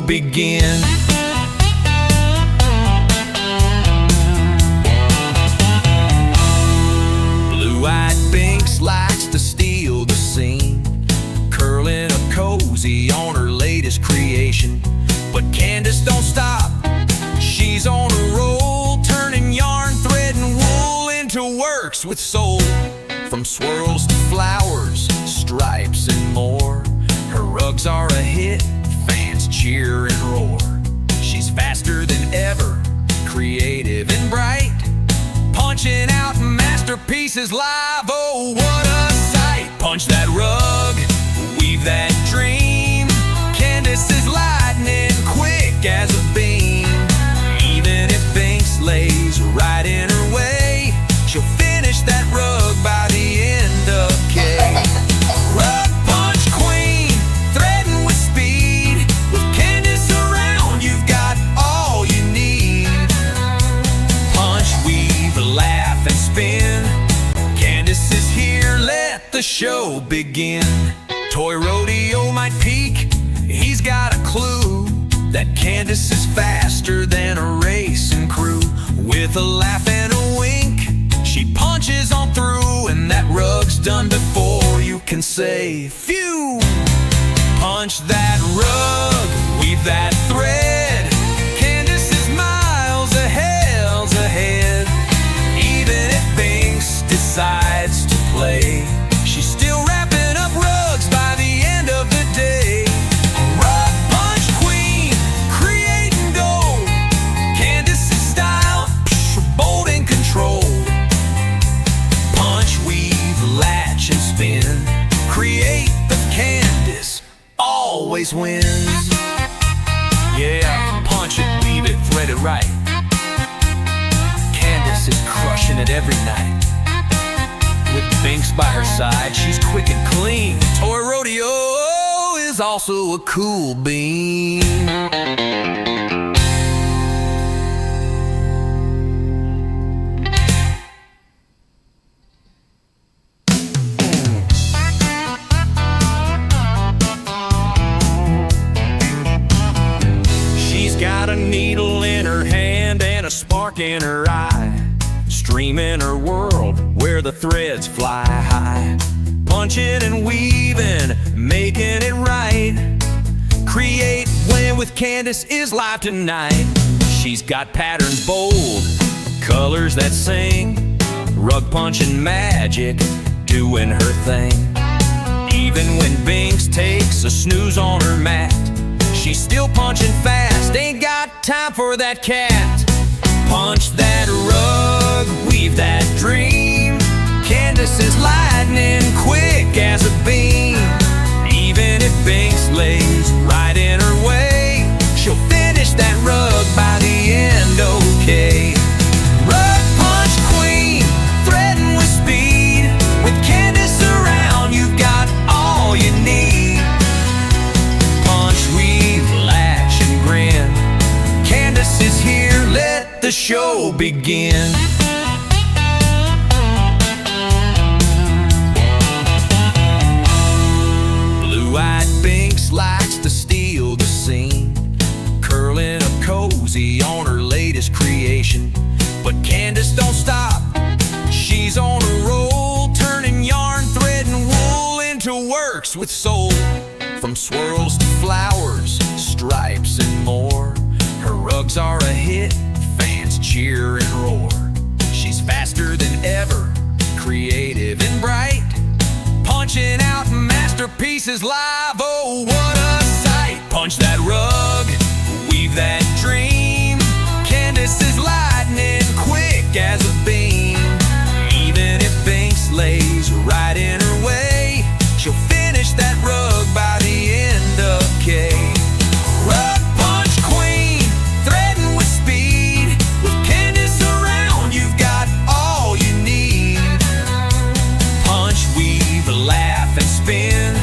begin. Blue-eyed Binks likes to steal the scene, curling up cozy on her latest creation. But Candace don't stop, she's on a roll, turning yarn, thread, and wool into works with soul. From swirls to flowers, stripes, and more, her rugs are a hit, fans cheer and roar. She's faster than ever, creative and bright, punching out masterpieces live. Oh, what a sight! Punch that rug, weave that dream. Candace is lightning quick as a beam. Even if Binks lays right in her way, she'll finish that rug by the end of K. Rug punch queen, threading with speed. With Candace around, you've got all you need. Punch, weave, laugh, and spin. Candace is here, let the show begin. Toy Rodeo might peak, he's got a clue that Candace is faster than a racing crew. With a laugh and a wink, she punches on through, and that rug's done before you can say phew. Punch that rug, weave that thread. Candace is miles ahead. Even if Binks decides to play, she's still wrapping up rugs by the end of the day. Rug punch queen, create and go. Candace's style, bold and control. Punch, weave, latch, and spin. Create, but Candace always wins. Yeah, punch it, weave it, thread it right. Candace is crushing it every night. With Binks by her side, she's quick and clean. Toy Rodeo is also a cool bean. She's got a needle in her hand and a spark in her eye, streaming her world where the threads fly high. Punching and weaving, making it right. Create, win with Candace is live tonight. She's got patterns bold, colors that sing, rug punching magic, doing her thing. Even when Binks takes a snooze on her mat, she's still punching fast, ain't got time for that cat. Punch that rug, weave that dream. Candace is lightning quick as a beam. Even if Binks lays right in her way, she'll finish that rug by the end, okay. Rug punch queen, threading with speed. With Candace around, you've got all you need. Punch, weave, latch, and grin. Candace is here, let the show begin. Blue-eyed Binks likes to steal the scene, curling up cozy on her latest creation. But Candace don't stop, she's on a roll, turning yarn, thread, and wool into works with soul. From swirls to flowers, stripes, and more, her rugs are a hit, fans cheer and roar. She's faster than ever, creative and bright, punching out masterpieces live. Oh, what a sight! Punch that rug, weave that dream. Candace is lightning quick as a beam. Even if Binks lays right in her way, she'll finish that rug by the end of K. Rug punch queen, threading with speed. With Candace around, you've got all you need. Punch, weave, laugh, and spin.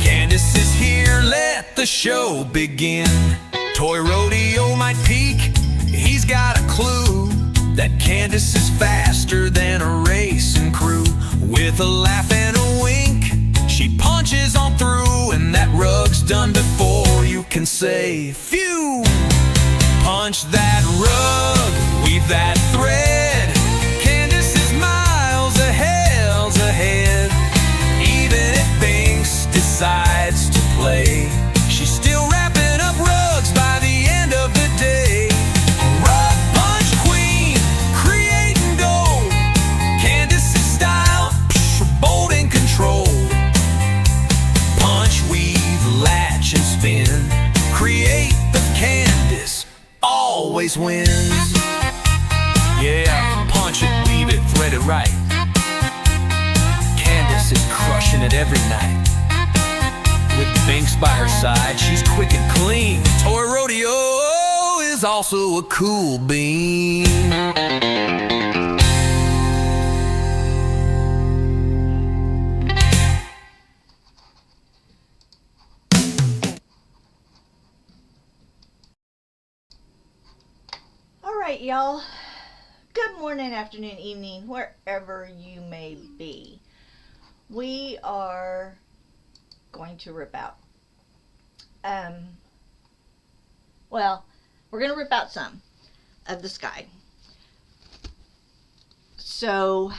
Candace is here, let the show begin. Toy Rodeo might peak, he's got a clue that Candace is faster than a racing crew. With a laugh and a wink, she punches on through, and that rug's done before you can say, phew! Punch that rug, weave that thread. Candace is miles ahead. Even if Binks decides to play, she's still wrapping up rugs by the end of the day. Rug punch queen, create and go. Candace's style, bold and control. Punch, weave, latch and spin. Create the Candace always wins. Yeah, punch it, weave it, thread it right. Candace is crushing it every night. With Binks by her side, she's quick and clean. Toy Rodeo is also a cool bean. Alright, y'all. Good morning, afternoon, evening, wherever you may be. We are going to rip out. Well, we're going to rip out some of the sky. So,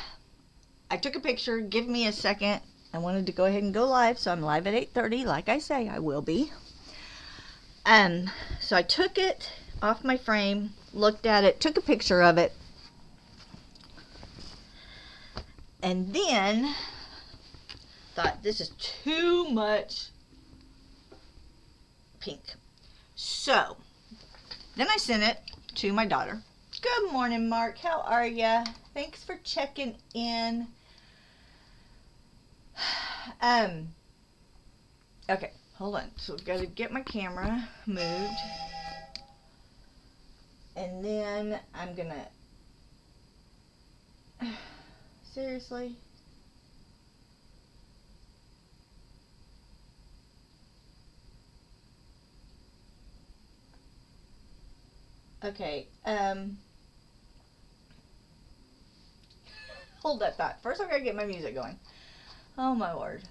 I took a picture. Give me a second. I wanted to go ahead and go live, so I'm live at 8:30. Like I say, I will be. So I took it off my frame, looked at it, took a picture of it, and then thought, this is too much pink. So then I sent it to my daughter. Good morning, Mark. How are ya? Thanks for checking in. Okay, hold on. So I've got to get my camera moved. And then I'm gonna... Seriously? Okay, hold that thought. First I've got to get my music going. Oh my word.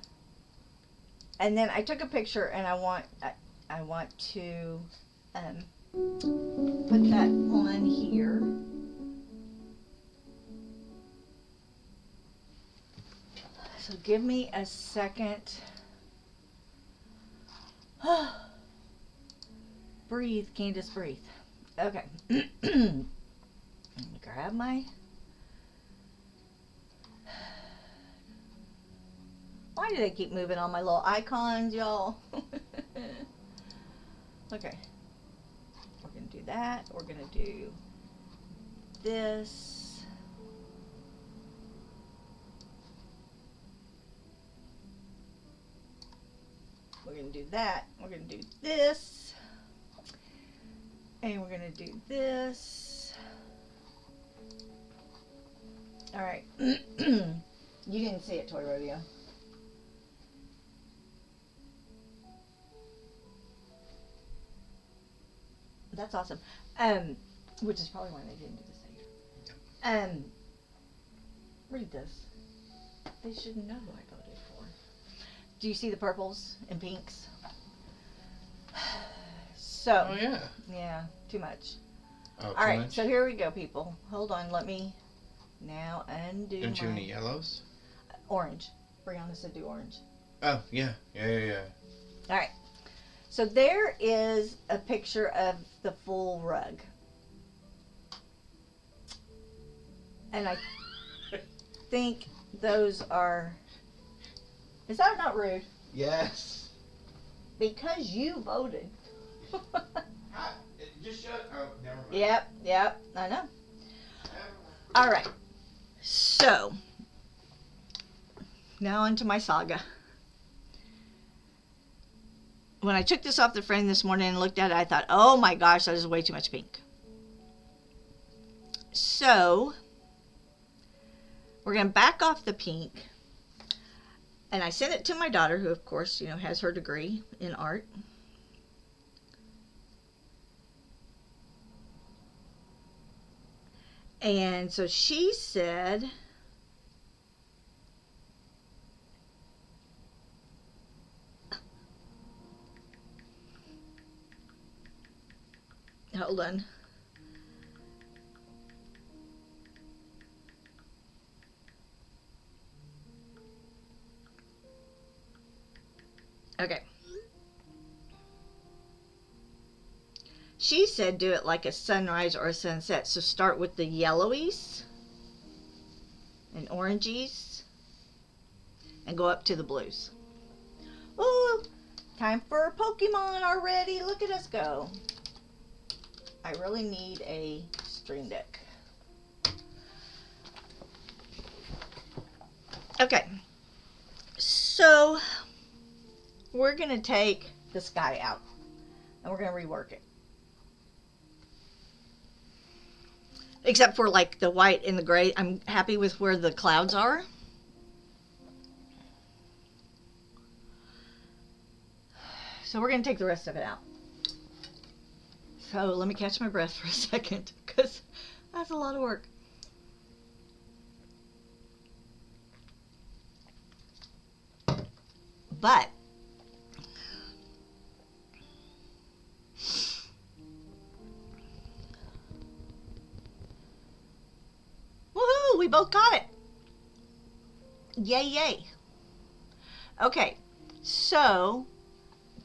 And then I took a picture and I want to put that on here. So give me a second. Breathe, Candace, breathe. Okay. Let me grab my... Why do they keep moving on my little icons, y'all? Okay. We're going to do that. We're going to do this. We're going to do that. We're going to do this. And we're going to do this. Alright. You didn't see it, Toy Rodeo. That's awesome. Which is probably why they didn't do the same. Read this. They should know who I voted for. Do you see the purples and pinks? So. Oh yeah. Yeah, too much. Oh, all right, so here we go, people. Hold on, let me now undo. Don't you have any yellows? Orange. Brianna said do orange. Oh yeah. All right. So there is a picture of the full rug. And I think those are... Is that not rude? Yes. Because you voted. Just shut. Oh, never mind. Yep, I know. All right. So, now onto my saga. When I took this off the frame this morning and looked at it, I thought, oh my gosh, that is way too much pink. So, we're going to back off the pink. And I sent it to my daughter, who, of course, has her degree in art. And so she said... Hold on. Okay. She said do it like a sunrise or a sunset. So start with the yellowies and orangies and go up to the blues. Ooh, time for Pokemon already. Look at us go. I really need a stream deck. Okay. So we're going to take the sky out and we're going to rework it. Except for like the white and the gray. I'm happy with where the clouds are. So we're going to take the rest of it out. So let me catch my breath for a second because that's a lot of work. But woohoo, we both got it. Yay, yay. Okay, so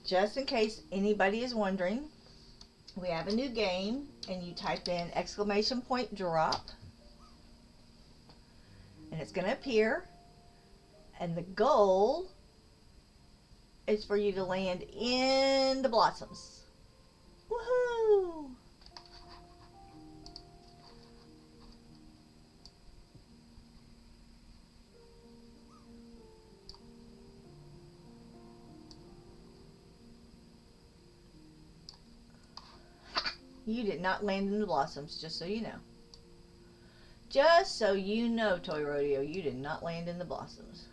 just in case anybody is wondering, we have a new game and you type in !drop and it's going to appear, and the goal is for you to land in the blossoms. Woohoo! You did not land in the blossoms, just so you know. Just so you know, Toy Rodeo, you did not land in the blossoms.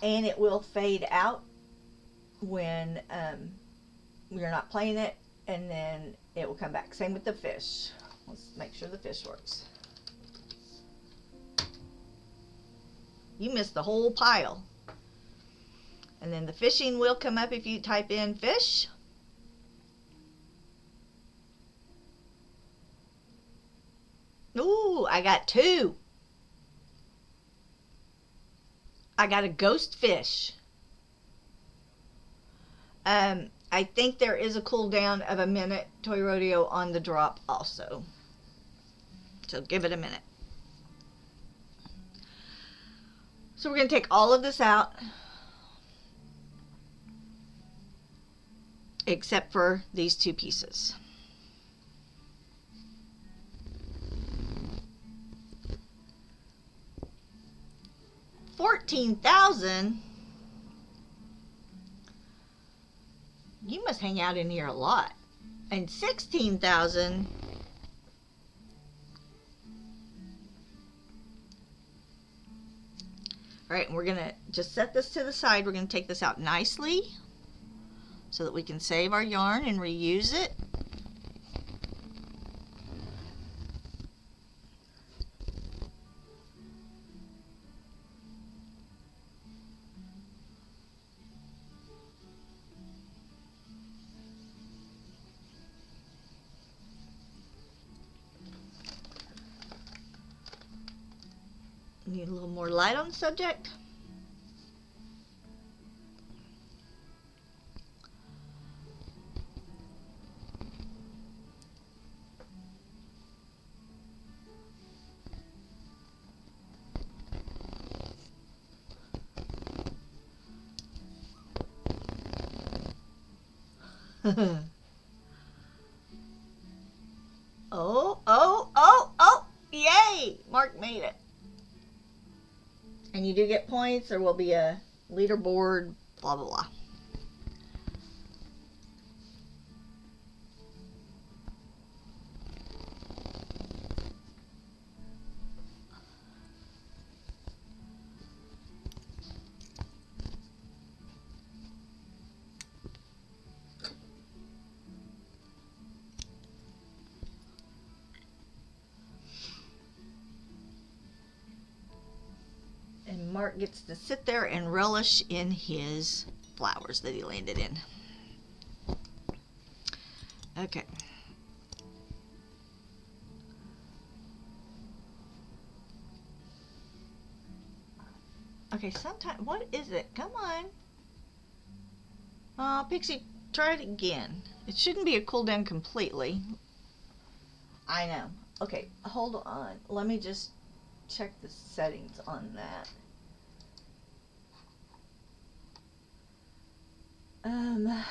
And it will fade out when you're not playing it, and then it will come back. Same with the fish. Let's make sure the fish works. You missed the whole pile. And then the fishing will come up if you type in fish. Ooh, I got 2. I got a ghost fish. I think there is a cooldown of a minute, Toy Rodeo, on the drop also. So give it a minute. So we're going to take all of this out, except for these 2 pieces. $14,000? You must hang out in here a lot. And $16,000. All right, and we're gonna just set this to the side. We're gonna take this out nicely so that we can save our yarn and reuse it. Need a little more light on the subject. Oh, yay! Mark made it. And you do get points. There will be a leaderboard, blah, blah, blah. And Mark gets to sit there and relish in his flowers that he landed in. Okay. Okay, sometime, what is it? Come on. Pixie, try it again. It shouldn't be a cooldown completely. I know. Okay, hold on. Let me just check the settings on that. Um...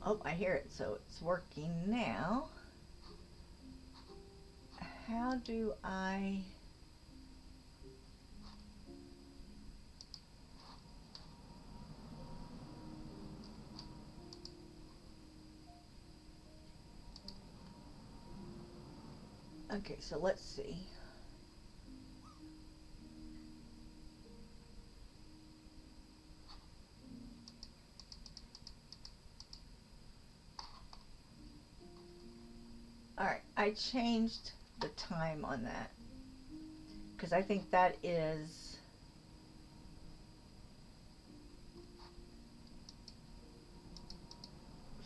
Oh, I hear it, so it's working now. How do I... Okay, so let's see. Alright, I changed the time on that because I think that is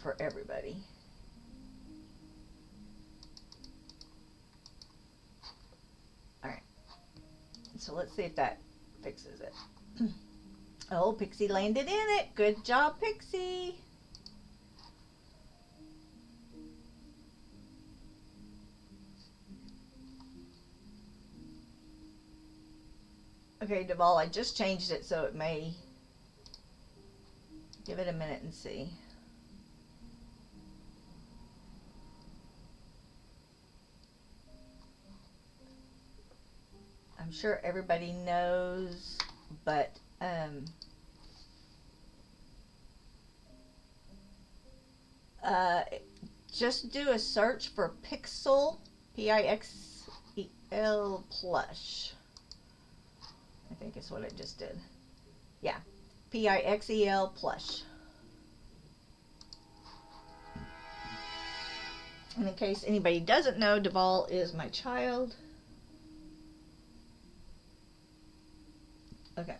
for everybody. Alright, so let's see if that fixes it. Oh, Pixie landed in it. Good job, Pixie. Okay, Deval, I just changed it so it may... Give it a minute and see. I'm sure everybody knows, but just do a search for Pixel, Pixel plush. I think is what I just did. Yeah, Pixel plush. And in case anybody doesn't know, Deval is my child. Okay.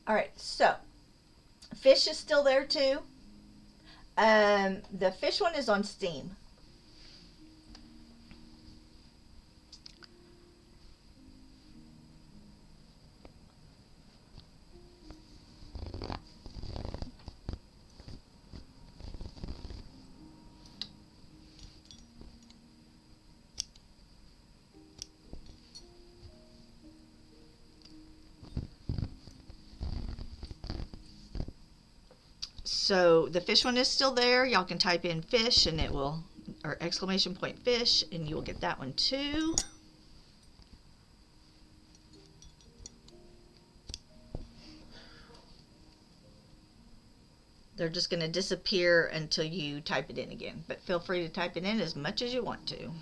Alright, so fish is still there too. The fish one is on Steam. So the fish one is still there. Y'all can type in fish and it will, or exclamation point fish, and you will get that one too. They're just going to disappear until you type it in again. But feel free to type it in as much as you want to.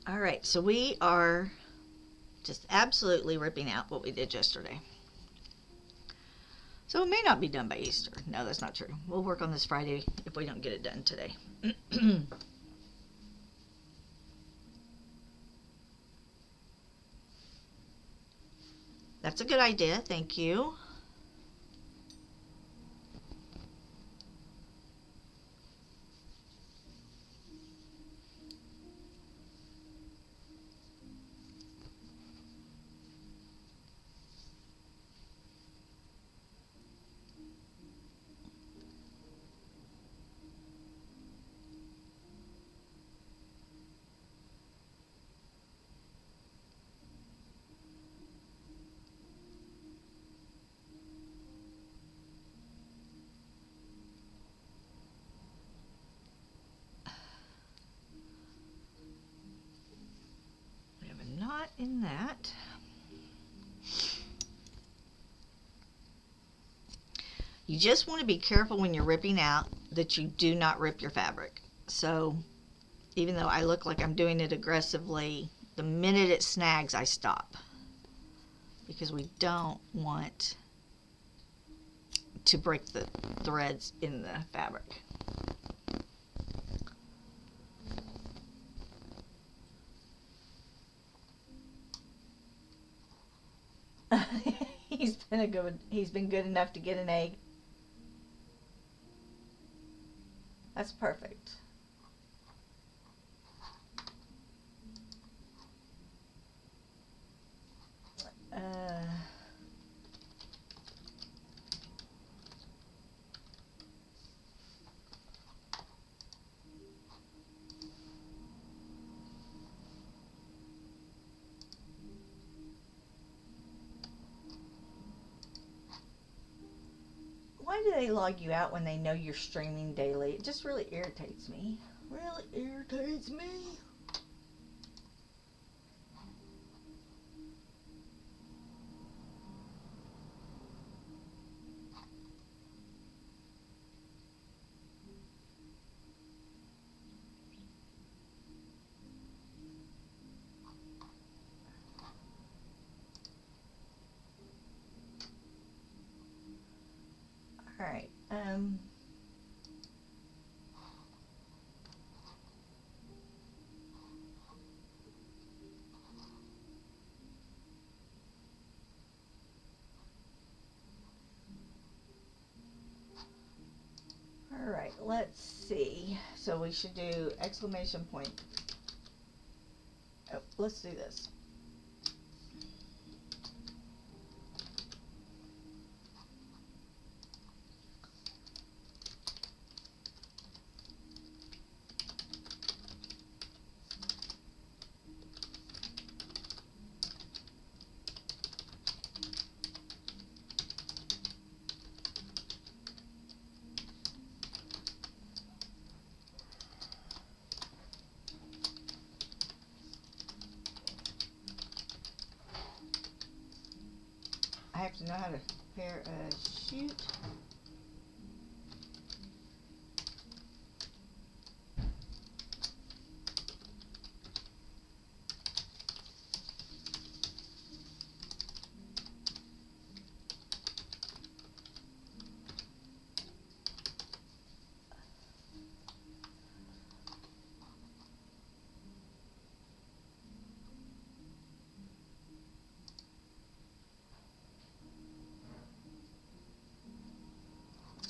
All right, so we are just absolutely ripping out what we did yesterday. So it may not be done by Easter. No, that's not true. We'll work on this Friday if we don't get it done today. That's a good idea. Thank you. We have a knot in that. You just want to be careful when you're ripping out that you do not rip your fabric. So even though I look like I'm doing it aggressively, the minute it snags, I stop. Because we don't want to break the threads in the fabric. He's been good enough to get an egg. That's perfect. Why do they log you out when they know you're streaming daily? It just really irritates me. Really irritates me. All right. All right, let's see. So we should do exclamation point. Oh, let's do this. I have to know how to pair a chute.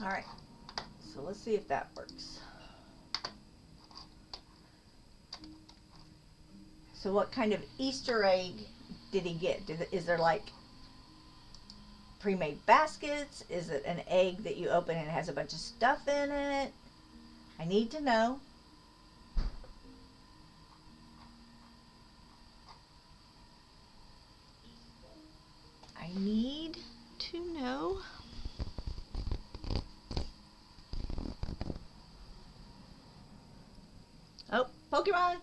All right, so let's see if that works. So what kind of Easter egg did he get? Is there like pre-made baskets? Is it an egg that you open and it has a bunch of stuff in it? I need to know. I need to know. Oh, Pokemon!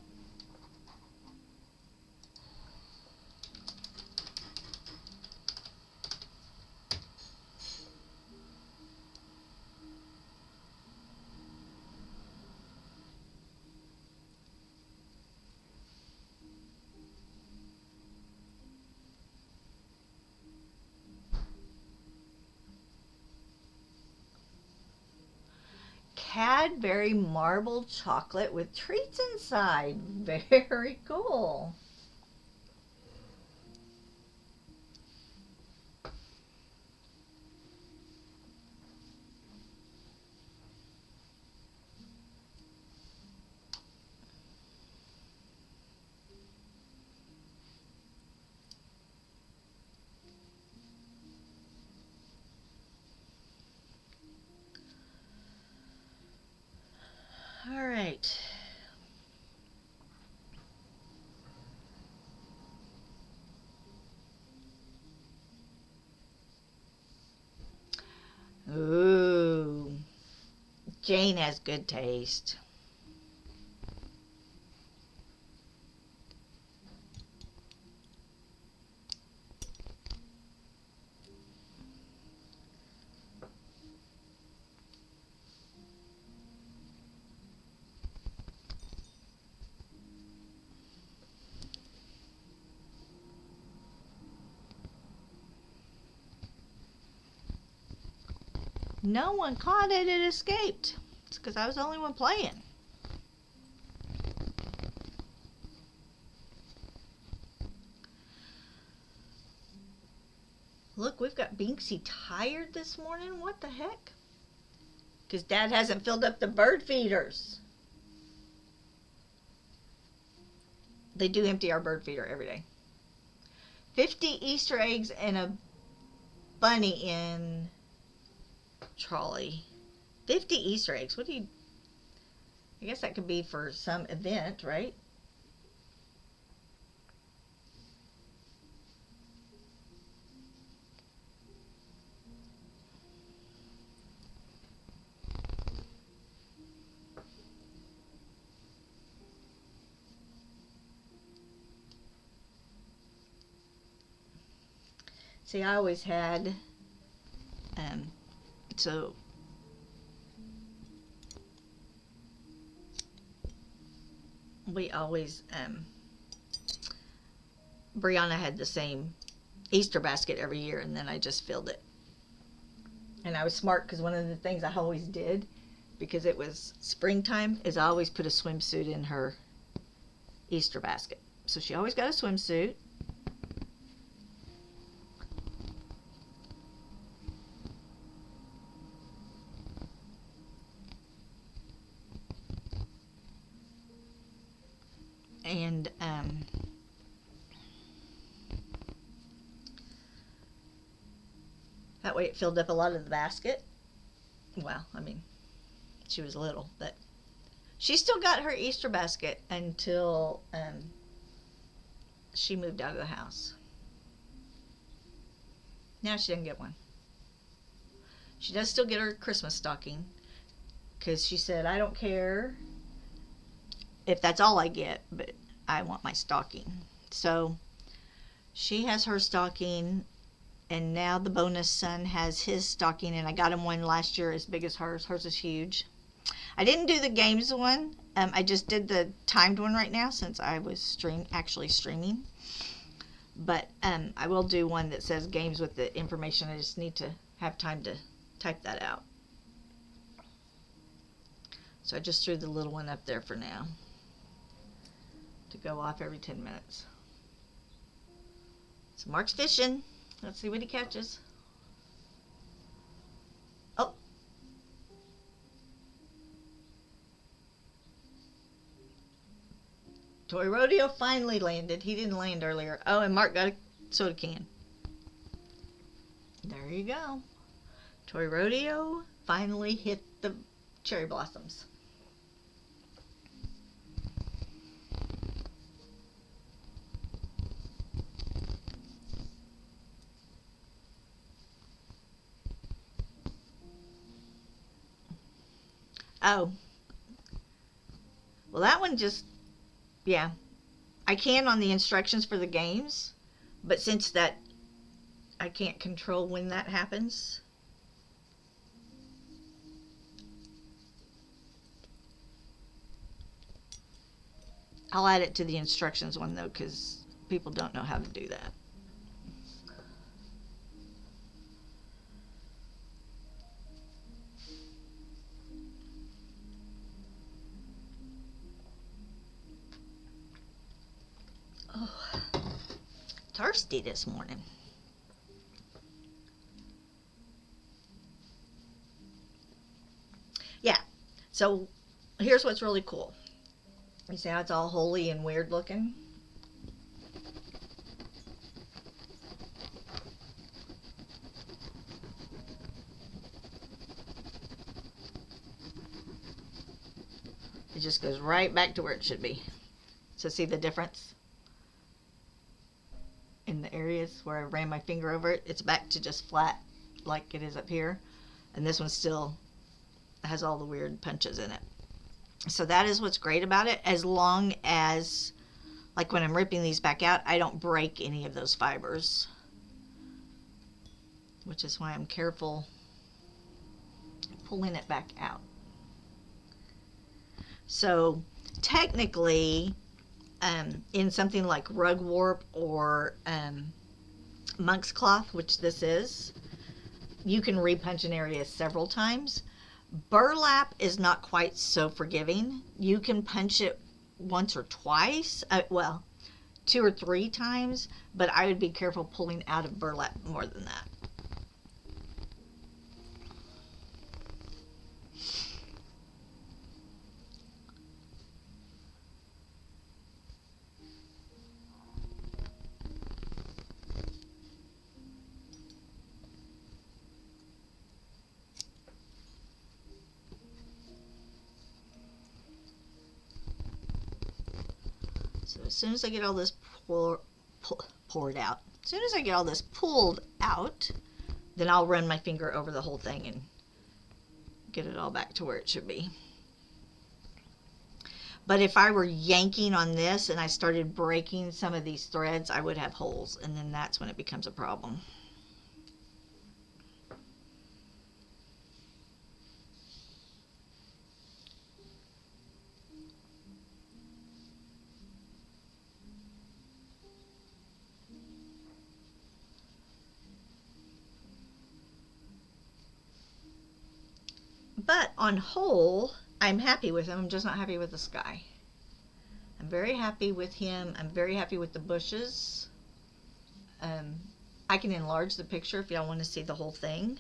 Cadbury marble chocolate with treats inside. Very cool. All right. Ooh. Jane has good taste. No one caught it. It escaped. It's because I was the only one playing. Look, we've got Binksy tired this morning. What the heck? Because Dad hasn't filled up the bird feeders. They do empty our bird feeder every day. 50 Easter eggs and a bunny in trolley. 50 Easter eggs. What do you... I guess that could be for some event, right? See, I always had, so we always, Brianna had the same Easter basket every year, and then I just filled it. And I was smart because one of the things I always did, because it was springtime, is I always put a swimsuit in her Easter basket. So she always got a swimsuit. And that way it filled up a lot of the basket. Well, I mean, she was little, but she still got her Easter basket until she moved out of the house. Now she doesn't get one. She does still get her Christmas stocking because she said, I don't care if that's all I get, but I want my stocking. So she has her stocking, and now the bonus son has his stocking, and I got him one last year as big as hers. Hers is huge. I didn't do the games one. I just did the timed one right now since I was actually streaming. But I will do one that says games with the information. I just need to have time to type that out. So I just threw the little one up there for now to go off every 10 minutes. So Mark's fishing. Let's see what he catches. Oh. Toy Rodeo finally landed. He didn't land earlier. Oh, and Mark got a soda can. There you go. Toy Rodeo finally hit the cherry blossoms. Oh. Well, that one just, yeah. I can on the instructions for the games, but since that, I can't control when that happens. I'll add it to the instructions one, though, because people don't know how to do that. thirsty this morning. Yeah, so here's what's really cool. You see how it's all holy and weird looking? It just goes right back to where it should be. So see the difference? In the areas where I ran my finger over it, it's back to just flat like it is up here. And this one still has all the weird punches in it. So that is what's great about it, as long as, like when I'm ripping these back out, I don't break any of those fibers. Which is why I'm careful pulling it back out. So technically, in something like rug warp or monk's cloth, which this is, you can repunch an area several times. Burlap is not quite so forgiving. You can punch it once or twice, well, 2 or 3 times, but I would be careful pulling out of burlap more than that. So as soon as I get all this poured out, as soon as I get all this pulled out, then I'll run my finger over the whole thing and get it all back to where it should be. But if I were yanking on this and I started breaking some of these threads, I would have holes, and then that's when it becomes a problem. But on whole, I'm happy with him. I'm just not happy with the sky. I'm very happy with him. I'm very happy with the bushes. I can enlarge the picture if y'all want to see the whole thing.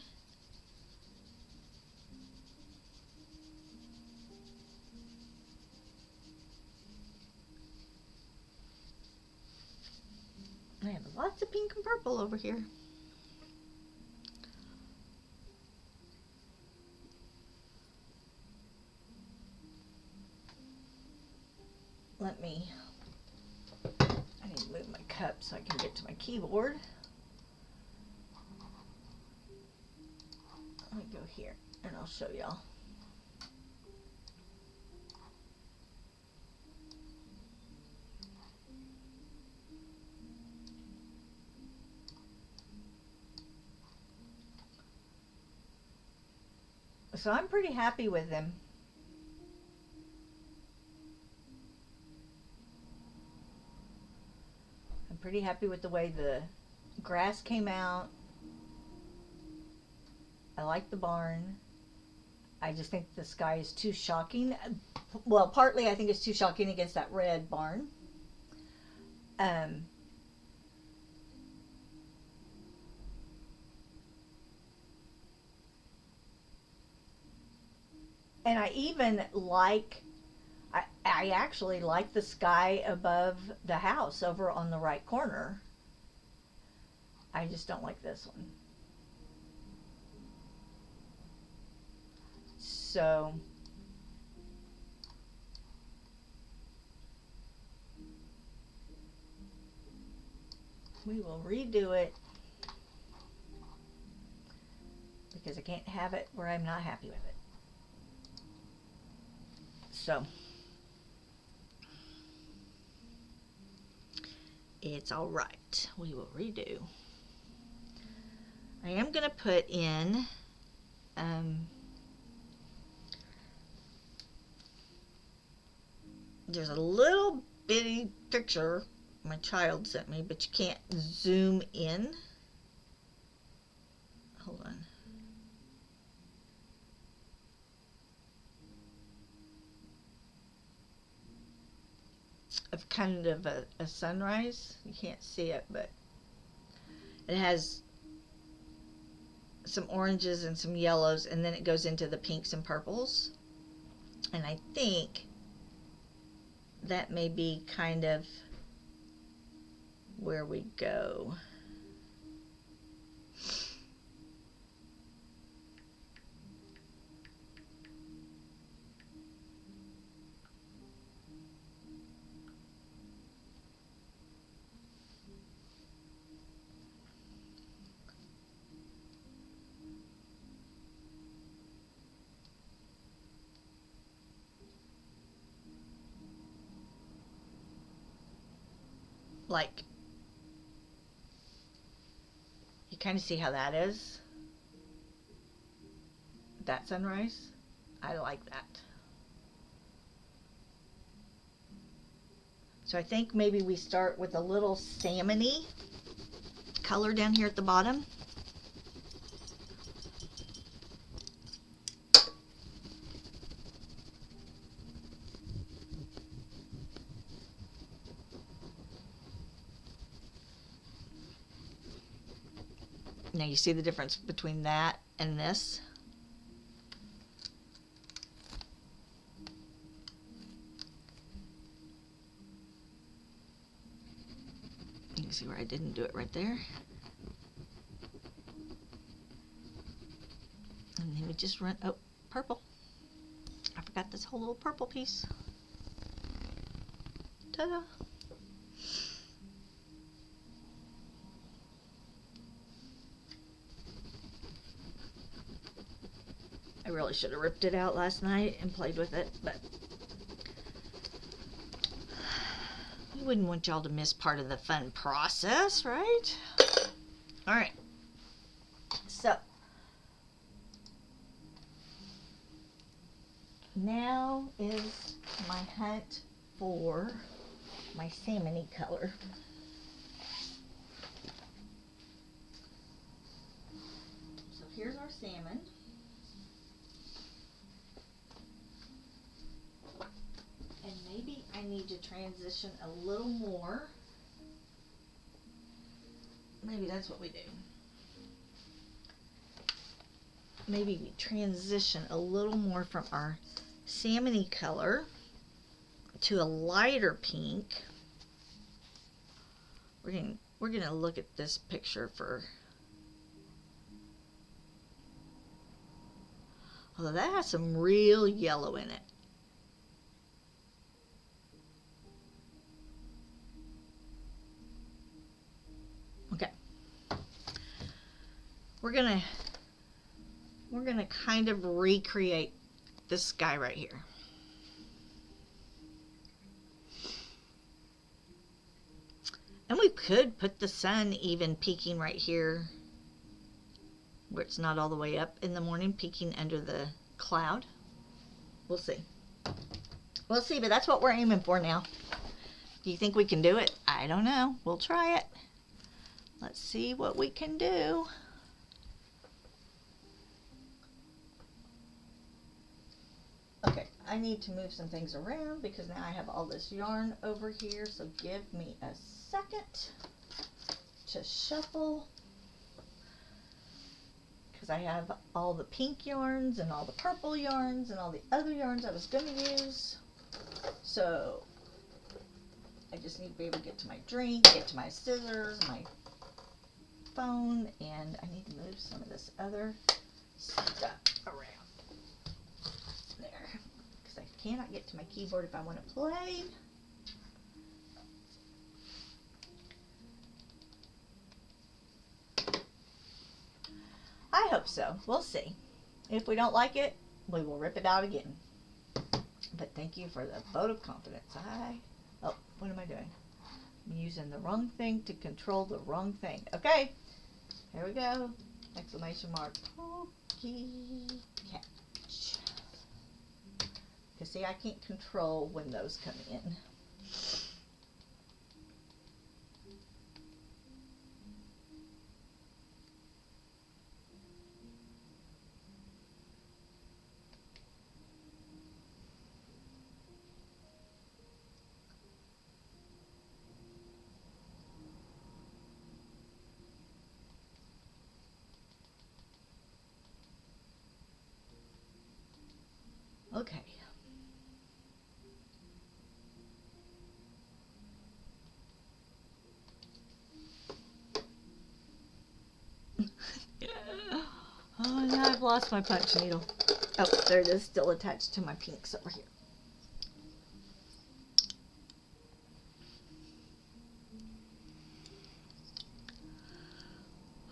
I have lots of pink and purple over here. I need to move my cup so I can get to my keyboard. Let me go here and I'll show y'all. So I'm pretty happy with him. I'm pretty happy with the way the grass came out. I like the barn. I just think the sky is too shocking. Well, partly I think it's too shocking against that red barn. And I even like, I actually like the sky above the house over on the right corner. I just don't like this one. So we will redo it because I can't have it where I'm not happy with it. So it's all right. We will redo. I am going to put in there's a little bitty picture my child sent me, but you can't zoom in. Hold on. Of kind of a sunrise. You can't see it, but It has some oranges and some yellows, and then it goes into the pinks and purples. And I think that may be kind of where we go. Like, you kind of see how that is? That sunrise? I like that. So I think maybe we start with a little salmony color down here at the bottom. Now you see the difference between that and this? You can see where I didn't do it right there. And then we just run, oh, purple. I forgot this whole little purple piece. Ta-da! I really should have ripped it out last night and played with it, but we wouldn't want y'all to miss part of the fun process, right? All right. So now is my hunt for my salmony color. So here's our salmon. And maybe I need to transition a little more. Maybe that's what we do. Maybe we transition a little more from our salmony color to a lighter pink. We're gonna look at this picture for, although that has some real yellow in it. Okay. We're gonna kind of recreate this guy right here. And we could put the sun even peeking right here where it's not all the way up in the morning, peeking under the cloud. We'll see. We'll see, but that's what we're aiming for now. Do you think we can do it? I don't know. We'll try it. Let's see what we can do. Okay, I need to move some things around because now I have all this yarn over here, so give me a second to shuffle, because I have all the pink yarns and all the purple yarns and all the other yarns I was going to use. So I just need to be able to get to my drink, get to my scissors, my phone, and I need to move some of this other stuff around there because I cannot get to my keyboard if I want to play. I hope so. We'll see. If we don't like it, we will rip it out again. But thank you for the vote of confidence. Oh, what am I doing? I'm using the wrong thing to control the wrong thing. Okay, here we go. Exclamation mark. Pokey catch. Because see, I can't control when those come in. Okay. Oh, now I've lost my punch needle. Oh, there it is, still attached to my pinks over here.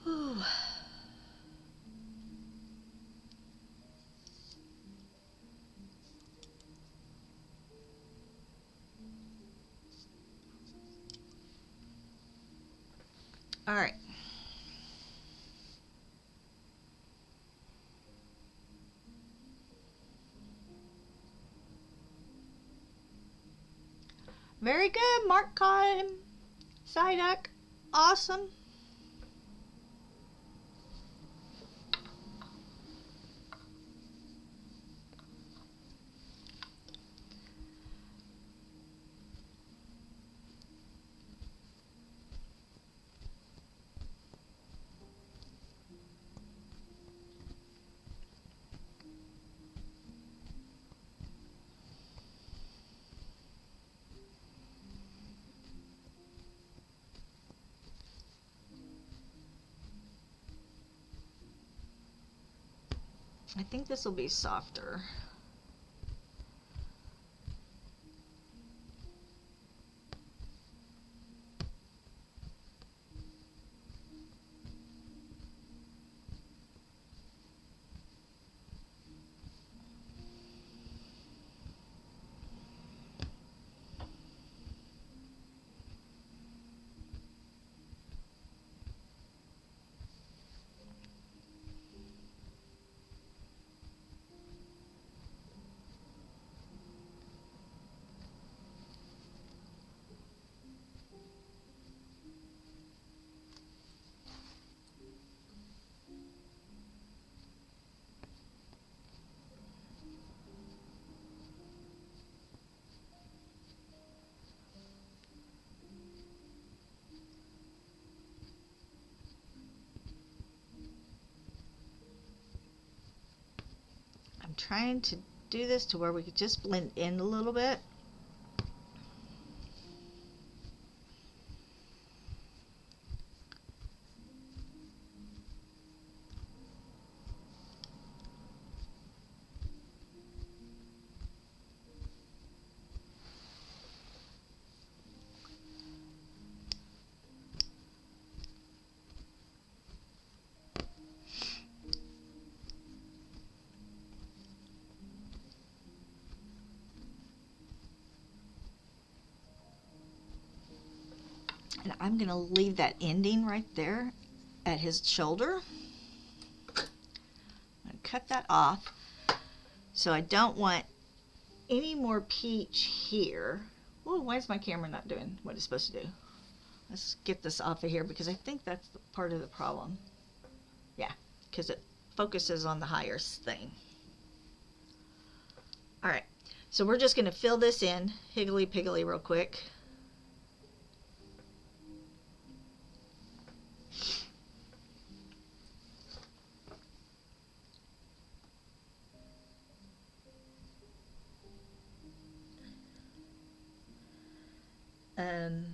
Whew. All right. Very good. Mark caught him. Psyduck. Awesome. I think this will be softer. I'm trying to do this to where we could just blend in a little bit. And I'm going to leave that ending right there at his shoulder. I'm going to cut that off. So I don't want any more peach here. Oh, why is my camera not doing what it's supposed to do? Let's get this off of here because I think that's part of the problem. Yeah, because it focuses on the higher thing. All right, so we're just going to fill this in, higgly-piggly real quick. Um,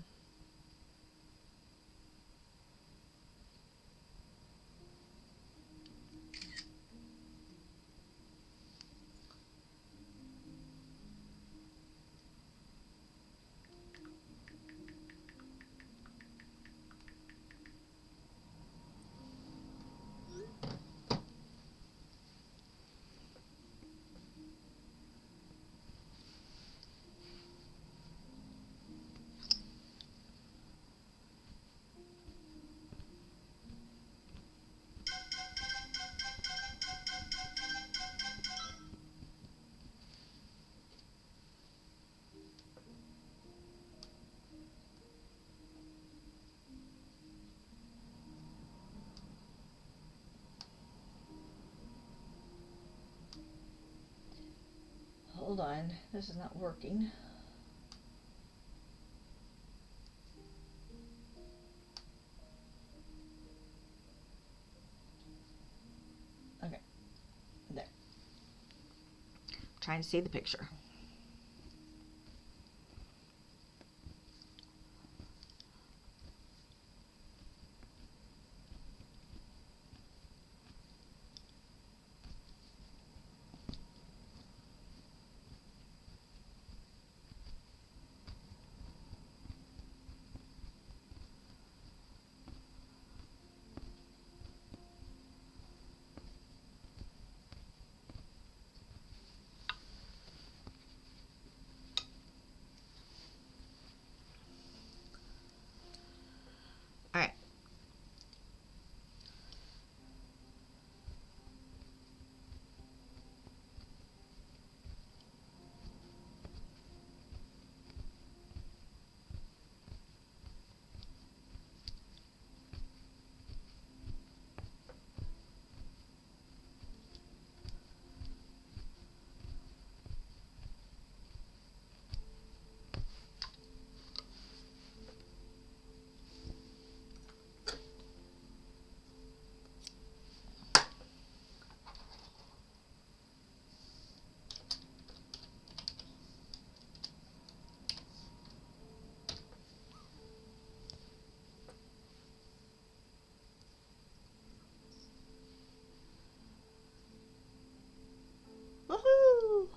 hold on, this is not working. trying to see the picture. All right. Woohoo!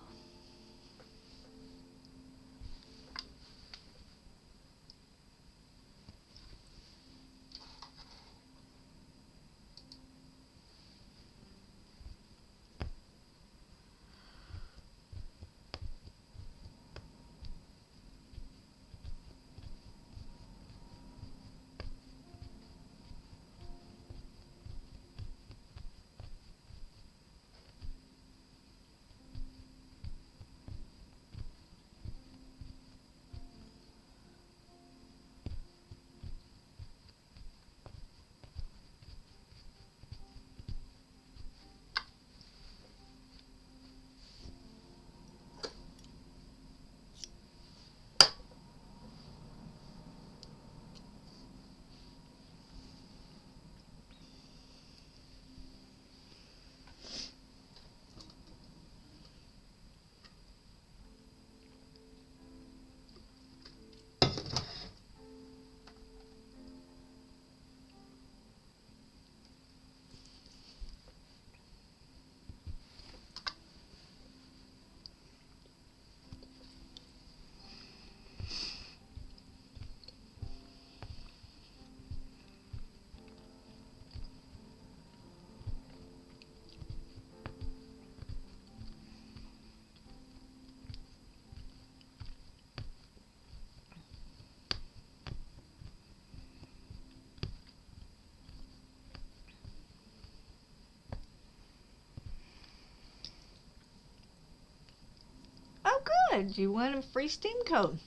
Oh, good. You won a free Steam code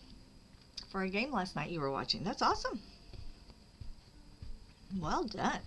for a game last night you were watching. That's awesome. Well done.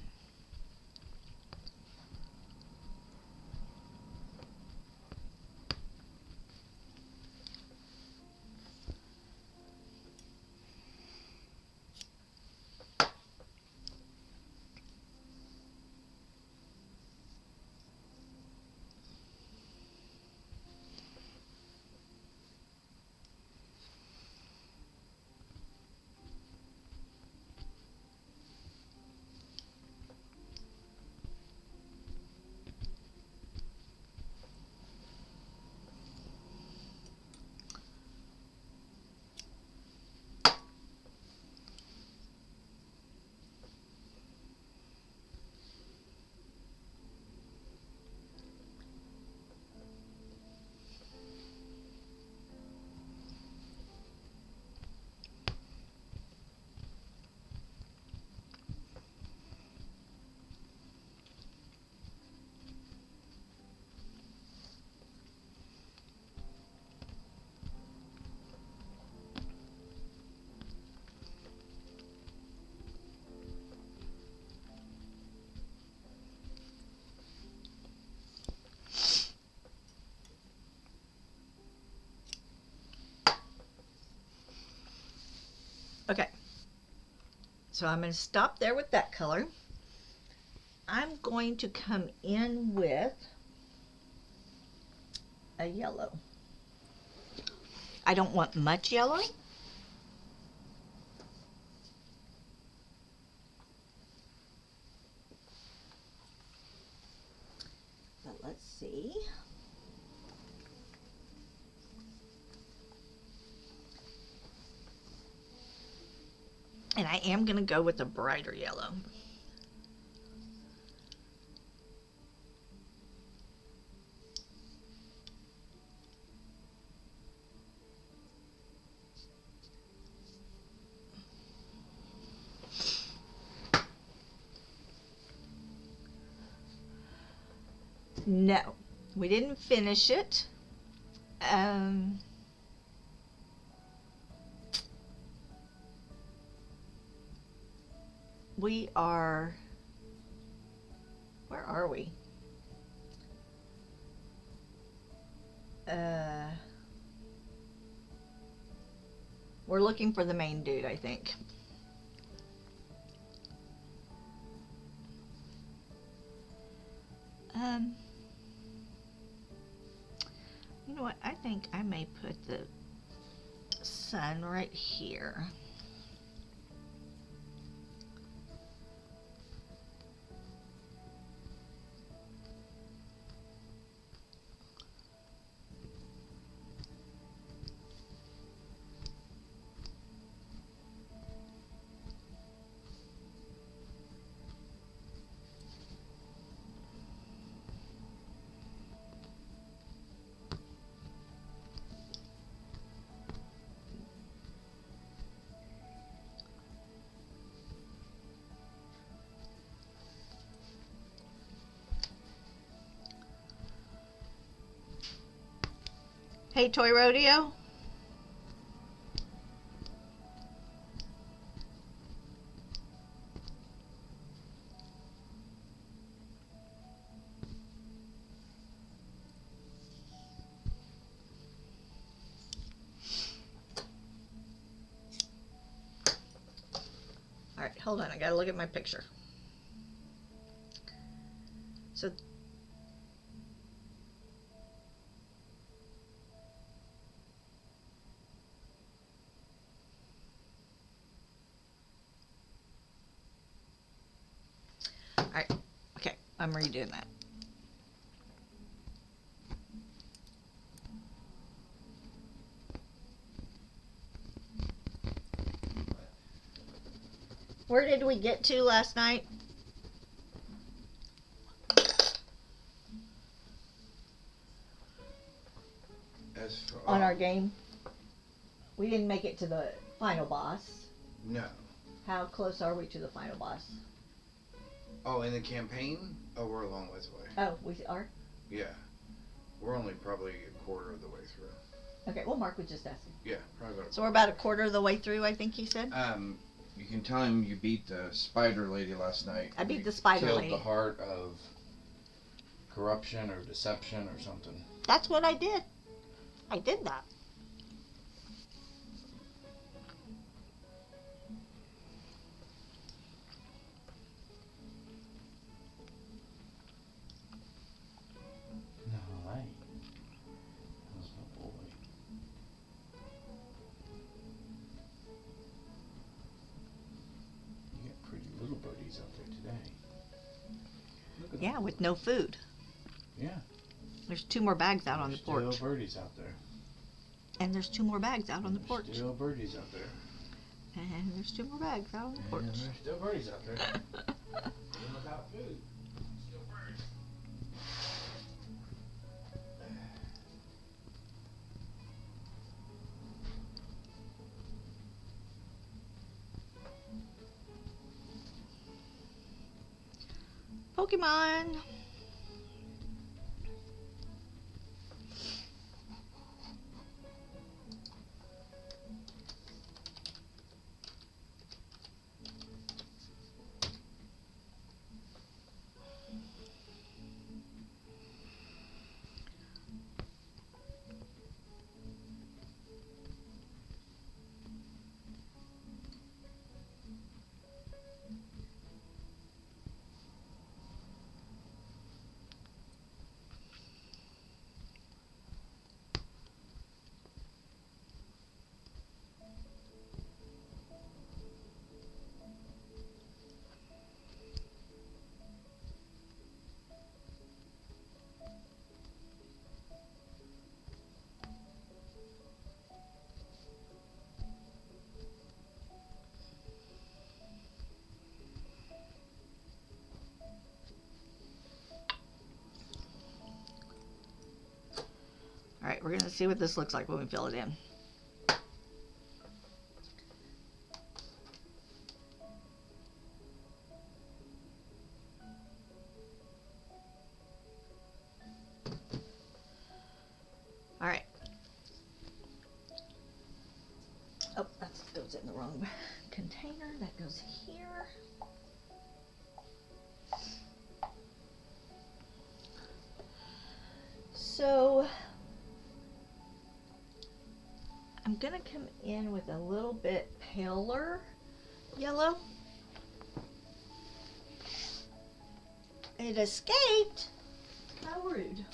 Okay. So I'm going to stop there with that color. I'm going to come in with a yellow. I don't want much yellow. But let's see. And I am going to go with a brighter yellow. No, we didn't finish it. We are, where are we? We're looking for the main dude, I think. You know what? I think I may put the sun right here. Hey, Toy Rodeo. All right, hold on. I gotta look at my picture. So all right, okay, I'm redoing that. Where did we get to last night? On our game? We didn't make it to the final boss. No. How close are we to the final boss? Oh, in the campaign? Oh, we're a long ways away. Oh, we are? Yeah. We're only probably a quarter of the way through. Okay, well, Mark was just asking. Yeah, probably about So we're about a quarter of the way through, I think he said? You can tell him you beat the spider lady last night. I beat the spider Killed lady. the heart of corruption or deception or something. That's what I did. I did that. No, that was my boy. You got pretty little birdies out there today. Look at Yeah, them. with no food. Yeah. There's 2 more bags out on the porch. Still birdies out there. And there's 2 more bags out on the porch. Still birdies out there. And there's 2 more bags out on the porch. And there's still birdies out there. Even without food. Still birds. Pokemon. Alright, we're gonna see what this looks like when we fill it in. Alright. Oh, that goes in the wrong container. That goes here. So I'm gonna come in with a little bit paler yellow. It escaped. How rude.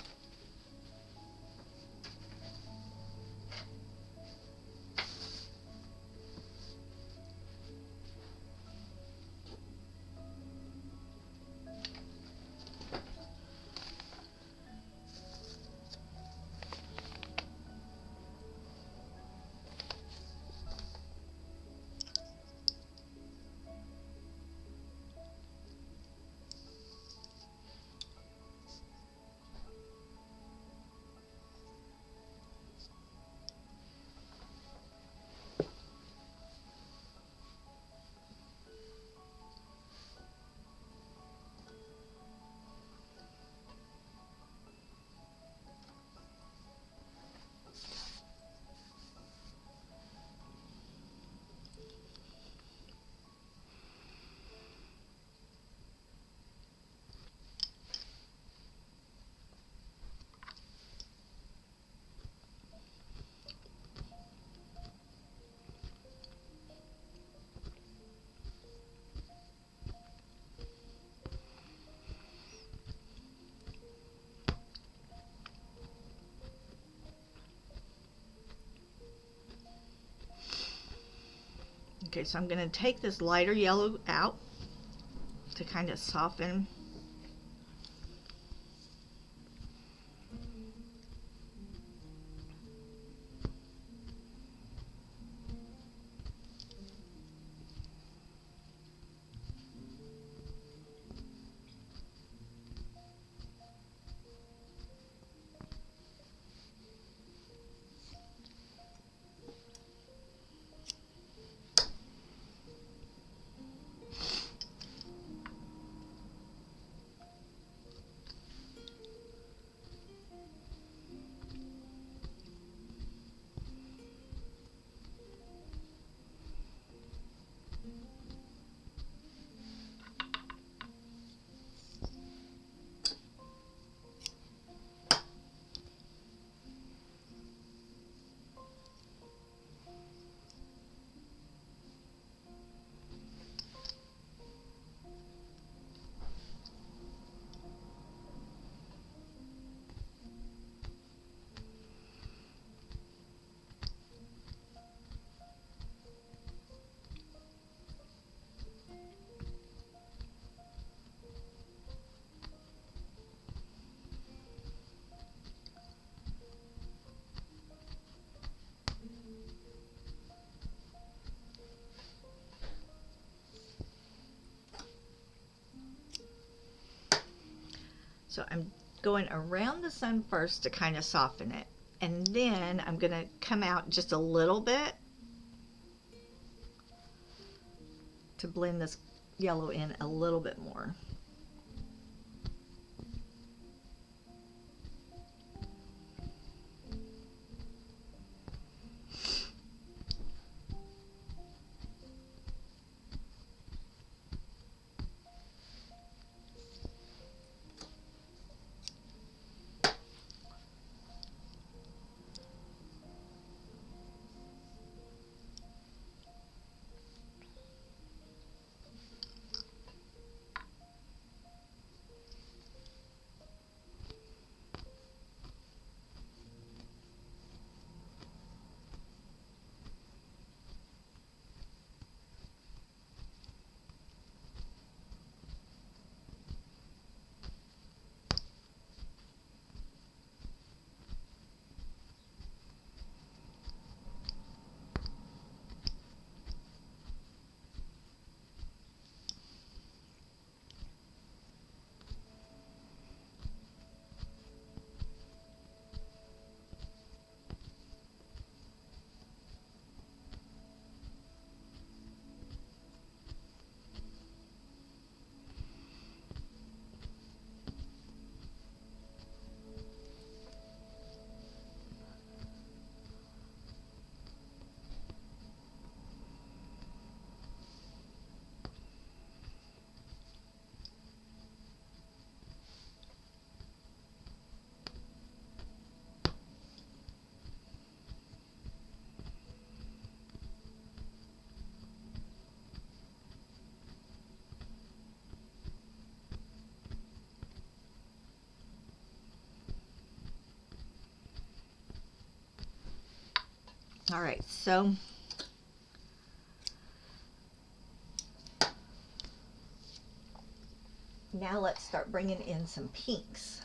Okay, so I'm going to take this lighter yellow out to kind of soften. So I'm going around the sun first to kind of soften it. And then I'm going to come out just a little bit to blend this yellow in a little bit more. All right, so now let's start bringing in some pinks.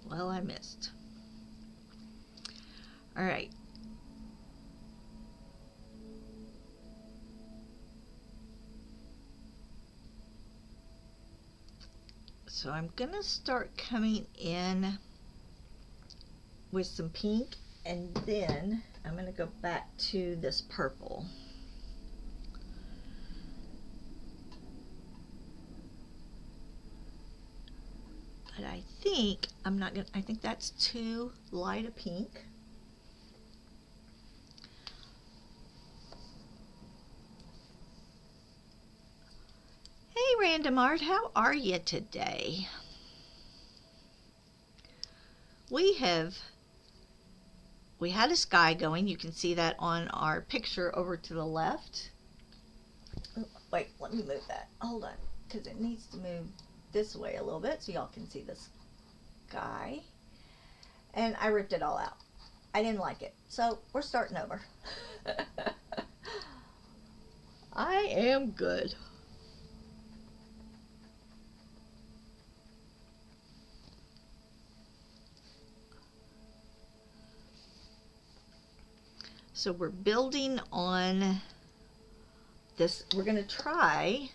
Well, I missed. All right. So I'm gonna start coming in with some pink, and then I'm gonna go back to this purple. But I think I think that's too light a pink. Hey Random Art, how are you today? We had a sky going. You can see that on our picture over to the left. Oh, wait, let me move that. Hold on, because it needs to move this way a little bit so y'all can see the sky. And I ripped it all out. I didn't like it, so we're starting over. I am good. So we're building on this. We're going to try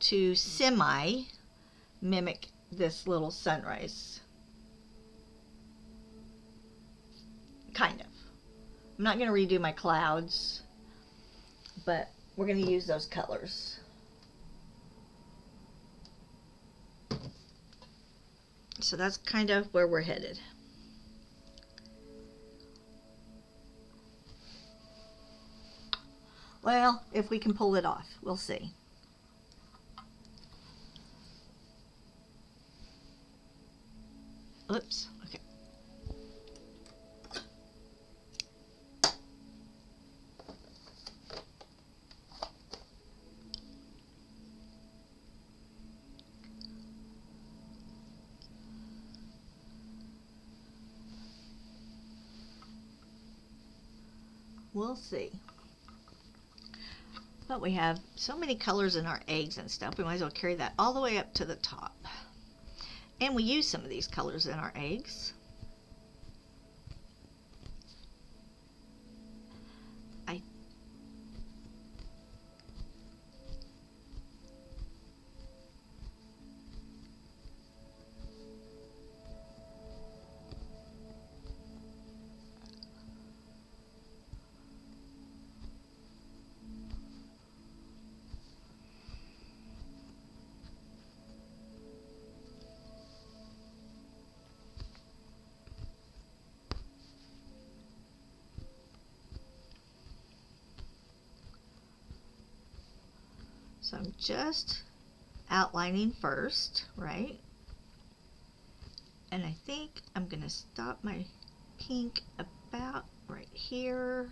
to semi mimic this little sunrise. Kind of. I'm not going to redo my clouds, but we're going to use those colors. So that's kind of where we're headed. Well, if we can pull it off, we'll see. Oops, okay. We'll see. But we have so many colors in our eggs and stuff, we might as well carry that all the way up to the top. And we use some of these colors in our eggs. So I'm just outlining first, right? And I think I'm going to stop my pink about right here.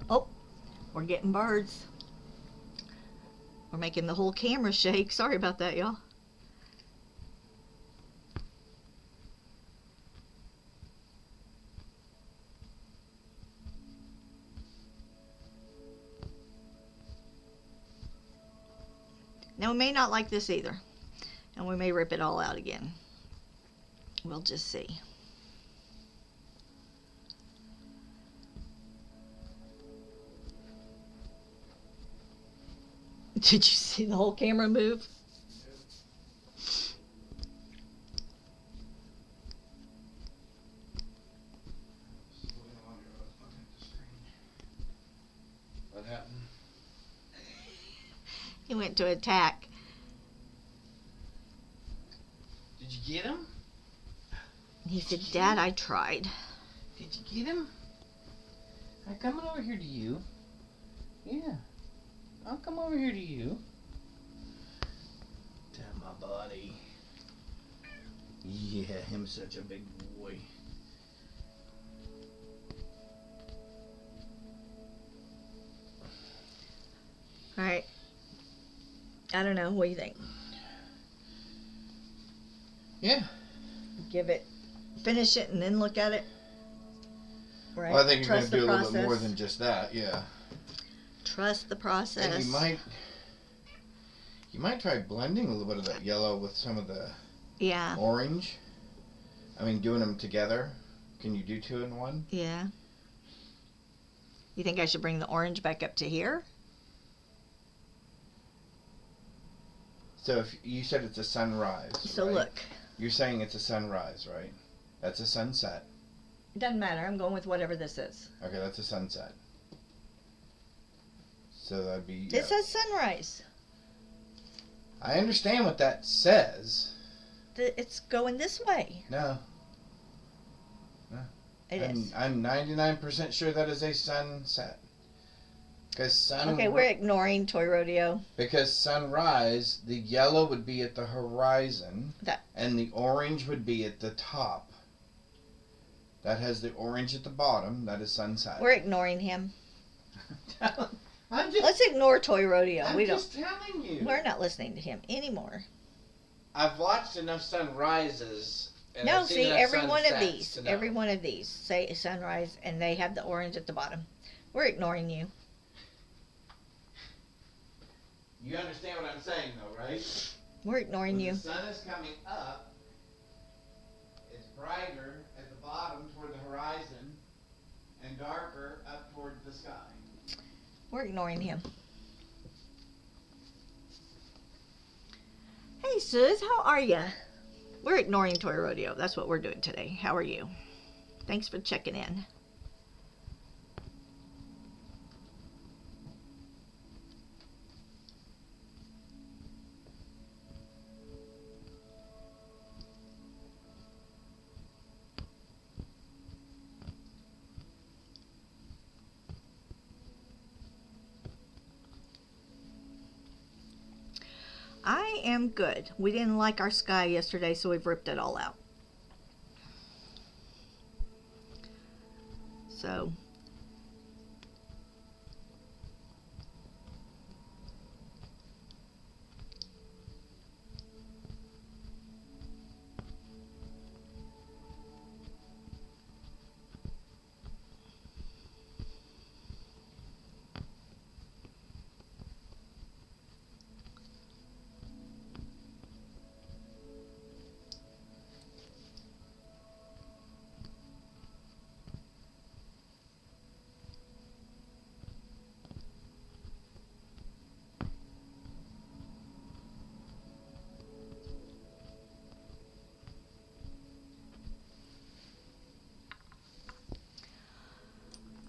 Oh, we're getting birds. We're making the whole camera shake. Sorry about that, y'all. Now we may not like this either, and we may rip it all out again. We'll just see. Did you see the whole camera move? He went to attack. Did you get him? He said, Dad, I tried. Did you get him? I'm coming over here to you. Yeah. I'll come over here to you. To my buddy. Yeah, him's such a big boy. All right. I don't know. What do you think? Yeah. Give it, finish it, and then look at it. Right. Well, I think you're going Trust to do a the little bit more process. than just that, yeah. Trust the process. And you might try blending a little bit of that yellow with some of the Yeah. orange. I mean, doing them together. Can you do 2 in 1? Yeah. You think I should bring the orange back up to here? So if you said it's a sunrise, So right? look. You're saying it's a sunrise, right? That's a sunset. It doesn't matter. I'm going with whatever this is. Okay, that's a sunset. So that'd be... It says sunrise. I understand what that says. It's going this way. No. It is. I'm 99% sure that is a sunset. Because Okay, we're ignoring Toy Rodeo. Because sunrise, the yellow would be at the horizon, That- and the orange would be at the top. That has the orange at the bottom. That is sunset. We're ignoring him. I'm just, Let's ignore Toy Rodeo. I'm We don't. just telling you. We're not listening to him anymore. I've watched enough sunrises. And No, I've seen see, enough every one of sunsets these, to know. every one of these say sunrise, and they have the orange at the bottom. We're ignoring you. You understand what I'm saying, though, right? We're ignoring When you. the sun is coming up, it's brighter at the bottom toward the horizon, and darker up toward the sky. We're ignoring him. Hey, Suze, how are ya? We're ignoring Toy Rodeo. That's what we're doing today. How are you? Thanks for checking in. I am good. We didn't like our sky yesterday, so we've ripped it all out. So,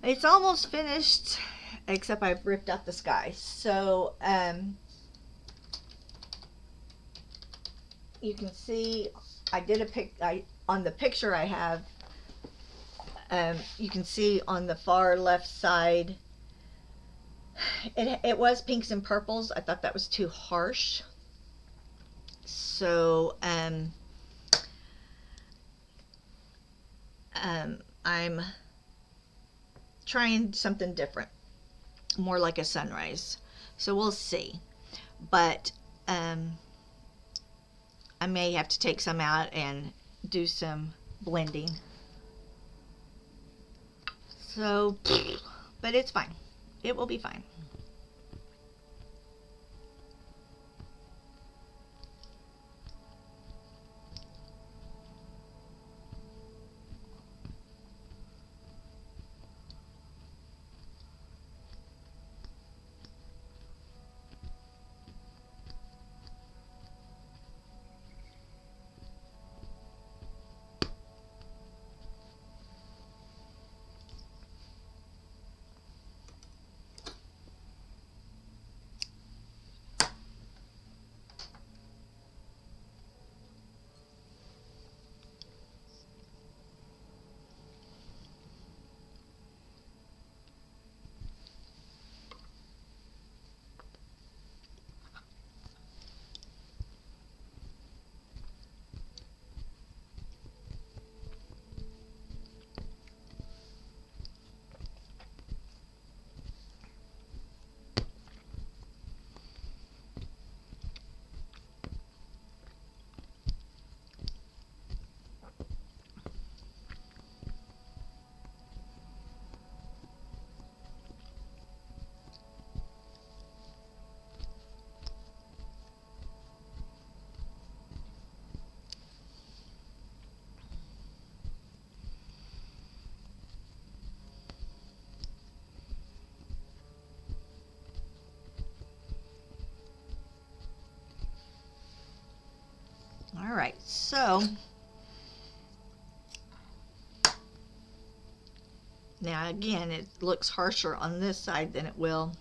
it's almost finished, except I've ripped out the sky. So, you can see I did on the picture I have, you can see on the far left side, it was pinks and purples. I thought that was too harsh. So, I'm trying something different, more like a sunrise. So we'll see. But I may have to take some out and do some blending. So, but it's fine. It will be fine. All right, so now again, it looks harsher on this side than it will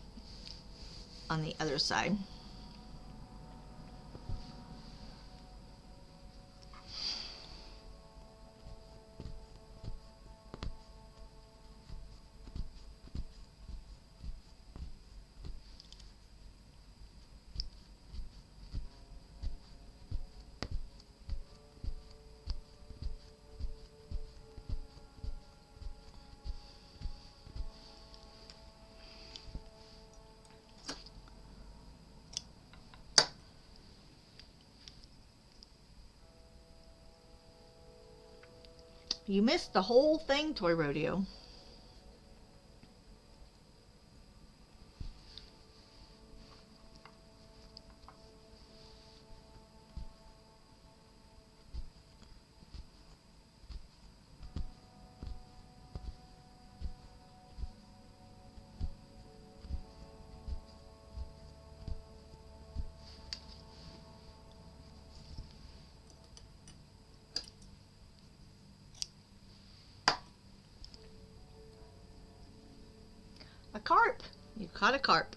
on the other side. You missed the whole thing, Toy Rodeo. A carp. You caught a carp.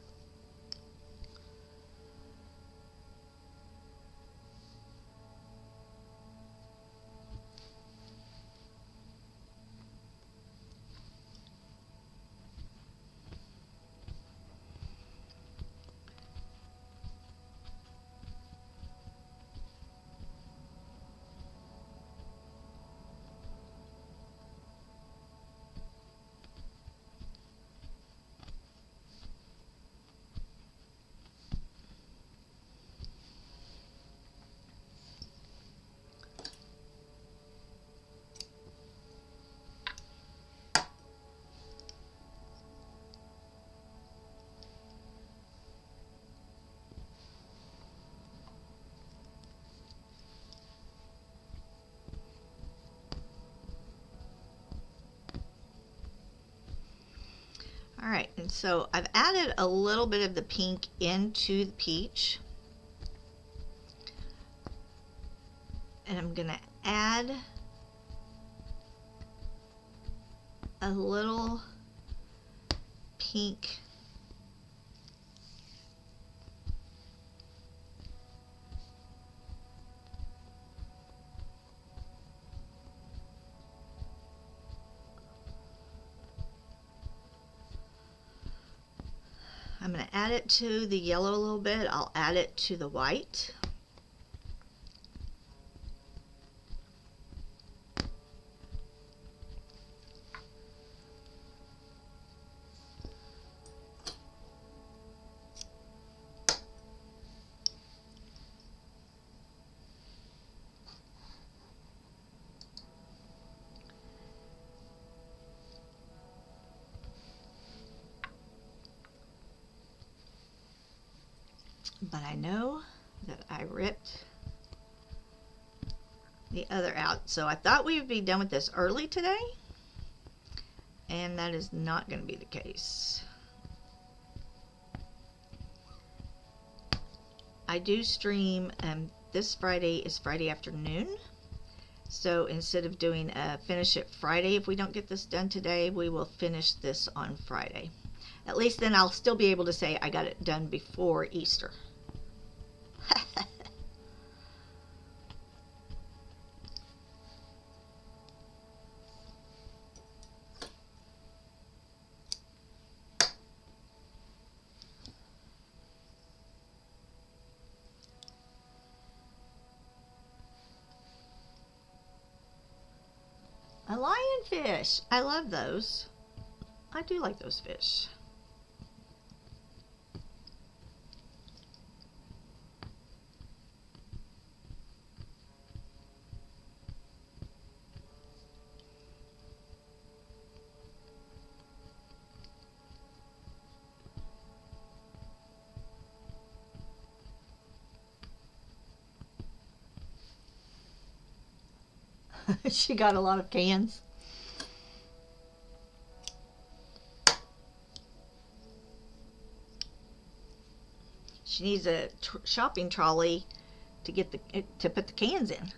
All right, and so I've added a little bit of the pink into the peach. And I'm going to add a little pink I'm going to add it to the yellow a little bit. I'll add it to the white. But I know that I ripped the other out. So I thought we would be done with this early today, and that is not going to be the case. I do stream, this Friday is Friday afternoon. So instead of doing a finish it Friday, if we don't get this done today, we will finish this on Friday. At least then I'll still be able to say I got it done before Easter. A lionfish. I love those. I do like those fish. She got a lot of cans. She needs a shopping trolley to get to put the cans in.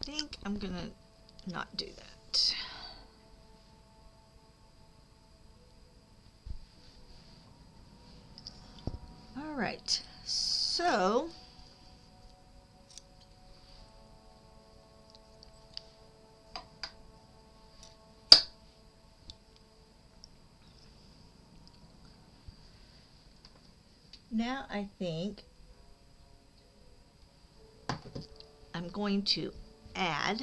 I think I'm gonna not do that. All right, so now I think I'm going to add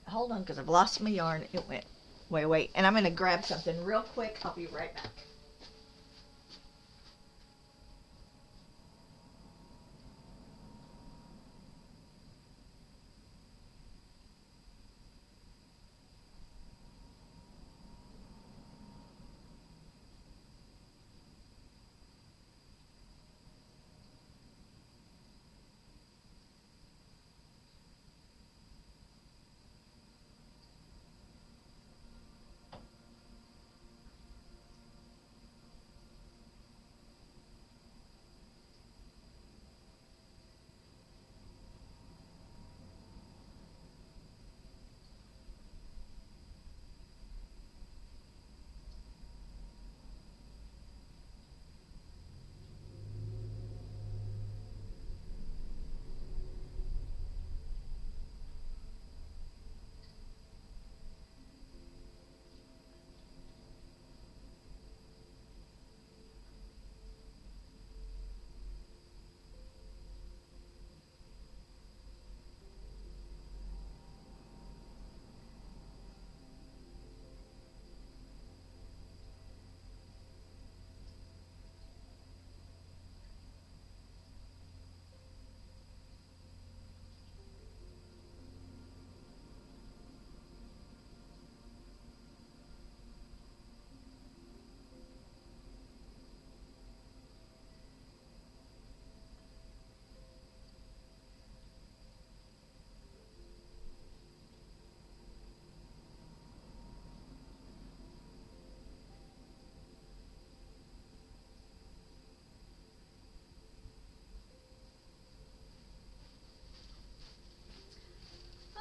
hold on, because I've lost my yarn. It went, wait, and I'm going to grab something real quick. I'll be right back.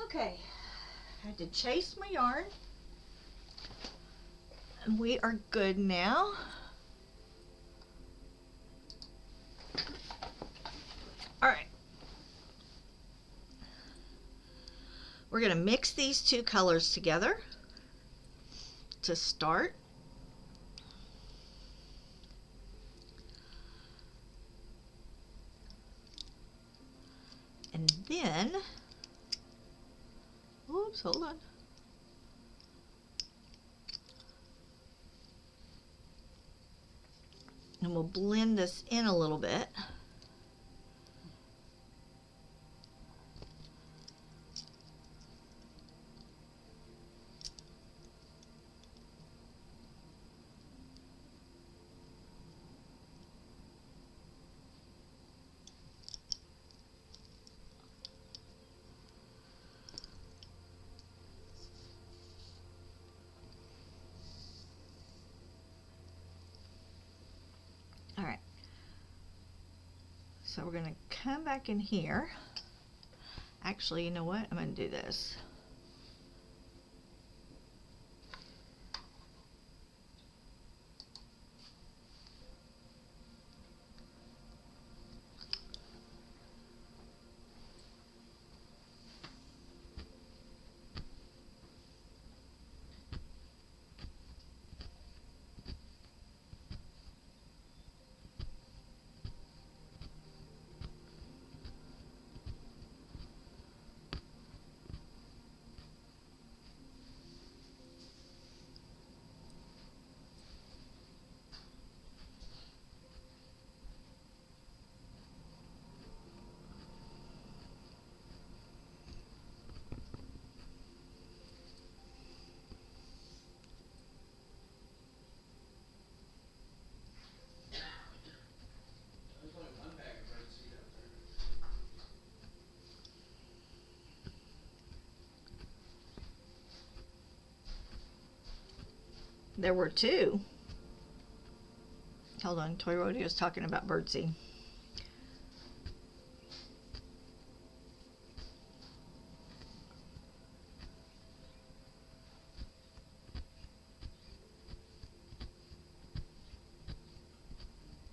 Okay, I had to chase my yarn, and we are good now. All right, we're going to mix these two colors together to start. And then Oops, hold on. And we'll blend this in a little bit. All right. So we're going to come back in here. Actually, you know what? I'm going to do this. There's only one bag of birdseed up there. There were two. Hold on, Toy Rodeo is talking about birdseed.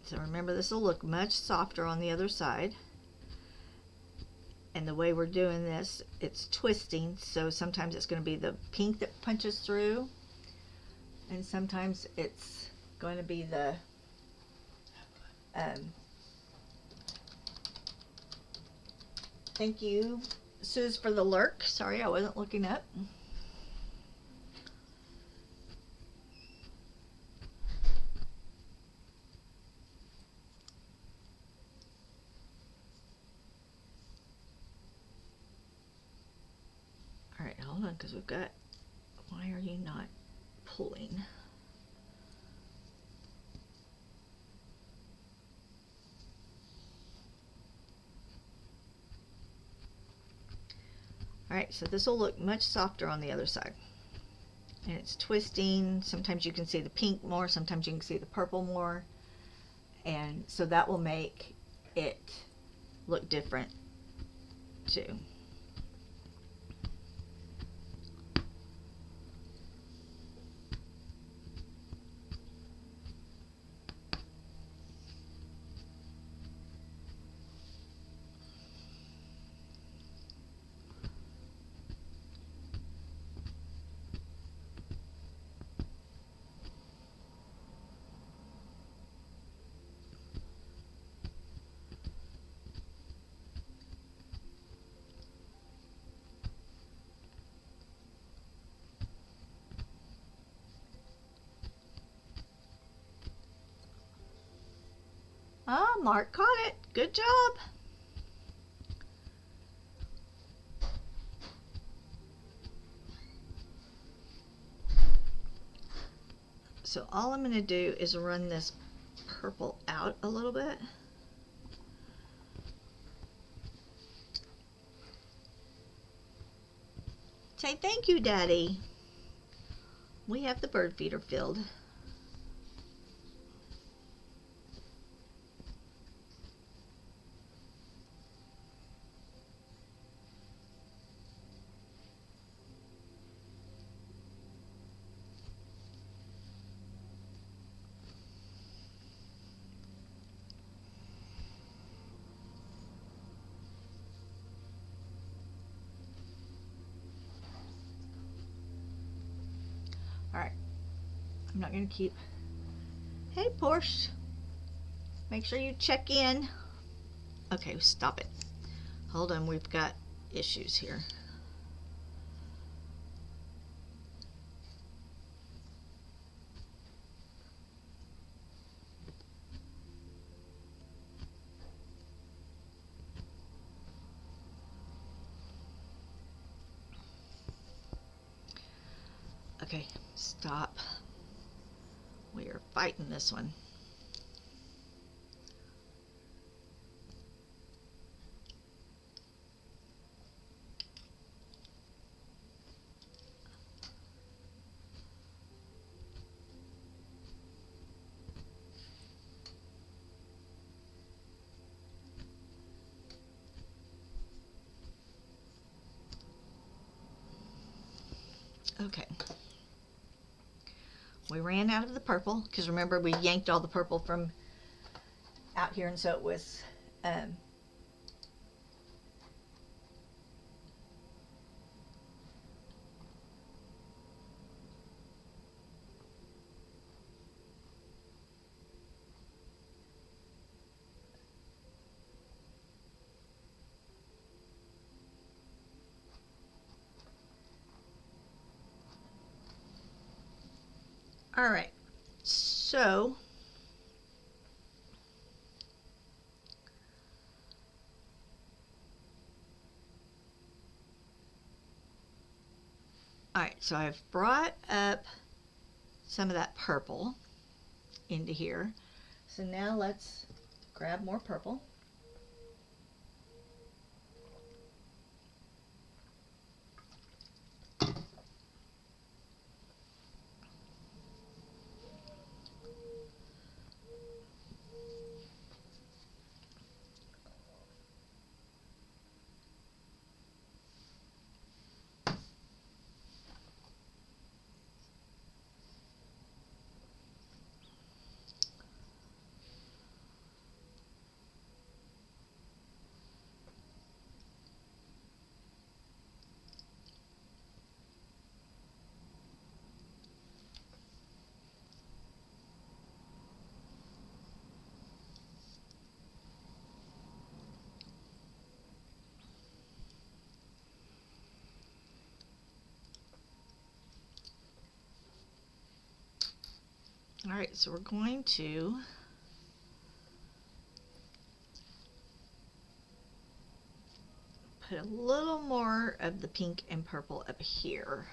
So remember, this will look much softer on the other side. And the way we're doing this, it's twisting, so sometimes it's going to be the pink that punches through, and sometimes it's going to be the thank you, Suze, for the lurk. Sorry, I wasn't looking up. All right, hold on, because we've got, why are you not pulling? All right, so this will look much softer on the other side. And it's twisting. Sometimes you can see the pink more, sometimes you can see the purple more. And so that will make it look different too. Ah, Mark caught it. Good job. So all I'm going to do is run this purple out a little bit. Say thank you, Daddy. We have the bird feeder filled. Alright, I'm not going to keep... Hey, Porsche. Make sure you check in. Okay, stop it. Hold on, we've got issues here. Okay, stop. We are fighting this one. Okay. We ran out of the purple because remember we yanked all the purple from out here, and so it was all right. So alright, so I've brought up some of that purple into here. So now let's grab more purple. All right, so we're going to put a little more of the pink and purple up here.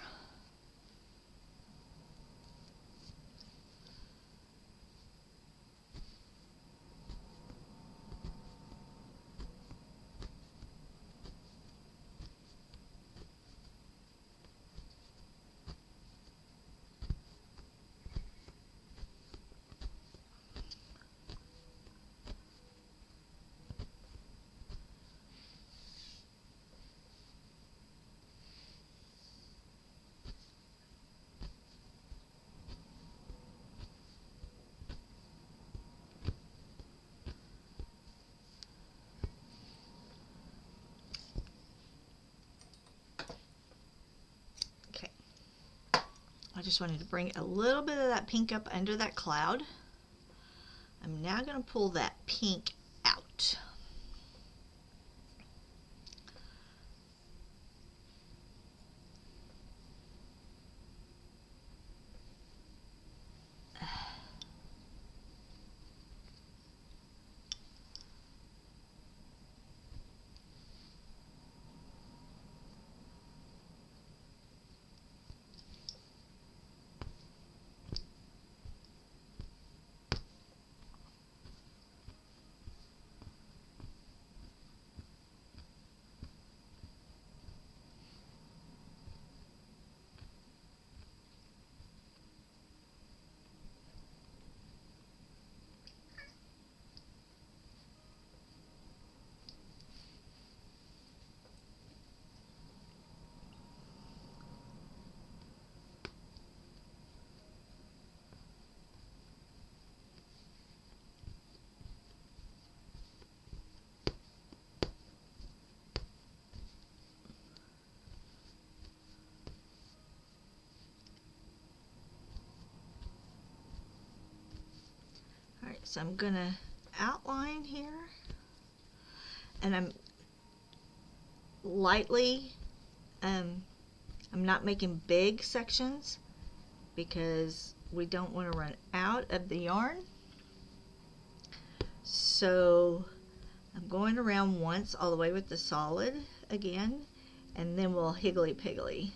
I just wanted to bring a little bit of that pink up under that cloud. I'm now going to pull that pink out. All right, so I'm going to outline here, and I'm lightly, I'm not making big sections because we don't want to run out of the yarn. So I'm going around once all the way with the solid again, and then we'll higgly piggly.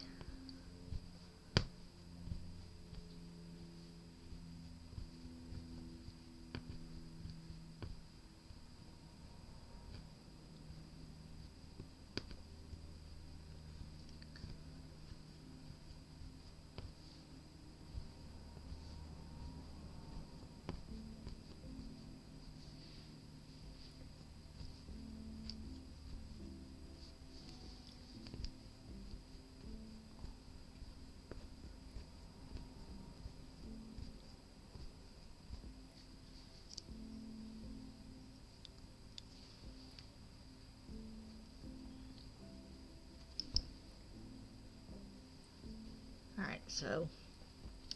So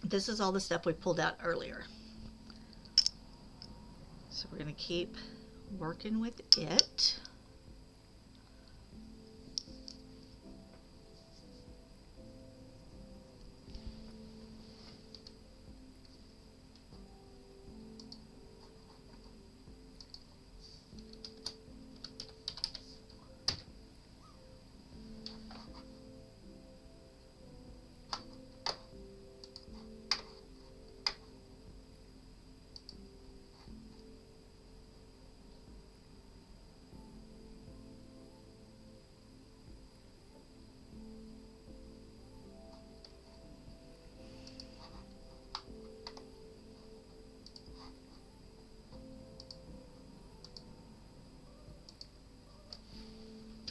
this is all the stuff we pulled out earlier. So we're going to keep working with it.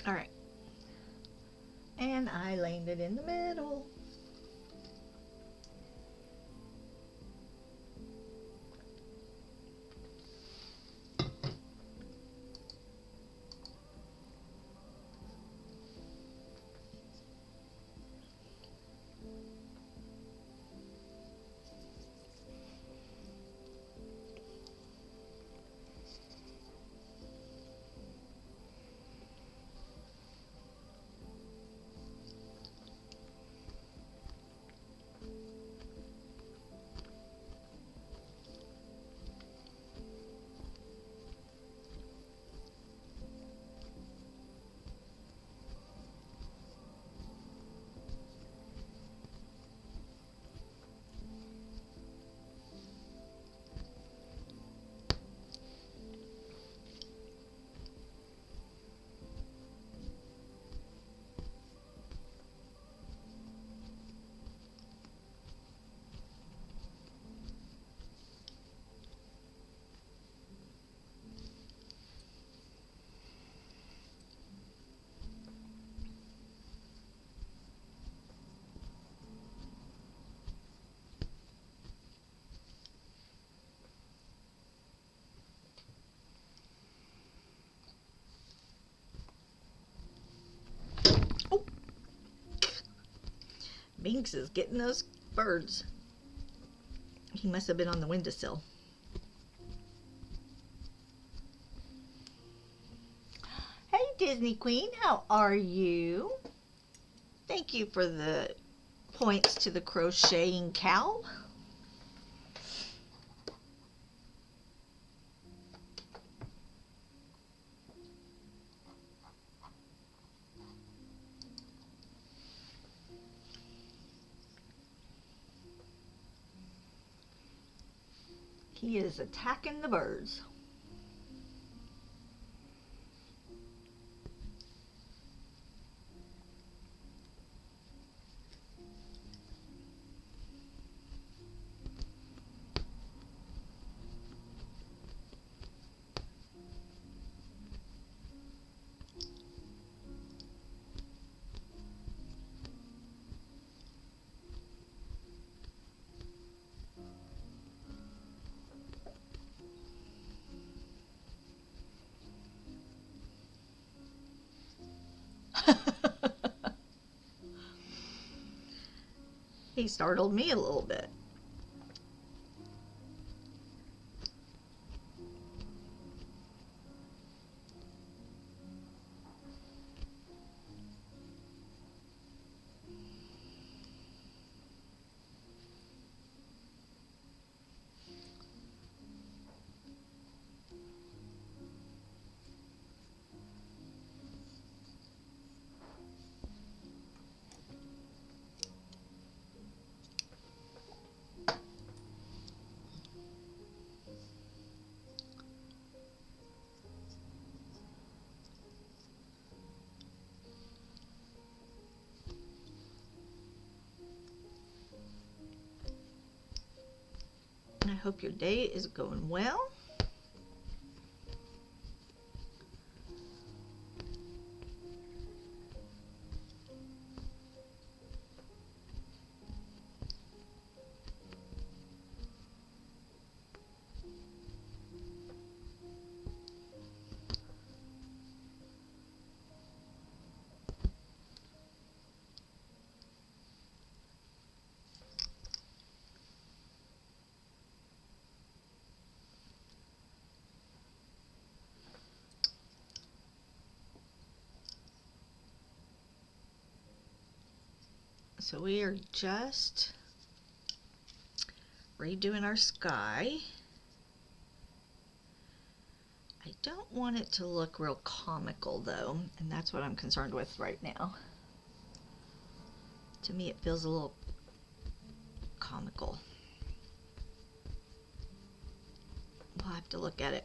All right. And I landed in the middle. Binks is getting those birds. He must have been on the windowsill. Hey, Disney Queen, how are you? Thank you for the points to the crocheting cow. He is attacking the birds. He startled me a little bit. I hope your day is going well. So we are just redoing our sky. I don't want it to look real comical though, and that's what I'm concerned with right now. To me it feels a little comical. We'll have to look at it.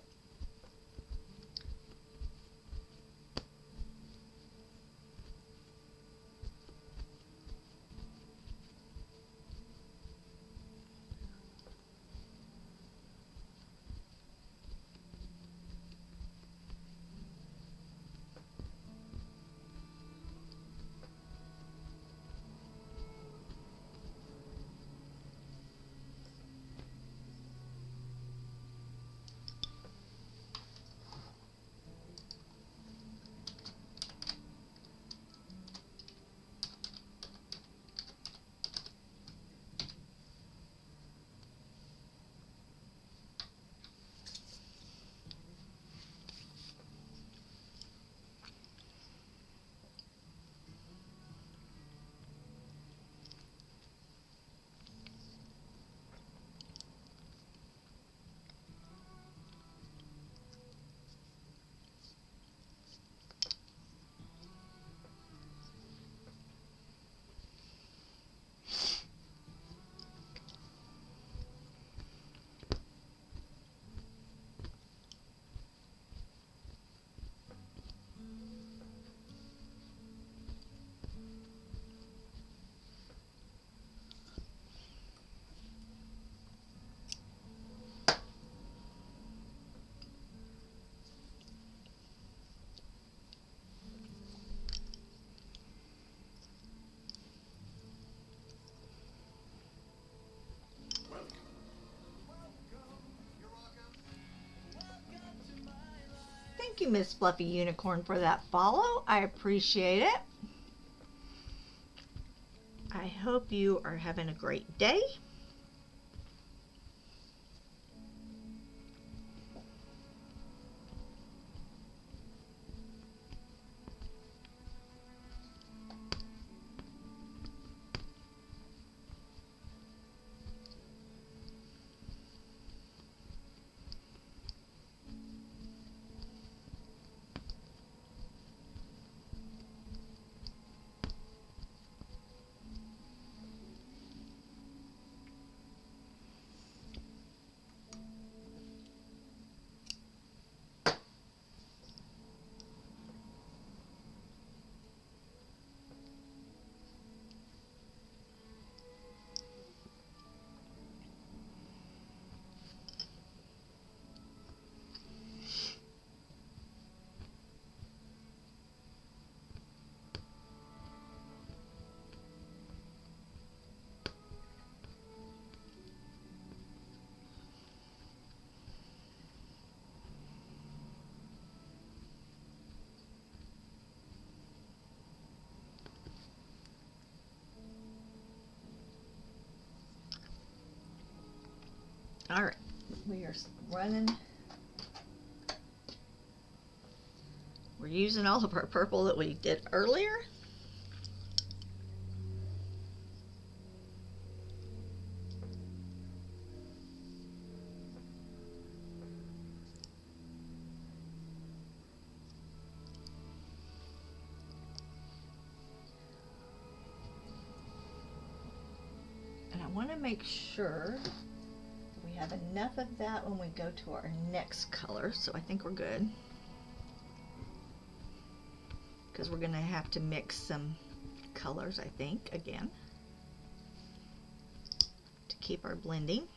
Thank you, Miss Fluffy Unicorn, for that follow. I appreciate it. I hope you are having a great day. All right, we are running. We're using all of our purple that we did earlier. And I want to make sure we have enough of that when we go to our next color, so I think we're good. Because we're going to have to mix some colors, I think, again, to keep our blending.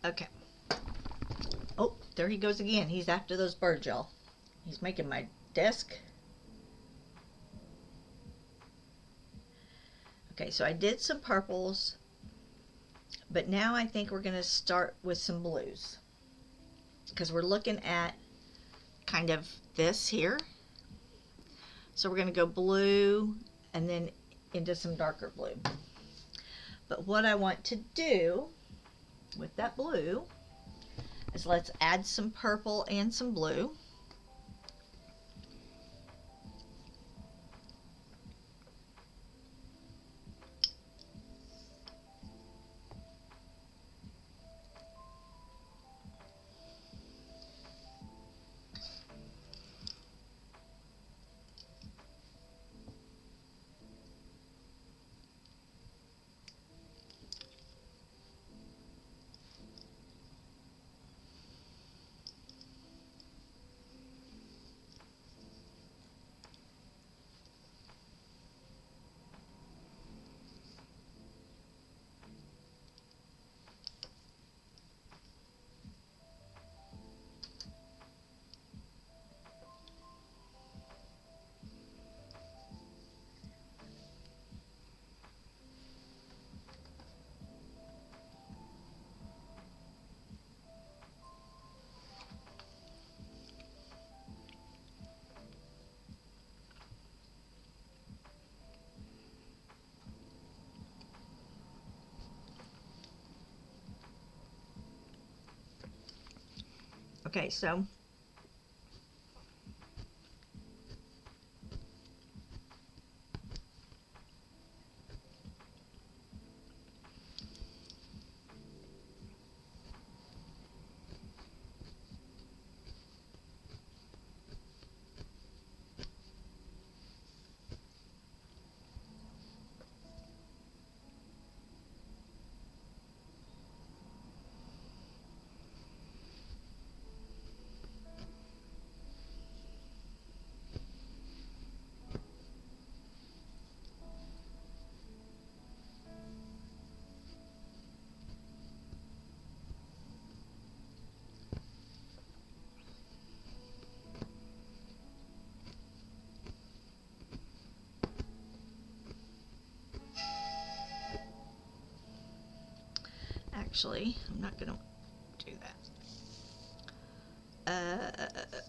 Okay. Oh, there he goes again. He's after those birds, y'all. He's making my desk. Okay, so I did some purples, but now I think we're going to start with some blues, because we're looking at kind of this here. So we're going to go blue and then into some darker blue. But what I want to do with that blue is let's add some purple and some blue. Okay, so actually, I'm not going to do that.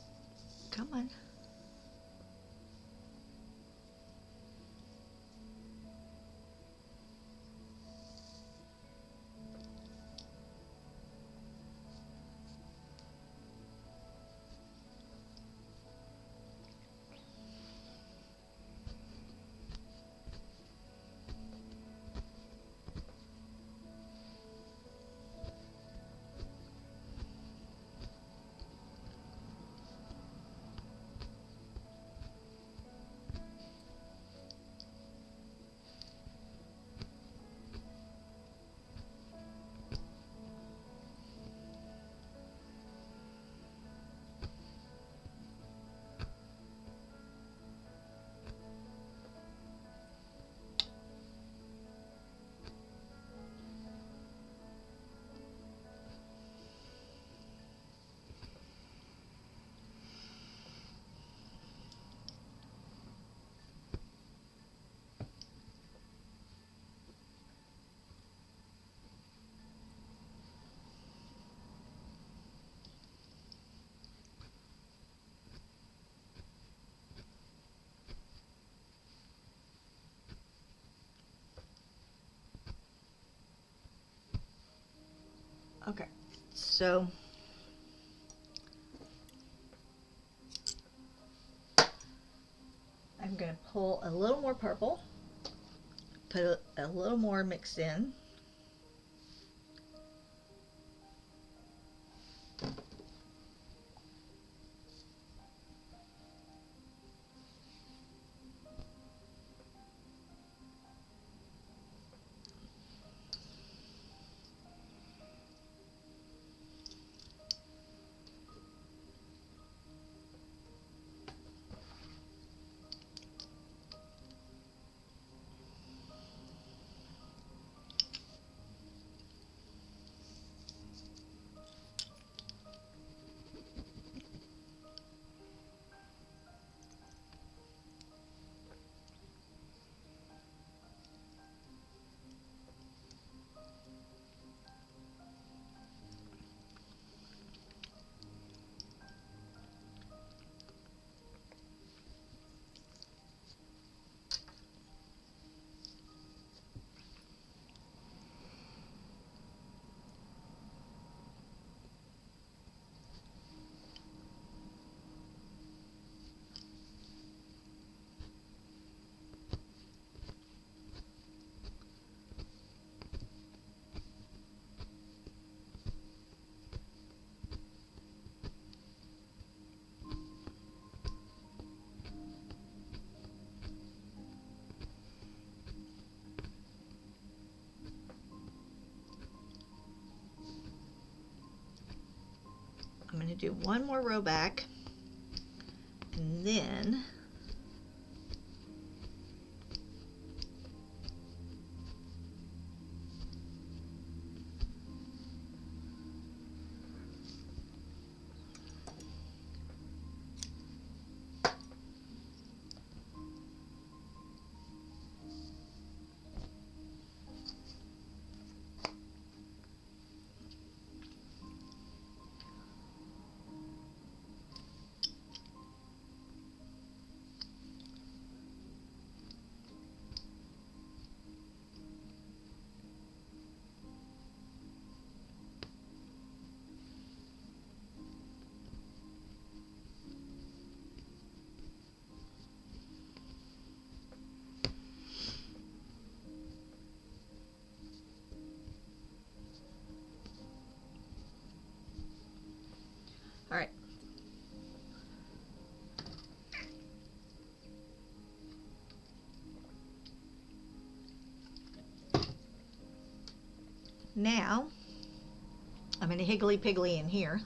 Come on. Okay, so I'm going to pull a little more purple, put a little more mixed in. going to do one more row back, and then all right. Now, I'm going to higgly piggly in here.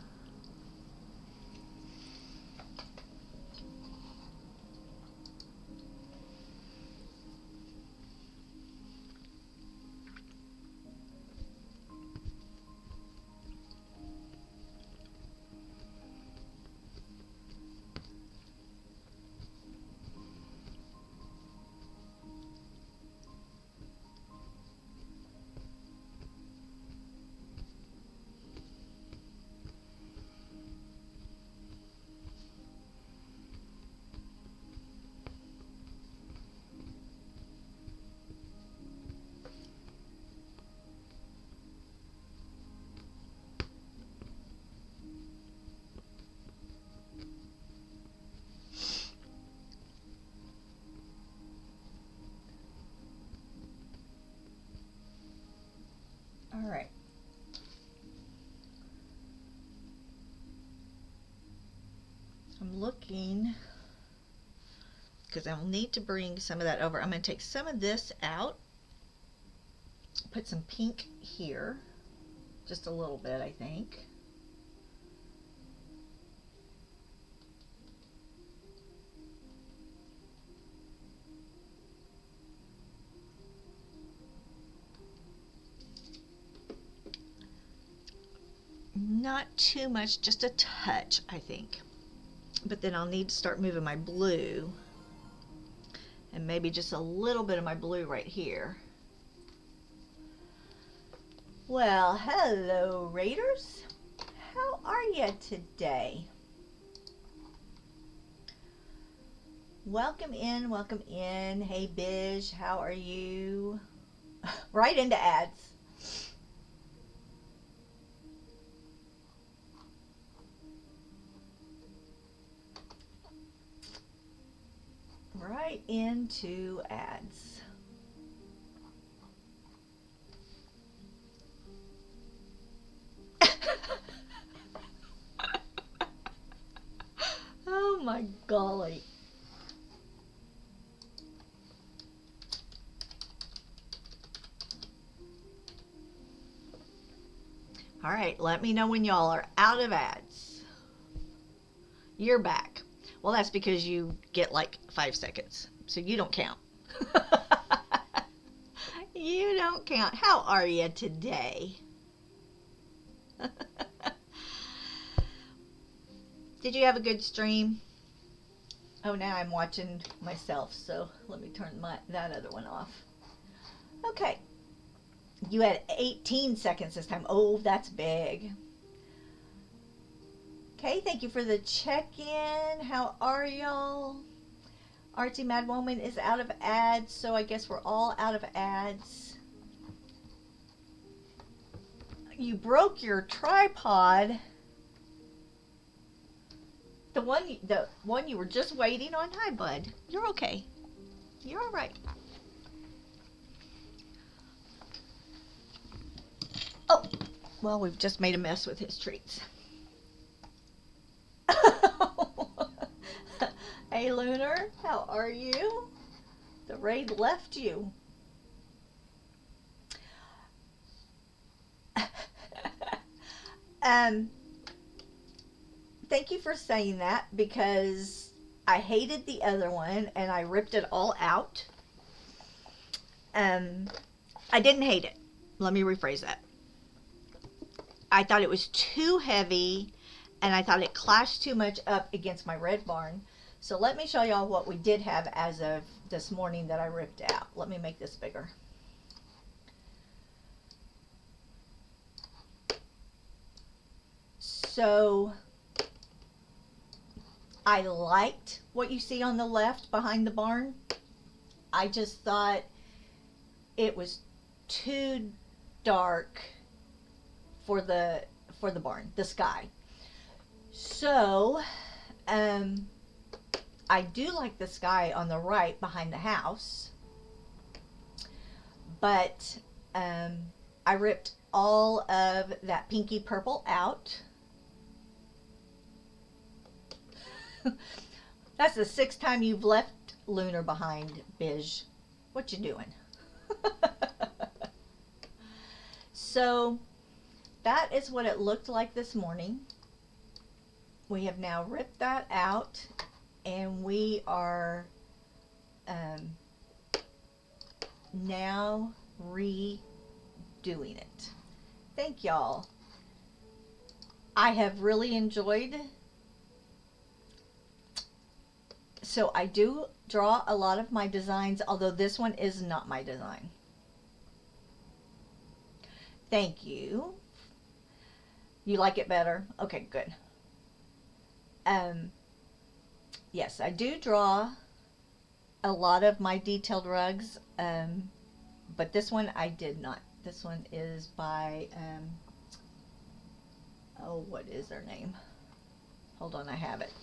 All right. I'm looking because I'll need to bring some of that over. I'm going to take some of this out, put some pink here, just a little bit, I think. Not too much, just a touch, I think. But then I'll need to start moving my blue, and maybe just a little bit of my blue right here. Well, hello Raiders. How are you today? Welcome in, welcome in. Hey Bish, how are you? Right into ads. Right into ads. Oh my golly. All right, let me know when y'all are out of ads. You're back. Well, that's because you get like 5 seconds, so you don't count. You don't count. How are you today? Did you have a good stream? Oh, now I'm watching myself, so let me turn that other one off. Okay. You had 18 seconds this time. Oh, that's big. Okay, thank you for the check-in. How are y'all? Artsy Mad Woman is out of ads, so I guess we're all out of ads. You broke your tripod. The one you were just waiting on. Hi, bud. You're okay. You're all right. Oh, well, we've just made a mess with his treats. Hey, Lunar, how are you? The raid left you. thank you for saying that, because I hated the other one and I ripped it all out. I didn't hate it. Let me rephrase that. I thought it was too heavy and I thought it clashed too much up against my red barn. So let me show y'all what we did have as of this morning that I ripped out. Let me make this bigger. So I liked what you see on the left behind the barn. I just thought it was too dark for the barn, the sky. So I do like the sky on the right behind the house, but I ripped all of that pinky purple out. That's the 6th time you've left Lunar behind, Bish. What you doing? So that is what it looked like this morning. We have now ripped that out and we are now redoing it. Thank y'all. I have really enjoyed. So I do draw a lot of my designs, although this one is not my design. Thank you. You like it better? Okay, good. Yes, I do draw a lot of my detailed rugs, but this one I did not. This one is by, oh, what is their name? Hold on, I have it.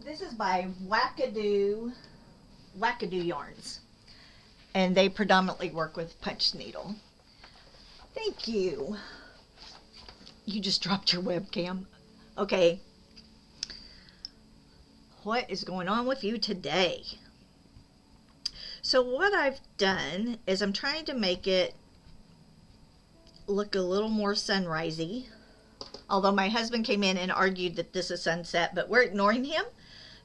This is by Wackadoo Yarns, and they predominantly work with punch needle. Thank you. You just dropped your webcam. Okay. What is going on with you today? So what I've done is I'm trying to make it look a little more sunrisey. Although my husband came in and argued that this is sunset, but we're ignoring him.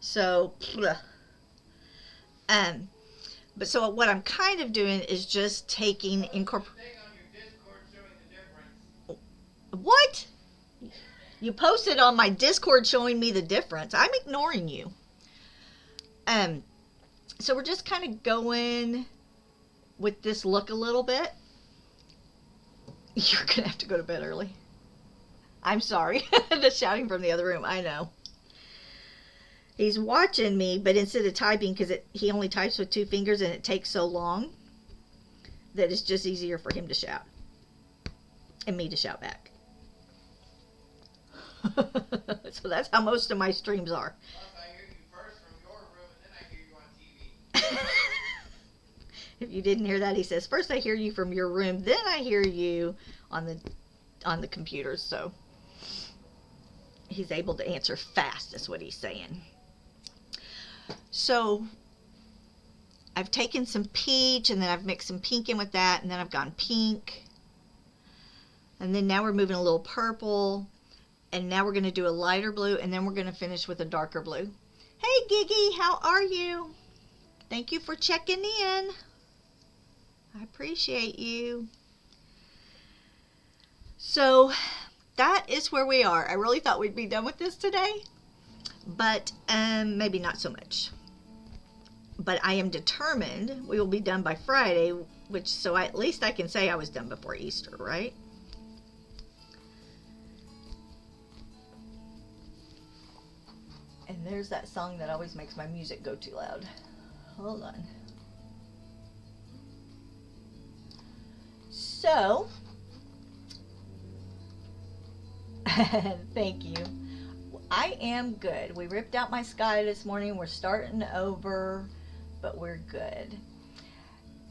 So, but so what I'm kind of doing is just taking What? You posted on my Discord showing me the difference. I'm ignoring you. So we're just kind of going with this look a little bit. You're gonna have to go to bed early. I'm sorry. The shouting from the other room. I know. He's watching me, but instead of typing, because he only types with 2 fingers and it takes so long, that it's just easier for him to shout. And me to shout back. So that's how most of my streams are. Plus, I hear you first from your room, and then I hear you on TV. If you didn't hear that, he says, first I hear you from your room, then I hear you on the computer. So he's able to answer fast, is what he's saying. So I've taken some peach, and then I've mixed some pink in with that, and then I've gone pink. And then now we're moving a little purple, and now we're going to do a lighter blue, and then we're going to finish with a darker blue. Hey, Giggy, how are you? Thank you for checking in. I appreciate you. So that is where we are. I really thought we'd be done with this today, but maybe not so much. But I am determined we will be done by Friday, which so at least I can say I was done before Easter, right? And there's that song that always makes my music go too loud. Hold on. So, thank you. I am good. We ripped out my sky this morning. We're starting over, but we're good.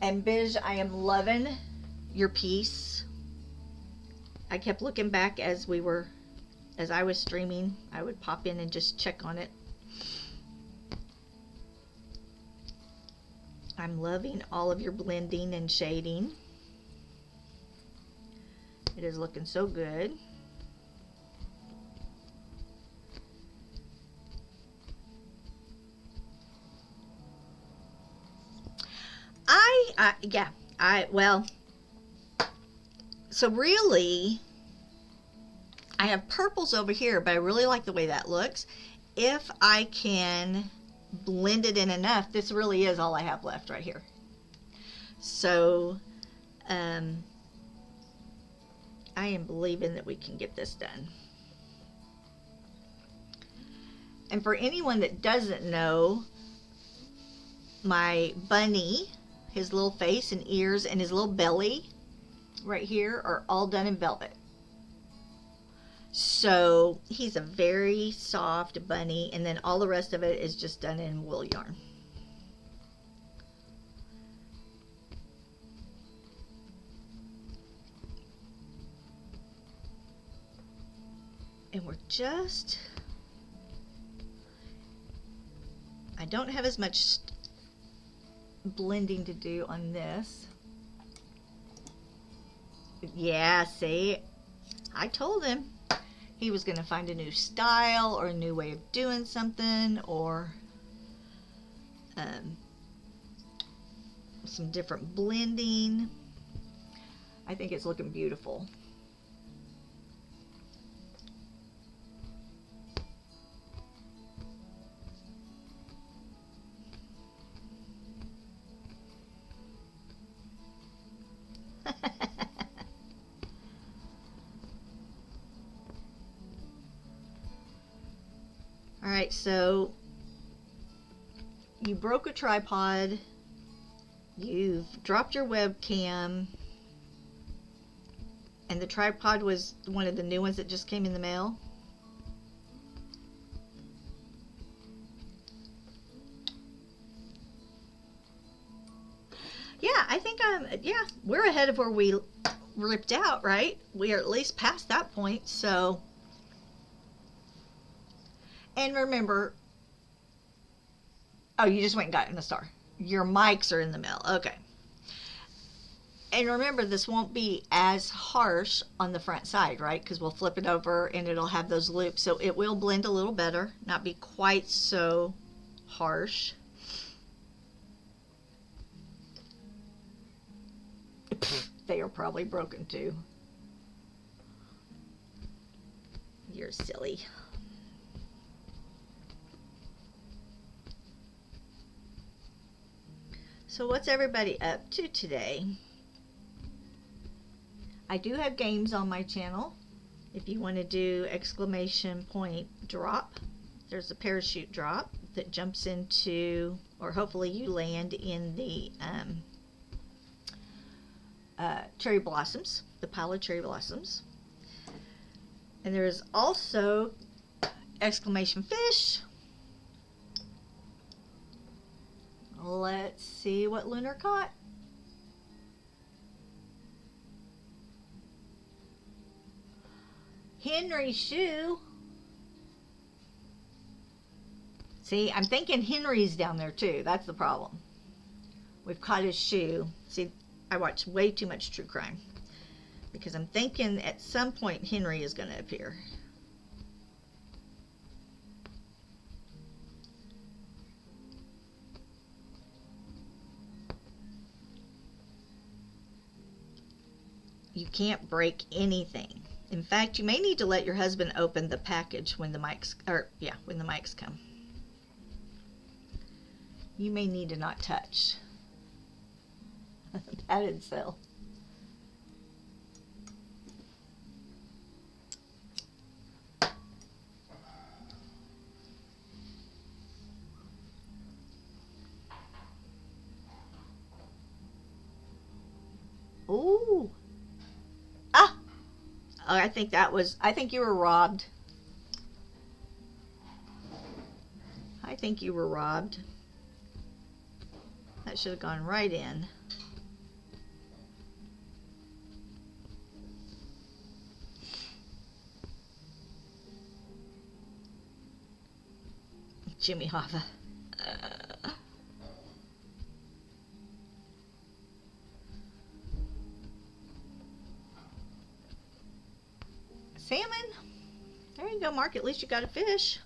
And Biz, I am loving your piece. I kept looking back as I was streaming. I would pop in and just check on it. I'm loving all of your blending and shading. It is looking so good. Well, so really, I have purples over here, but I really like the way that looks. If I can blend it in enough, this really is all I have left right here. So, I am believing that we can get this done. And for anyone that doesn't know, my bunny, his little face and ears and his little belly right here are all done in velvet. So he's a very soft bunny, and then all the rest of it is just done in wool yarn. And we're just, I don't have as much blending to do on this. Yeah, see, I told him he was going to find a new style or a new way of doing something, or some different blending. I think it's looking beautiful. Alright, so you broke a tripod, you've dropped your webcam, and the tripod was one of the new ones that just came in the mail. Yeah, I think we're ahead of where we ripped out, right? We are at least past that point, so. And remember, oh, you just went and got it in the store. Your mics are in the mail. Okay. And remember, this won't be as harsh on the front side, right? Because we'll flip it over and it'll have those loops. So it will blend a little better, not be quite so harsh. They are probably broken too. You're silly. So what's everybody up to today? I do have games on my channel. If you want to do exclamation point drop, there's a parachute drop that jumps into, or hopefully you land in the cherry blossoms, the pile of cherry blossoms. And there's also exclamation fish. Let's see what Lunar caught. Henry's shoe. See, I'm thinking Henry's down there too. That's the problem. We've caught his shoe. See, I watch way too much true crime because I'm thinking at some point Henry is going to appear. You can't break anything. In fact, you may need to let your husband open the package when the mics, when the mics come. You may need to not touch. Padded cell. Ooh. Ah! Oh, I think you were robbed. I think you were robbed. That should have gone right in. Jimmy Hoffa. salmon. There you go, Mark. At least you got a fish.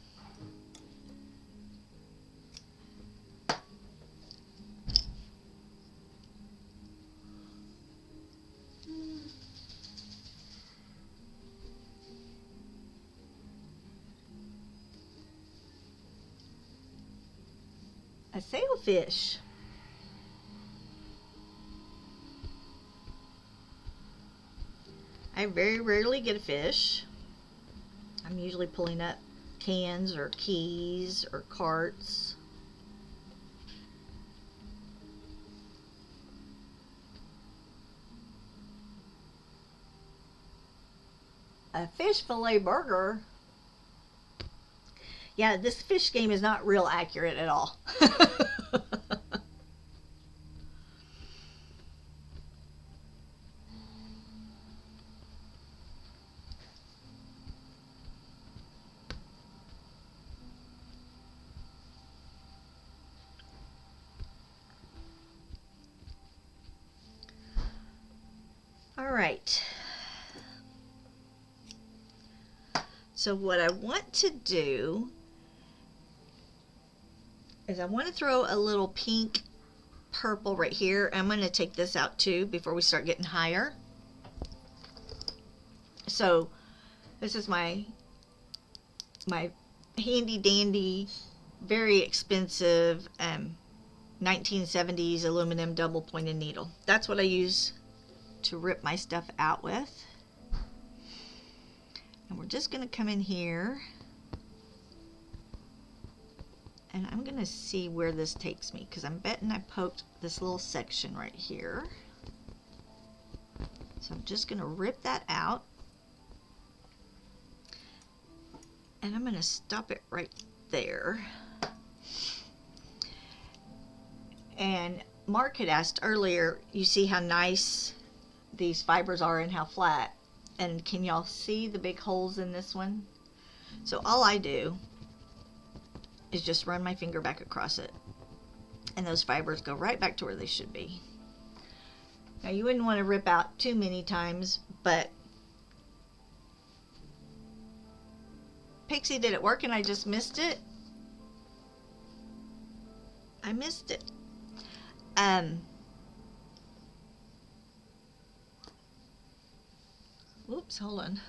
A sailfish. I very rarely get a fish. I'm usually pulling up cans or keys or carts. A fish fillet burger. Yeah, this fish game is not real accurate at all. All right. So what I want to do is I want to throw a little pink purple right here. I'm going to take this out too before we start getting higher. So this is my handy dandy, very expensive 1970s aluminum double pointed needle. That's what I use to rip my stuff out with. And we're just going to come in here and I'm going to see where this takes me, because I'm betting I poked this little section right here. So I'm just going to rip that out and I'm going to stop it right there. And Mark had asked earlier, you see how nice these fibers are and how flat, and can y'all see the big holes in this one? So all I do is just run my finger back across it and those fibers go right back to where they should be. Now you wouldn't want to rip out too many times, but Pixie, did it work and I just missed it? I missed it. Oops, hold on.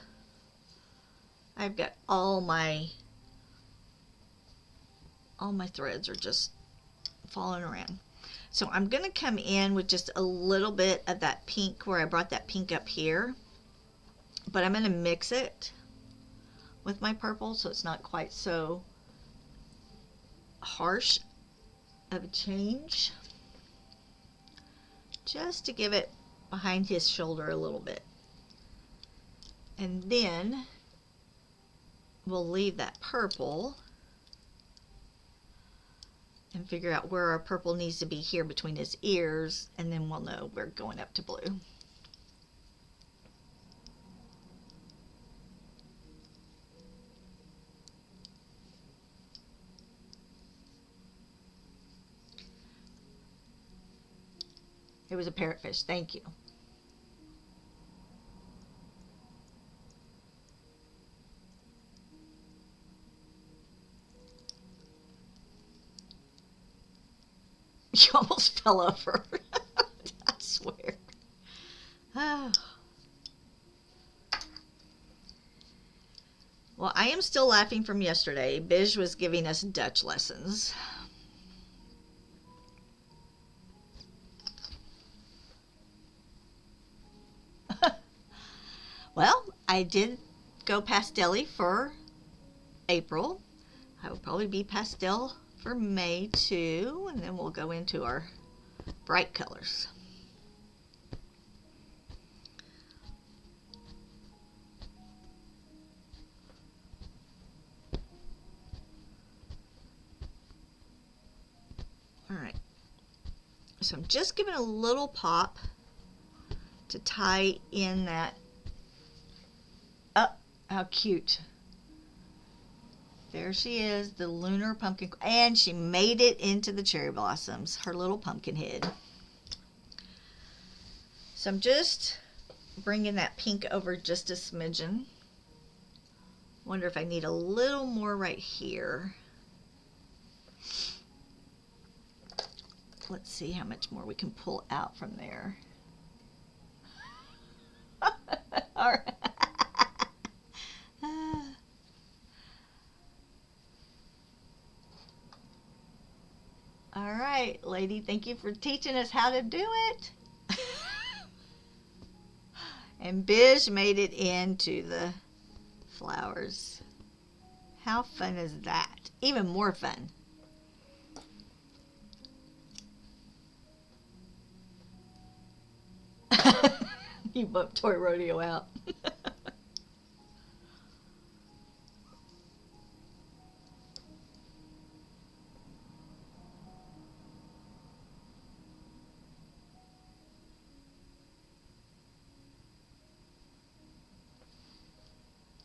I've got all my threads are just falling around. So I'm going to come in with just a little bit of that pink where I brought that pink up here, but I'm going to mix it with my purple so it's not quite so harsh of a change, just to give it behind his shoulder a little bit. And then we'll leave that purple and figure out where our purple needs to be here between his ears, and then we'll know we're going up to blue. It was a parrotfish, thank you. You almost fell over. I swear. Oh. Well, I am still laughing from yesterday. Bij was giving us Dutch lessons. Well, I did go pastel-y for April. I will probably be pastel for May too, and then we'll go into our bright colors. All right, so I'm just giving a little pop to tie in that. Oh, how cute. There she is, the lunar pumpkin, and she made it into the cherry blossoms, her little pumpkin head. So I'm just bringing that pink over just a smidgen. Wonder if I need a little more right here. Let's see how much more we can pull out from there. All right. All right, lady, thank you for teaching us how to do it. And Biz made it into the flowers. How fun is that? Even more fun. You bumped Toy Rodeo out.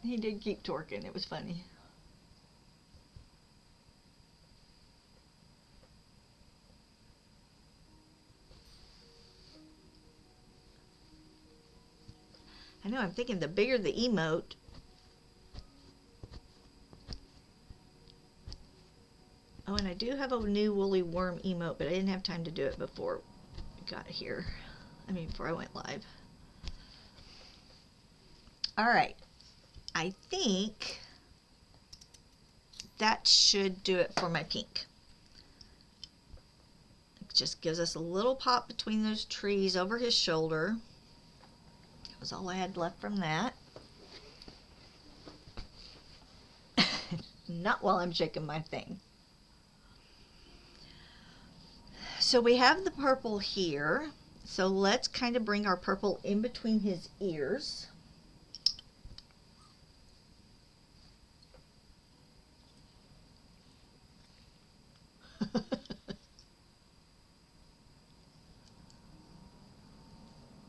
He did keep torquing. It was funny. I know, I'm thinking the bigger the emote, oh, and I do have a new woolly worm emote, but I didn't have time to do it before we got here. I mean, before I went live. All right. I think that should do it for my pink. It just gives us a little pop between those trees over his shoulder. That was all I had left from that. Not while I'm shaking my thing. So we have the purple here. So let's kind of bring our purple in between his ears.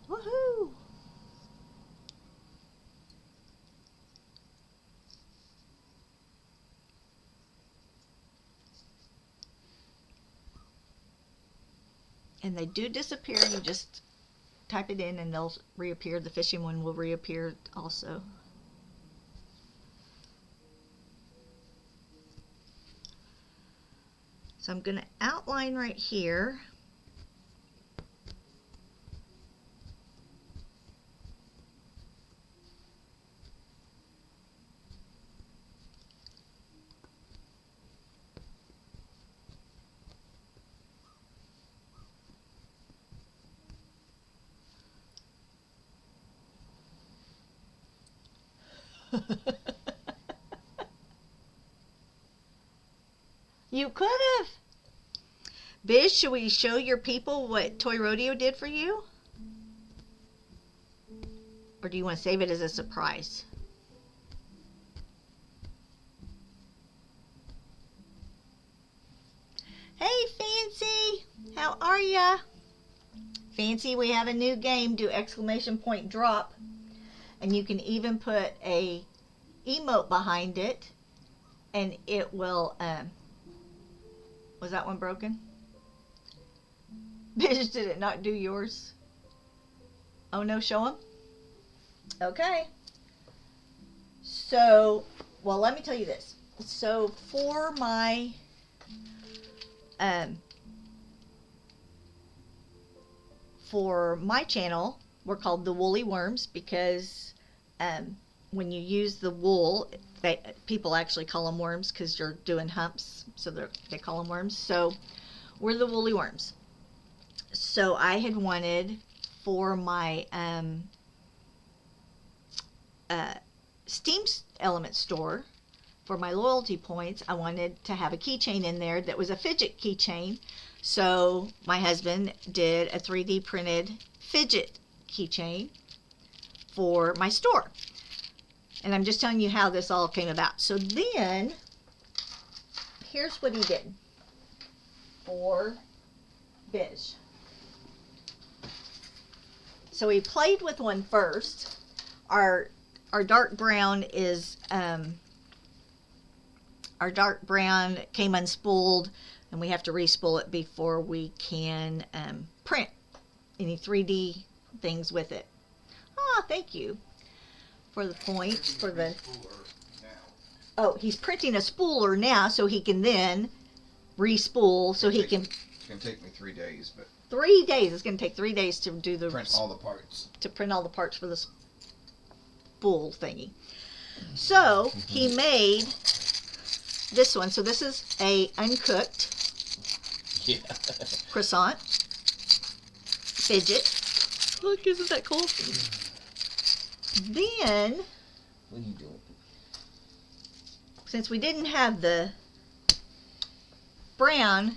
Woohoo! And they do disappear. You just type it in and they'll reappear. The fishing one will reappear also. So I'm going to outline right here. You could have. Biz, should we show your people what Toy Rodeo did for you? Or do you want to save it as a surprise? Hey, Fancy! How are ya? Fancy, we have a new game. Do exclamation point drop. And you can even put a emote behind it. And it will... was that one broken? Bitch, did it not do yours? Oh no, show them? Okay. So, well, let me tell you this. So, for my... channel, we're called the Woolly Worms because when you use the wool, people actually call them worms because you're doing humps, so they call them worms. So we're the Woolly Worms. So I had wanted for my Steam Element store, for my loyalty points, I wanted to have a keychain in there that was a fidget keychain. So my husband did a 3D printed fidget keychain for my store. And I'm just telling you how this all came about. So then, here's what he did for Biz. So he played with one first. Our dark brown is, our dark brown came unspooled, and we have to re-spool it before we can print any 3D things with it. Oh, thank you for the points, for the... Oh, he's printing a spooler now so he can then re-spool so he can. It's gonna take me 3 days, but 3 days. It's going to take 3 days to do the print all the parts. to print all the parts for the spool thingy. So he made this one. So this is a uncooked Yeah. croissant fidget. Look, isn't that cool? Then, What are you doing? since we didn't have the brown,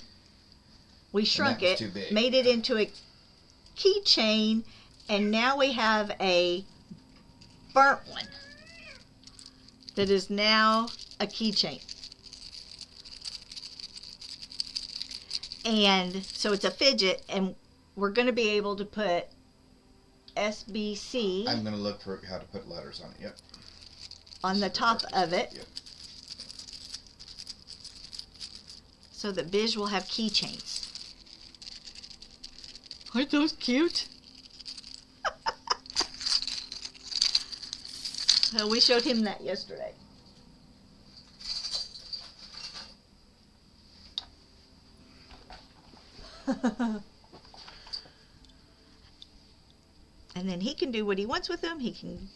we shrunk was it, too big. made it into a keychain, and now we have a burnt one that is now a keychain. And so it's a fidget, and we're going to be able to put SBC I'm gonna look for how to put letters on it. Yep. on the top of it, Yep. so that Biz will have keychains. Aren't those cute? So we showed him that yesterday. And then he can do what he wants with them. He can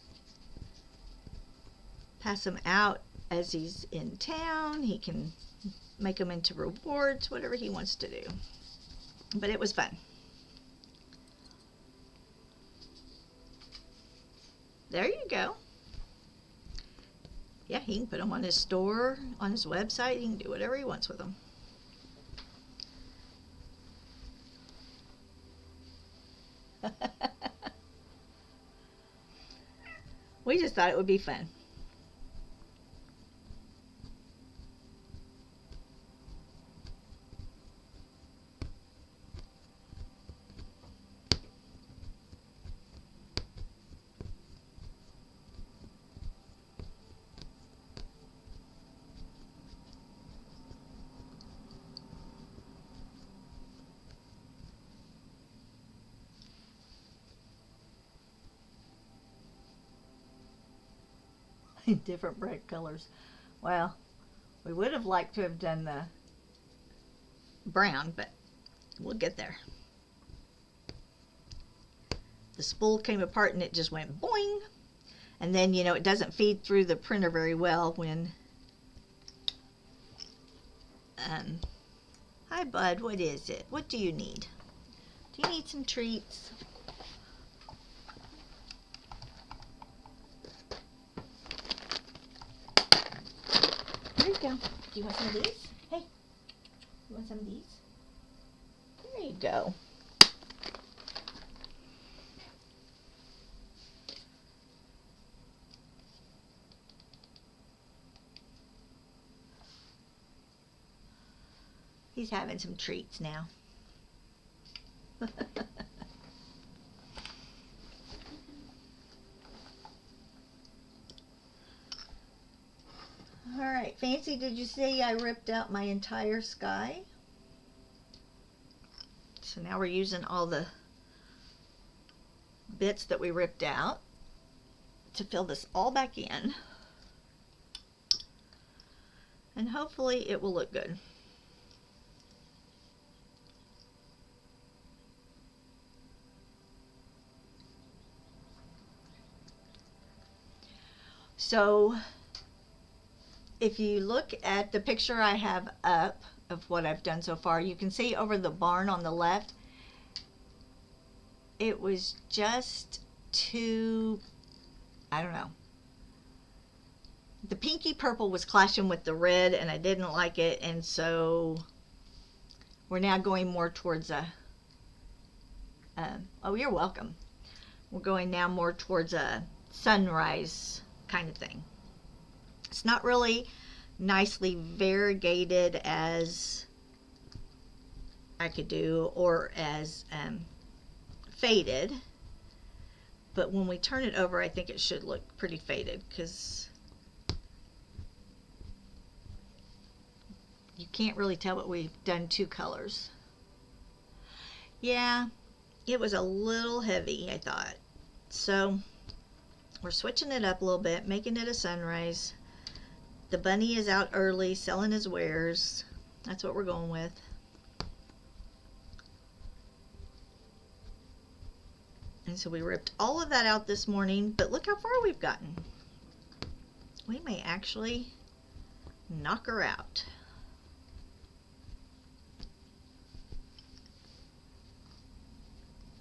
pass them out as he's in town. He can make them into rewards, whatever he wants to do. But it was fun. There you go. Yeah, he can put them on his store, on his website. He can do whatever he wants with them. We just thought it would be fun. Different bright colors. Well, we would have liked to have done the brown, but we'll get there. The spool came apart and it just went boing. And then, you know, it doesn't feed through the printer very well when... Hi, bud. What is it? What do you need? Do you need some treats? There you go. Do you want some of these? Hey, you want some of these? There you go. He's having some treats now. Alright, Fancy, did you see I ripped out my entire sky? So now we're using all the bits that we ripped out to fill this all back in. And hopefully it will look good. So if you look at the picture I have up of what I've done so far, you can see over the barn on the left, it was just too, I don't know. The pinky purple was clashing with the red and I didn't like it, and so we're now going more towards a, oh, you're welcome. We're going now more towards a sunrise kind of thing. It's not really nicely variegated as I could do, or as faded, but when we turn it over I think it should look pretty faded, because you can't really tell, but we've done two colors. Yeah, it was a little heavy, I thought. So we're switching it up a little bit, making it a sunrise. The bunny is out early selling his wares. That's what we're going with. And so we ripped all of that out this morning, but look how far we've gotten. We may actually knock her out.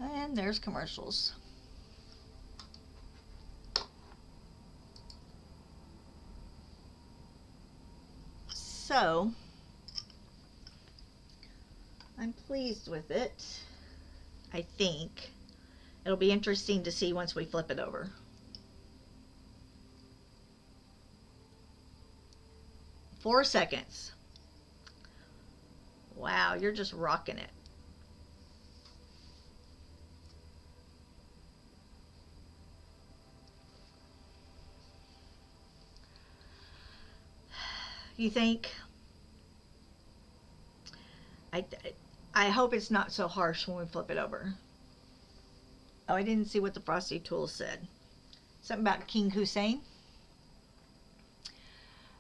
And there's commercials. So, I'm pleased with it. I think it'll be interesting to see once we flip it over. Four seconds. Wow, you're just rocking it. You think? I hope it's not so harsh when we flip it over. Oh, I didn't see what the Frosty tool said. Something about King Hussein.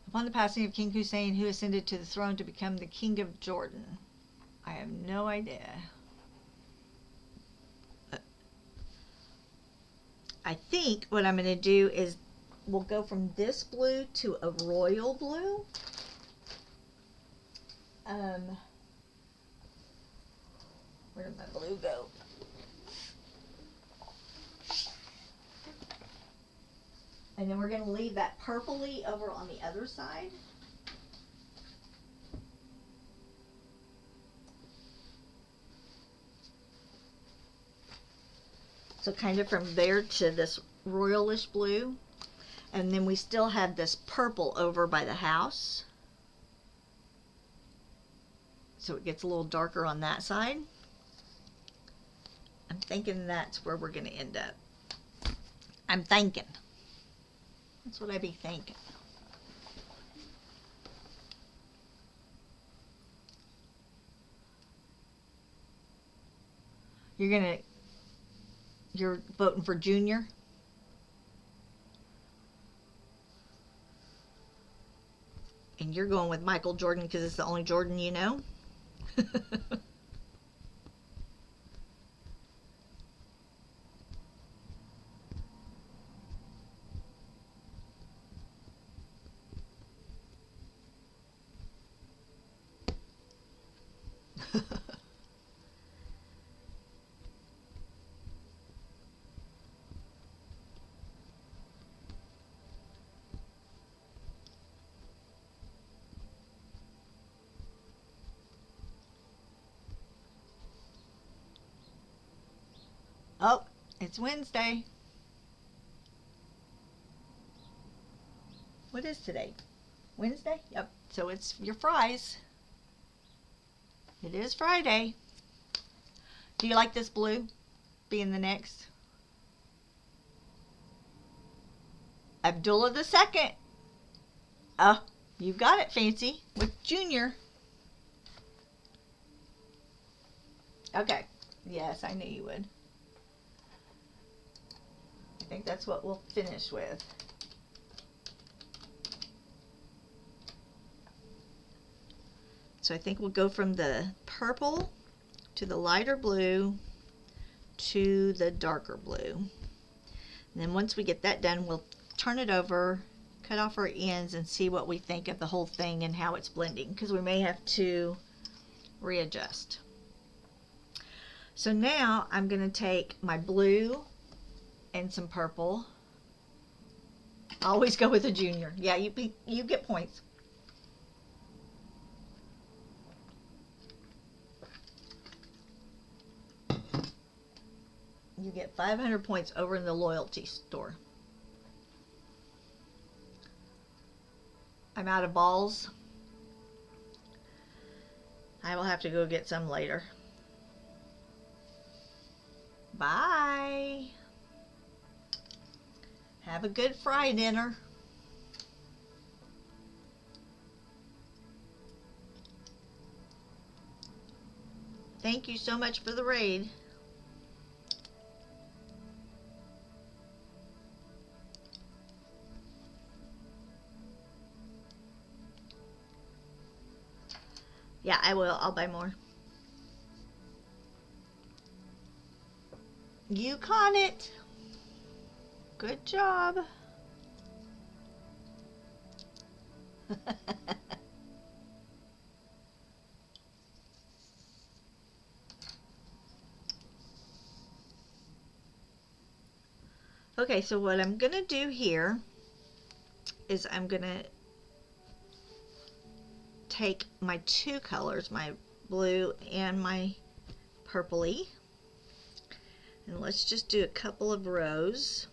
Upon the passing of King Hussein, who ascended to the throne to become the King of Jordan. I have no idea. I think what I'm going to do is we'll go from this blue to a royal blue. Where did my blue go? And then we're going to leave that purpley over on the other side. So kind of from there to this royalish blue. And then we still have this purple over by the house. So it gets a little darker on that side. I'm thinking that's where we're going to end up. I'm thinking. That's what I be thinking. You're voting for Junior? And you're going with Michael Jordan because it's the only Jordan you know? Oh, it's Wednesday. What is today? Wednesday? Yep. So it's your fries. It is Friday. Do you like this blue being the next? Abdullah II. Oh, you got it, Fancy, with Junior. Okay. Yes, I knew you would. I think that's what we'll finish with. So I think we'll go from the purple to the lighter blue to the darker blue. And then once we get that done, we'll turn it over, cut off our ends, and see what we think of the whole thing and how it's blending, because we may have to readjust. So now I'm going to take my blue and some purple. Always go with a Junior. Yeah, you get points. You get 500 points over in the loyalty store. I'm out of balls. I will have to go get some later. Bye. Have a good fry dinner. Thank you so much for the raid. Yeah, I will. I'll buy more. You caught it. Good job. Okay, so what I'm going to do here is I'm going to take my two colors, my blue and my purpley, and let's just do a couple of rows.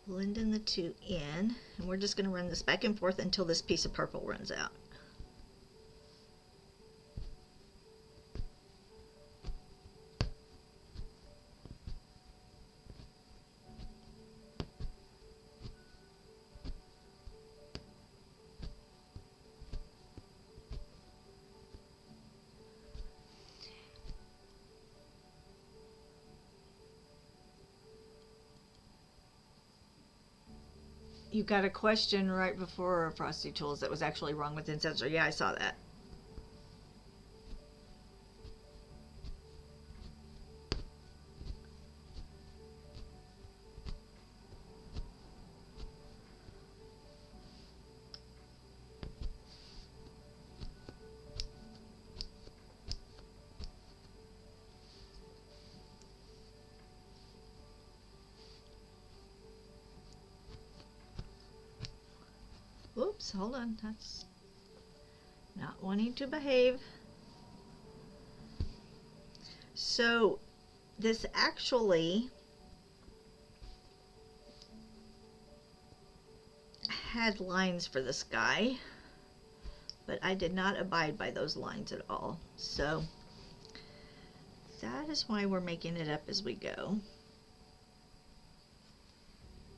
Blending the two in, and we're just going to run this back and forth until this piece of purple runs out. You got a question right before Frosty Tools that was actually wrong with Incensor. Yeah, I saw that. Oops, hold on. That's not wanting to behave. So this actually had lines for this guy, but I did not abide by those lines at all. So that is why we're making it up as we go.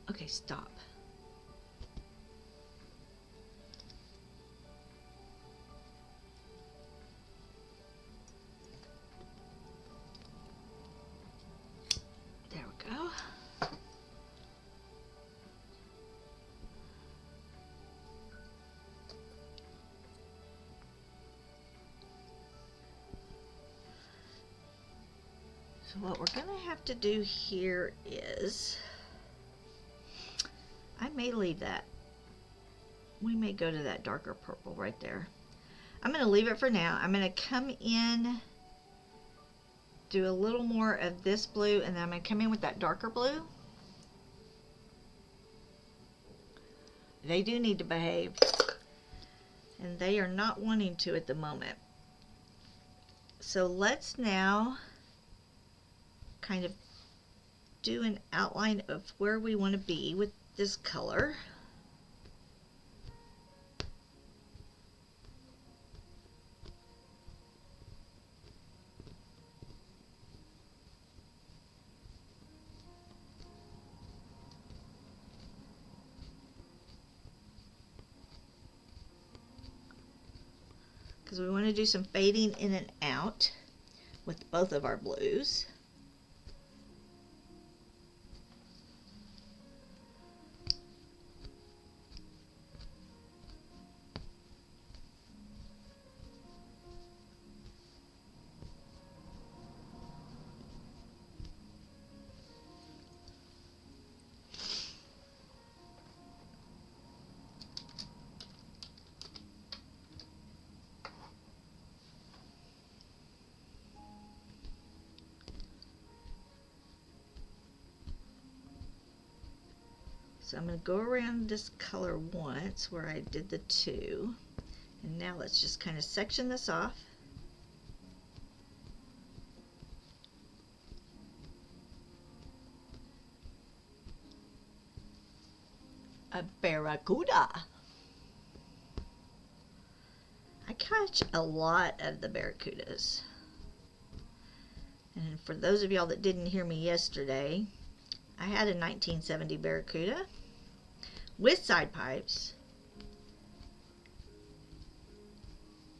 Okay, stop. There we go. So what we're going to have to do here is, I may leave that. We may go to that darker purple right there. I'm going to leave it for now. I'm going to come in, do a little more of this blue, and then I'm going to come in with that darker blue. They do need to behave, and they are not wanting to at the moment. So let's now kind of do an outline of where we want to be with this color. Because we want to do some fading in and out with both of our blues. So I'm going to go around this color once where I did the two, and now let's just kind of section this off. A barracuda. I catch a lot of the barracudas. And for those of y'all that didn't hear me yesterday, I had a 1970 Barracuda with side pipes,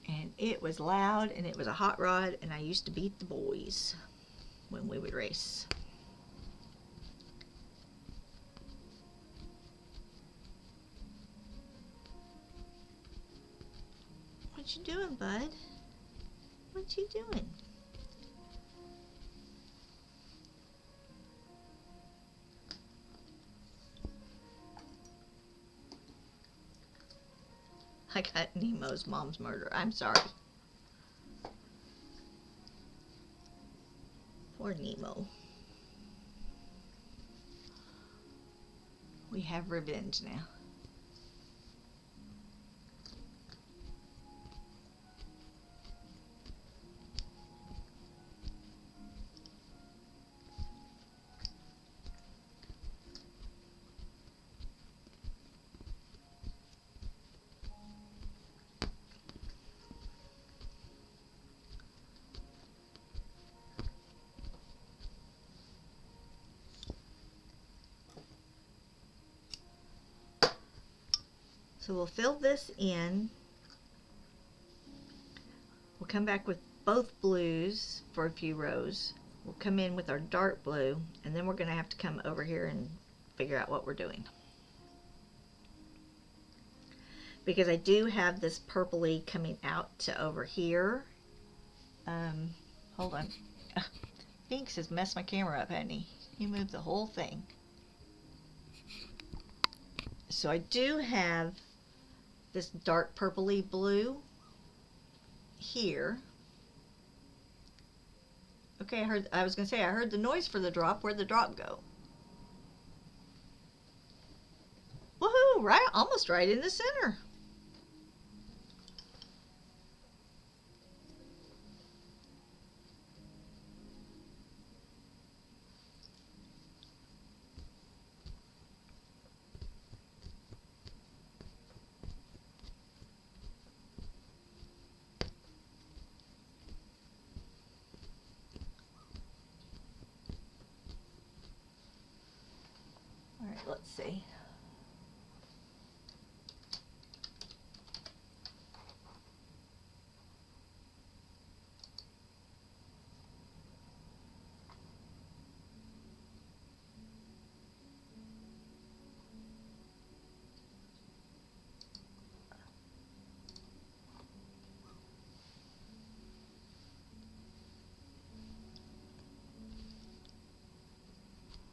and it was loud and it was a hot rod, and I used to beat the boys when we would race. What you doing, bud? What you doing? I got Nemo's mom's murder. I'm sorry. Poor Nemo. We have revenge now. So we'll fill this in. We'll come back with both blues for a few rows. We'll come in with our dark blue, and then we're going to have to come over here and figure out what we're doing. Because I do have this purpley coming out to over here. Hold on. Binks has messed my camera up, hasn't he? He moved the whole thing. So I do have this dark purpley blue here. Okay, I was gonna say I heard the noise for the drop. Where'd the drop go? Woohoo! Right, almost right in the center. All right, let's see.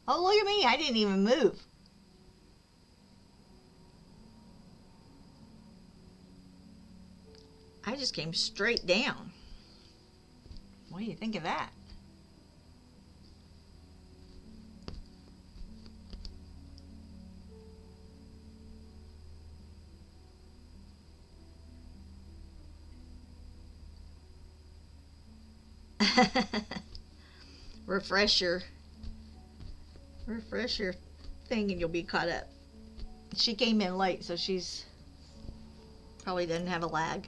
Oh, look at me. I didn't even move. I just came straight down. What do you think of that? Refresh your thing and you'll be caught up. She came in late, so she's probably doesn't have a lag.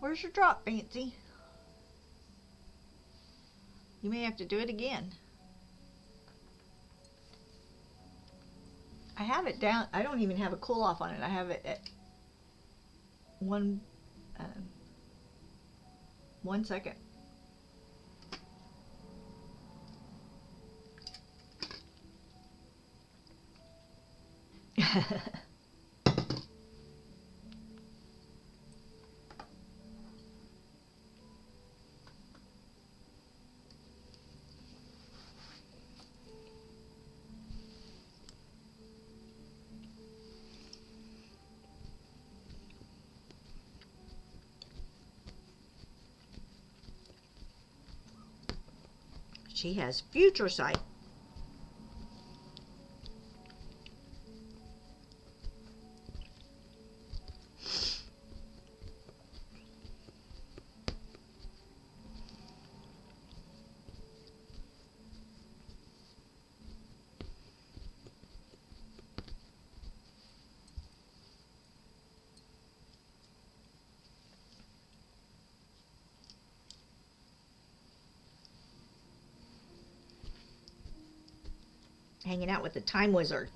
Where's your drop, Fancy? You may have to do it again. I have it down. I don't even have a cool off on it. I have it at 1 second. She has future sight. Hanging out with the time wizard.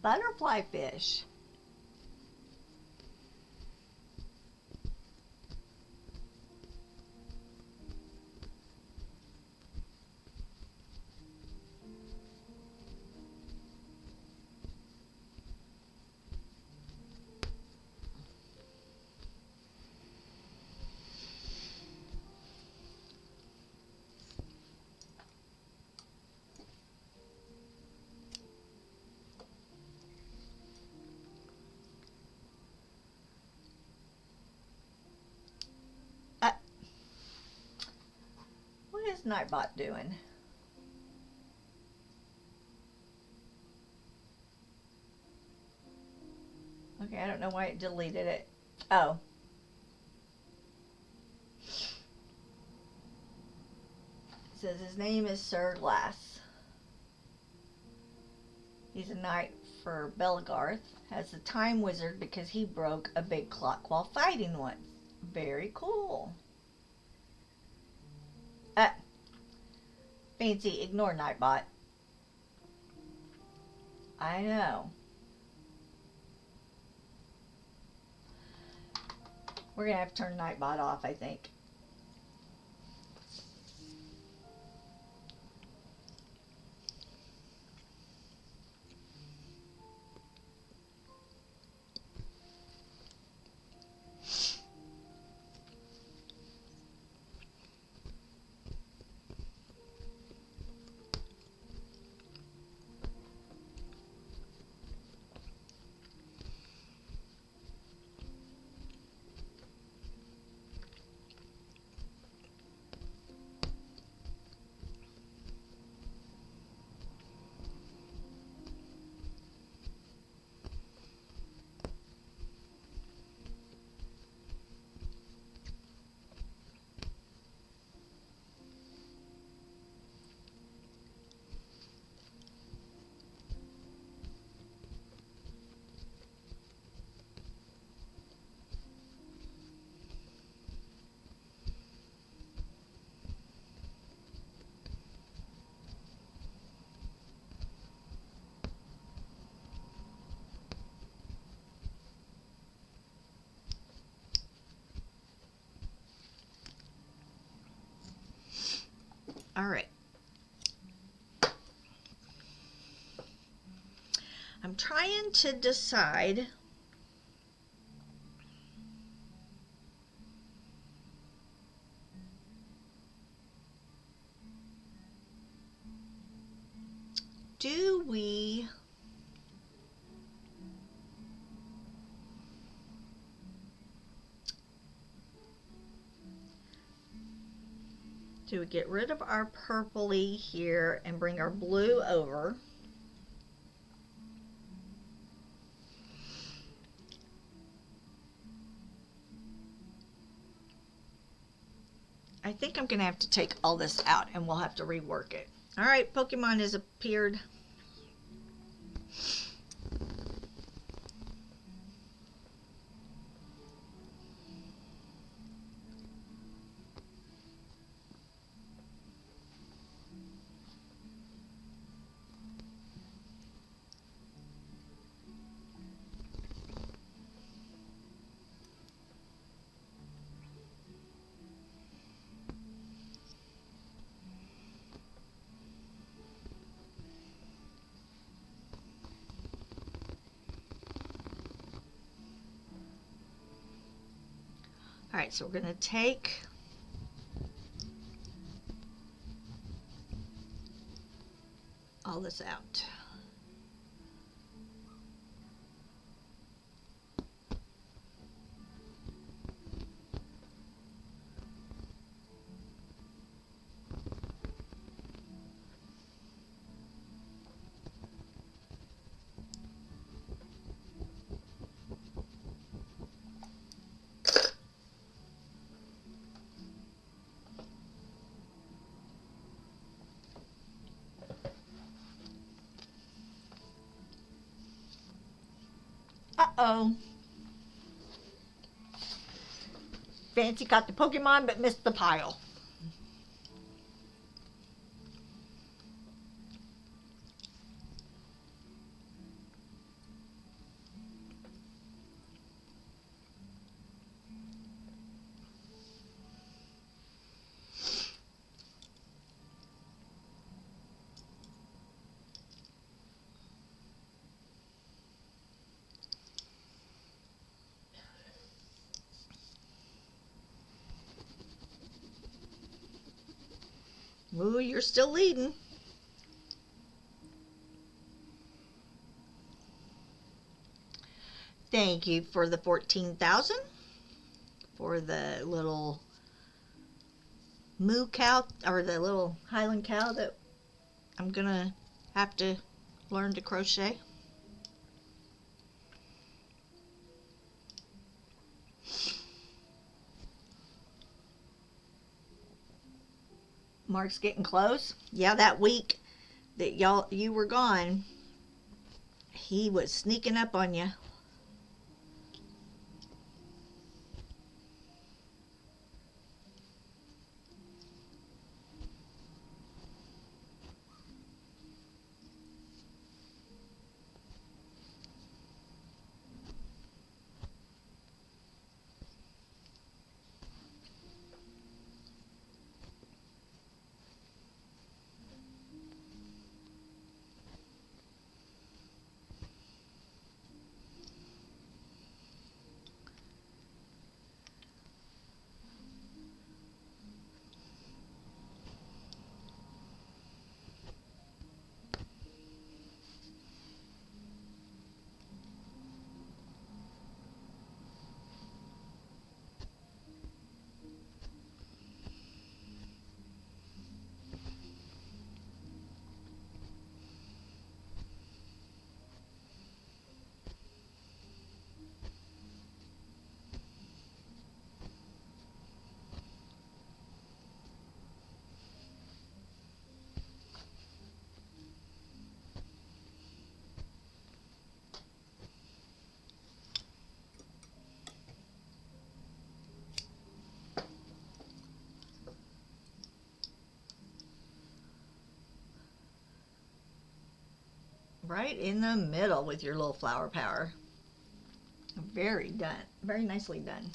butterfly fish. What is Nightbot doing? Okay, I don't know why it deleted it. Oh. It says his name is Sir Glass. He's a knight for Belgarth. Has a time wizard because he broke a big clock while fighting once. Very cool. Fancy, ignore Nightbot. I know. We're gonna have to turn Nightbot off, I think. All right. I'm trying to decide do we get rid of our purpley here and bring our blue over? I think I'm gonna have to take all this out and we'll have to rework it. All right, Pokemon has appeared. All right, so we're going to take all this out. Uh-oh. Fancy caught the Pokemon but missed the pile. Ooh, you're still leading. Thank you for the 14,000 for the little moo cow, or the little Highland cow that I'm gonna have to learn to crochet. Mark's getting close. Yeah, that week that you were gone, he was sneaking up on you. Right in the middle with your little flower power. Very done. Very nicely done.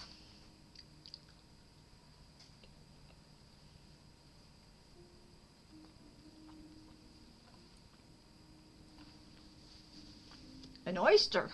An oyster.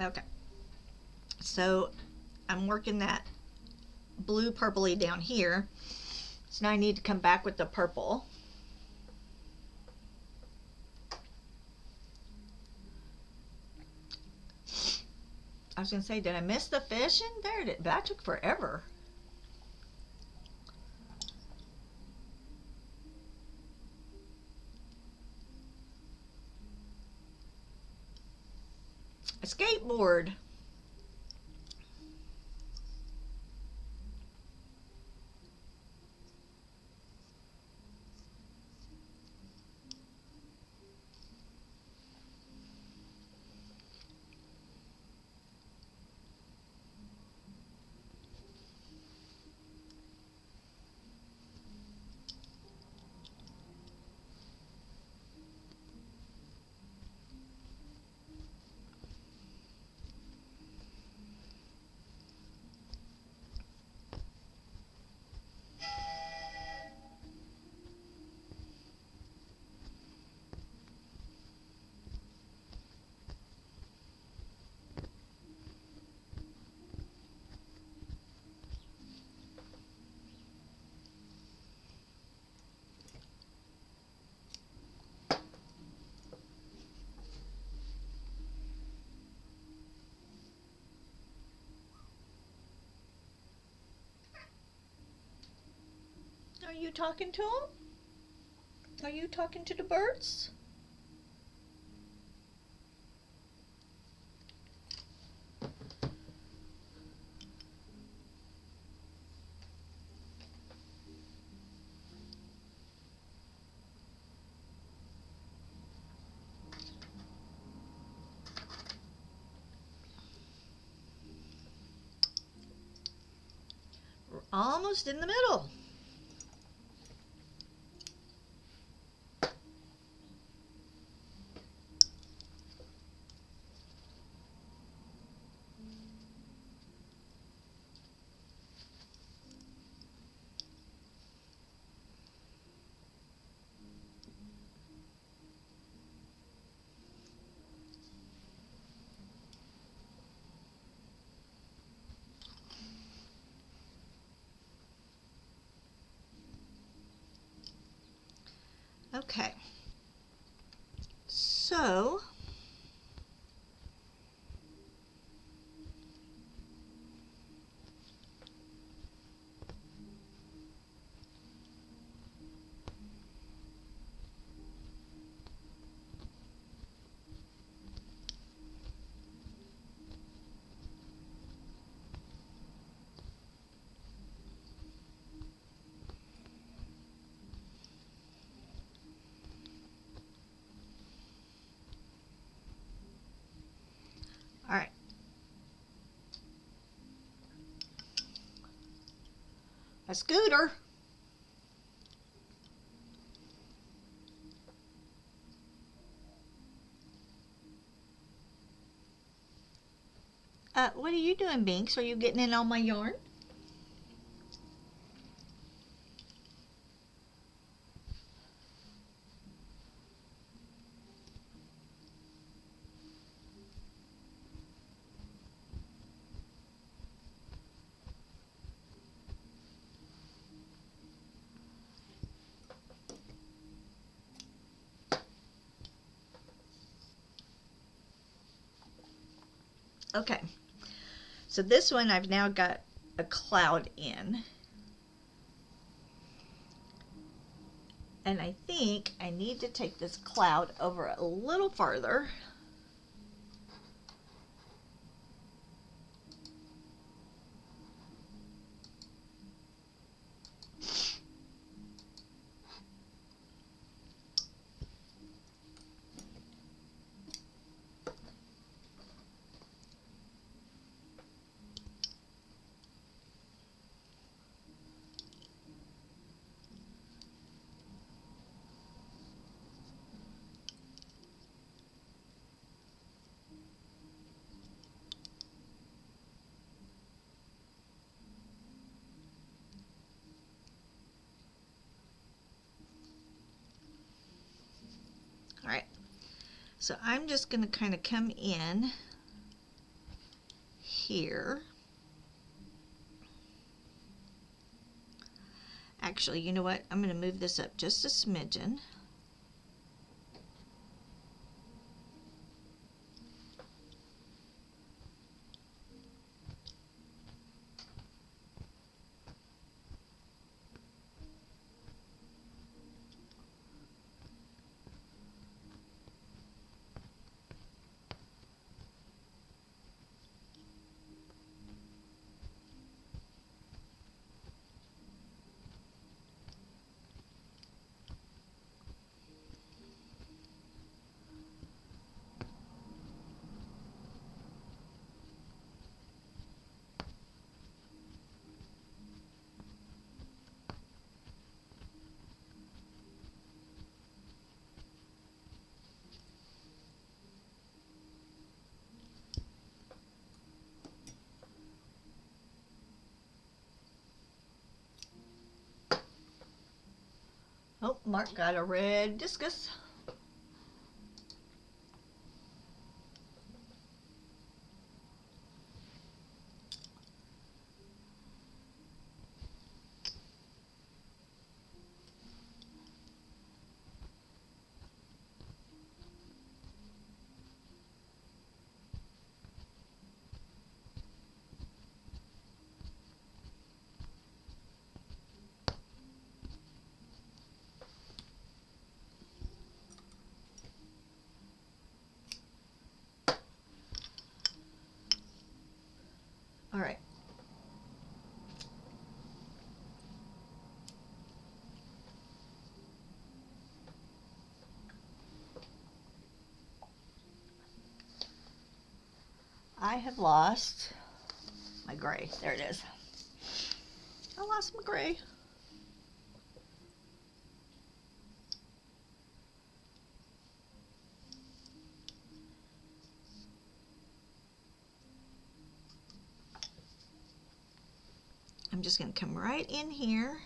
Okay. So I'm working that blue purpley down here. So now I need to come back with the purple. I was going to say, did I miss the fish in there? That took forever. A skateboard. you talking to them? Are you talking to the birds? We're almost in the middle. Okay. So, all right. A scooter. What are you doing, Binks? Are you getting in on my yarn? Okay. So this one I've now got a cloud in. And I think I need to take this cloud over a little farther. All right. So I'm just going to kind of come in here. Actually, you know what? I'm going to move this up just a smidgen. Oh, Mark got a red discus. All right. I have lost my gray. There it is. I lost my gray. I'm just going to come right in here.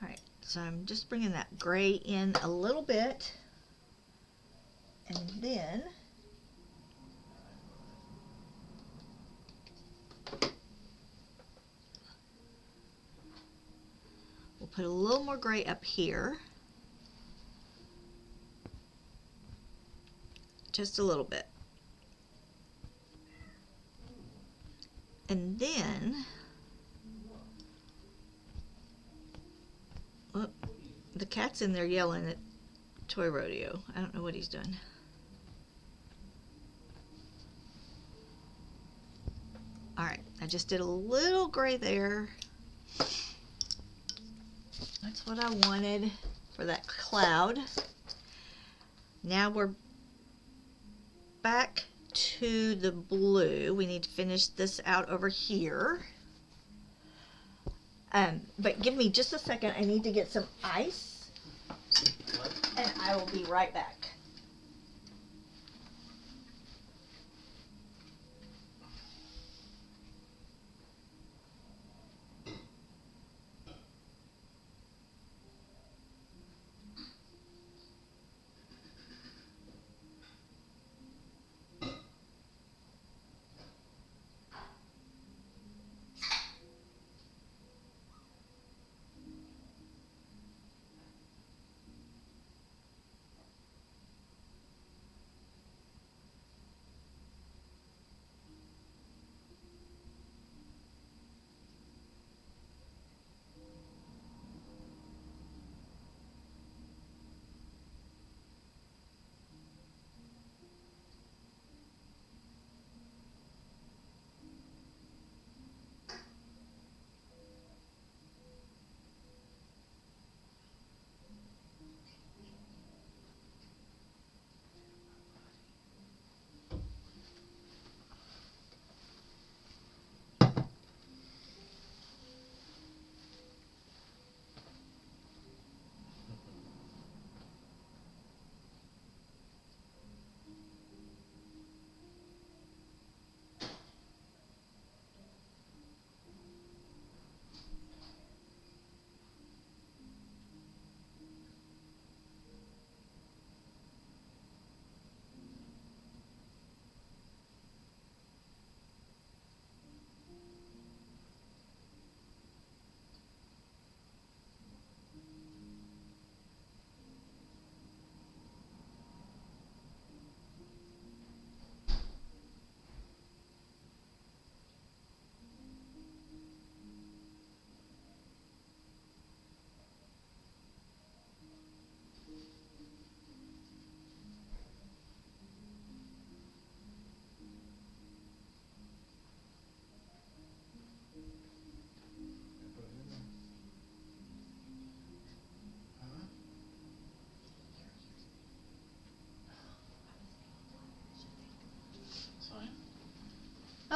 Alright, so I'm just bringing that gray in a little bit. And then we'll put a little more gray up here. Just a little bit. And then, whoop, the cat's in there yelling at Toy Rodeo. I don't know what he's doing. Alright, I just did a little gray there. That's what I wanted for that cloud. Now we're back to the blue. We need to finish this out over here. But give me just a second. I need to get some ice. And I will be right back.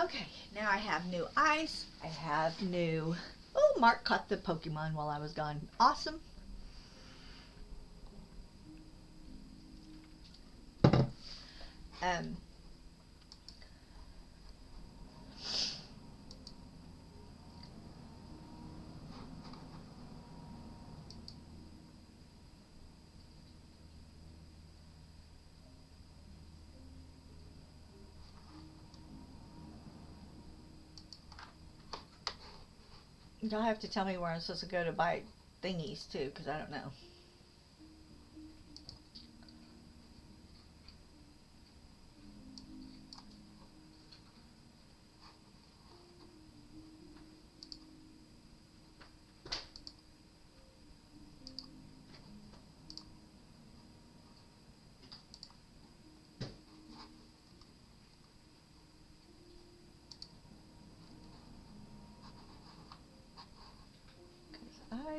Okay, now I have new ice. I have new... Oh, Mark caught the Pokemon while I was gone. Awesome. Um, Y'all have to tell me where I'm supposed to go to buy thingies too, because I don't know.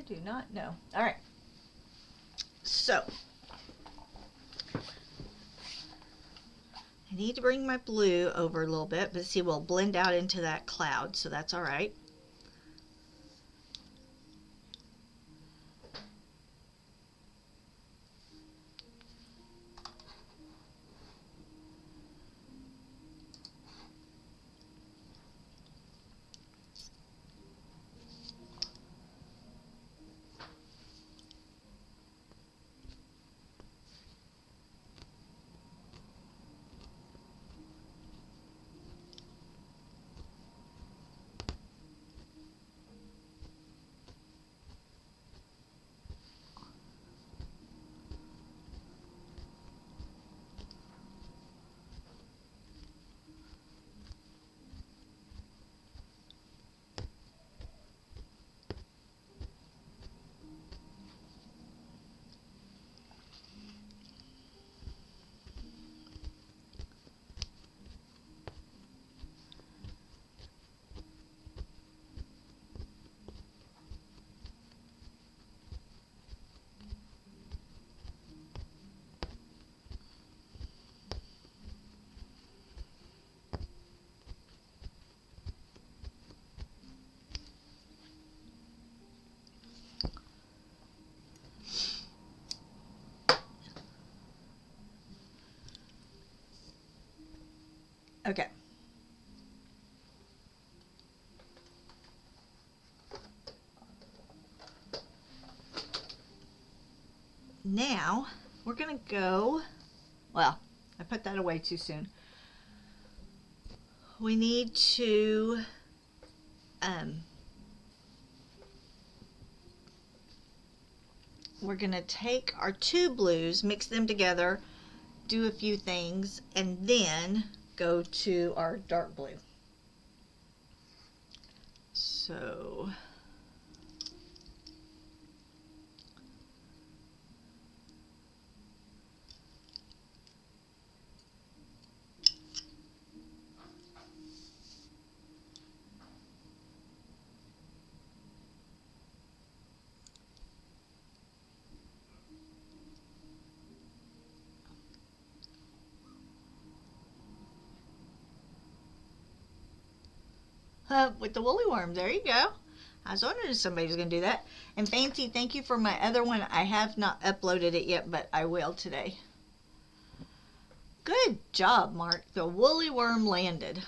I do not know. All right. So, I need to bring my blue over a little bit, but see, we'll blend out into that cloud, so that's all right. Okay. Now, we're going to go, well, I put that away too soon. We need to, we're going to take our two blues, mix them together, do a few things, and then go to our dark blue. So, with the woolly worm, there you go. I was wondering if somebody was going to do that. And Fancy, thank you for my other one. I have not uploaded it yet, but I will today. Good job, Mark. The woolly worm landed.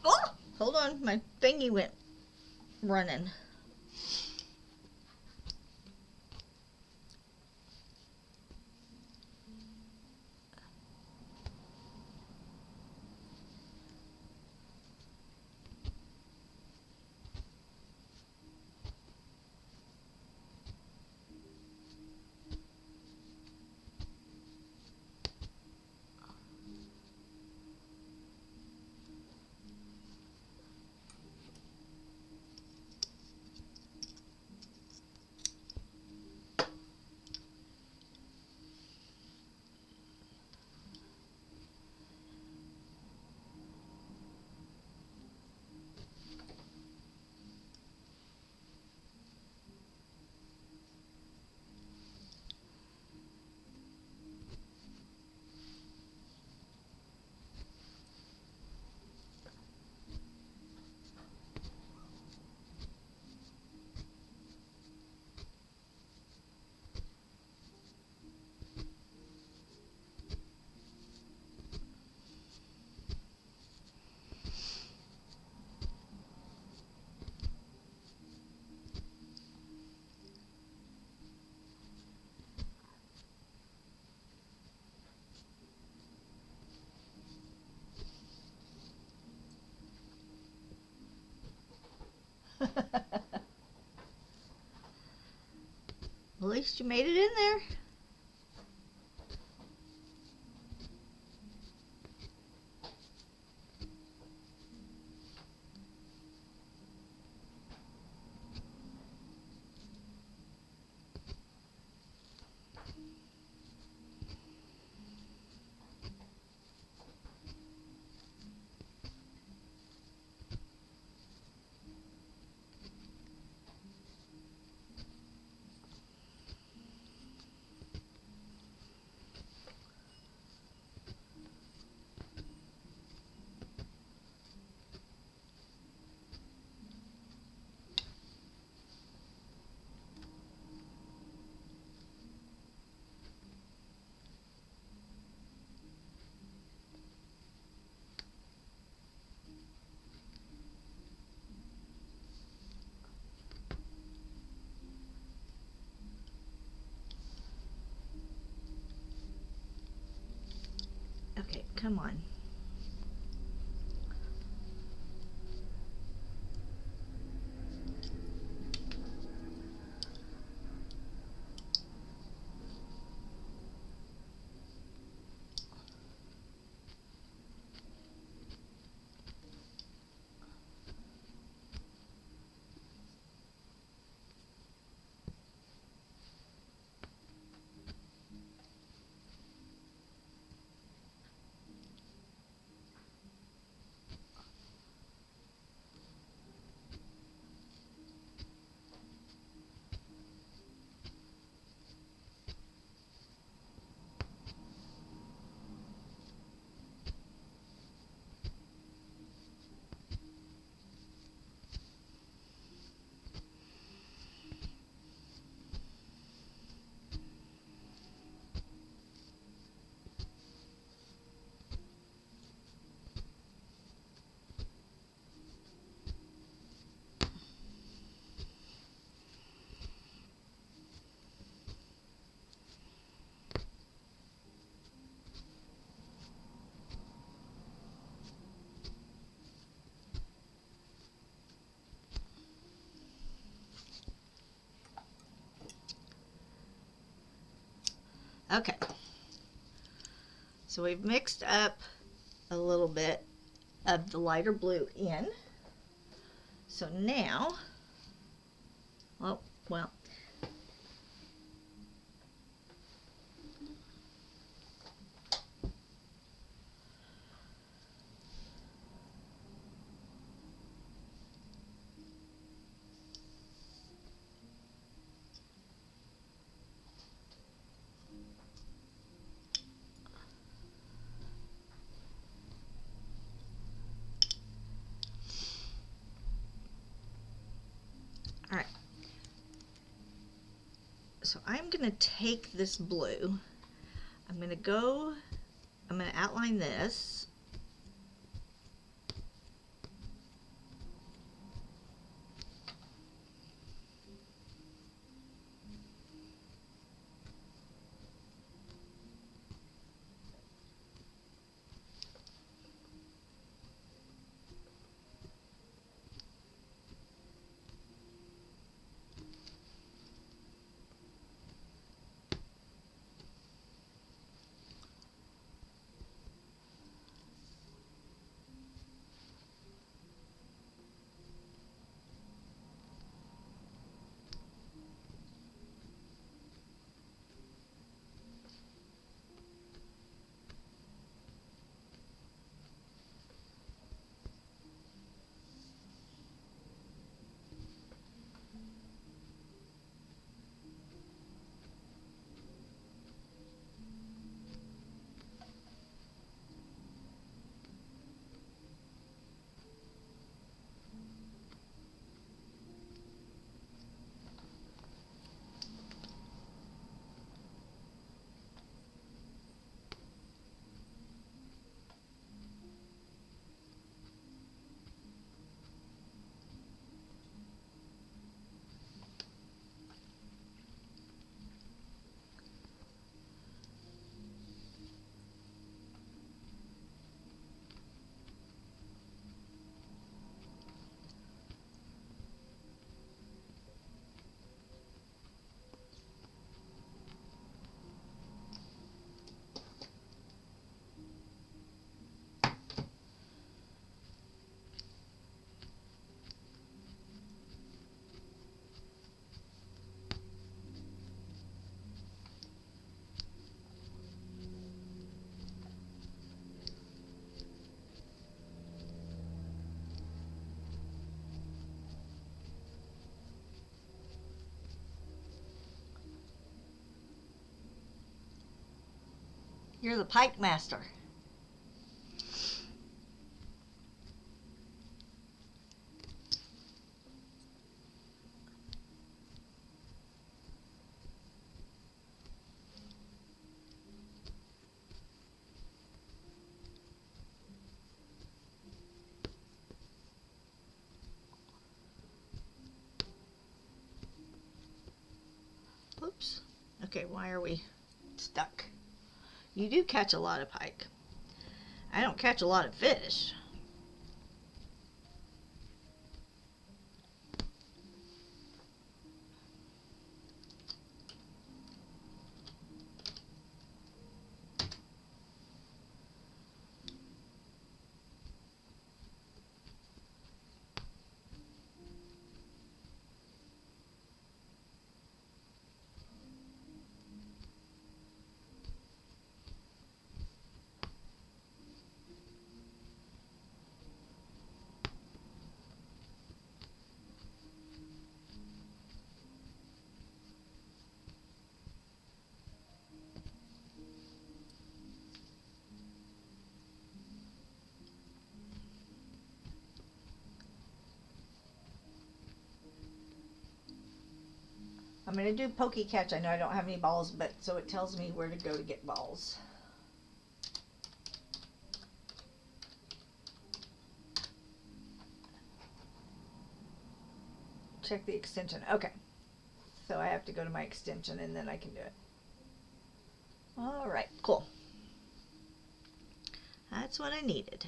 Oh, hold on. My thingy went running. At least you made it in there. Okay, come on. Okay. So we've mixed up a little bit of the lighter blue in. So now, well, all right. So I'm going to take this blue. I'm going to outline this. You're the pike master. Oops. Okay, why are we stuck? You do catch a lot of pike. I don't catch a lot of fish. I'm going to do pokey catch. I know I don't have any balls, but so it tells me where to go to get balls. Check the extension. Okay. So I have to go to my extension and then I can do it. All right, cool. That's what I needed.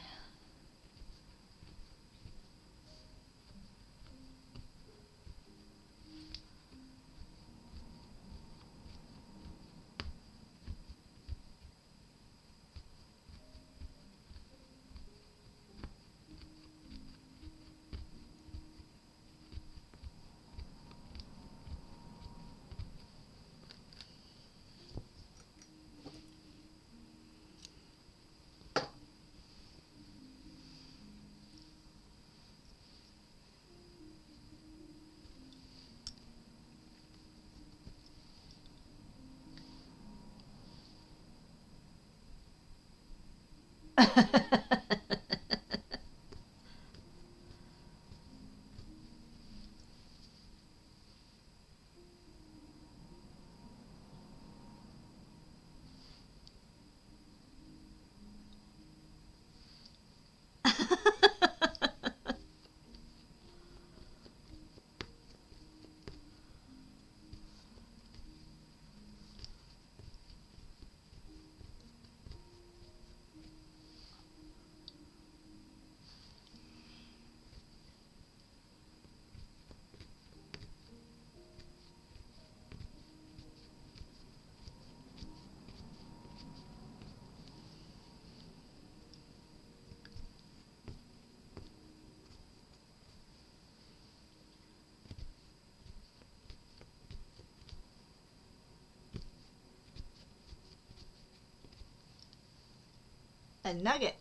A nugget.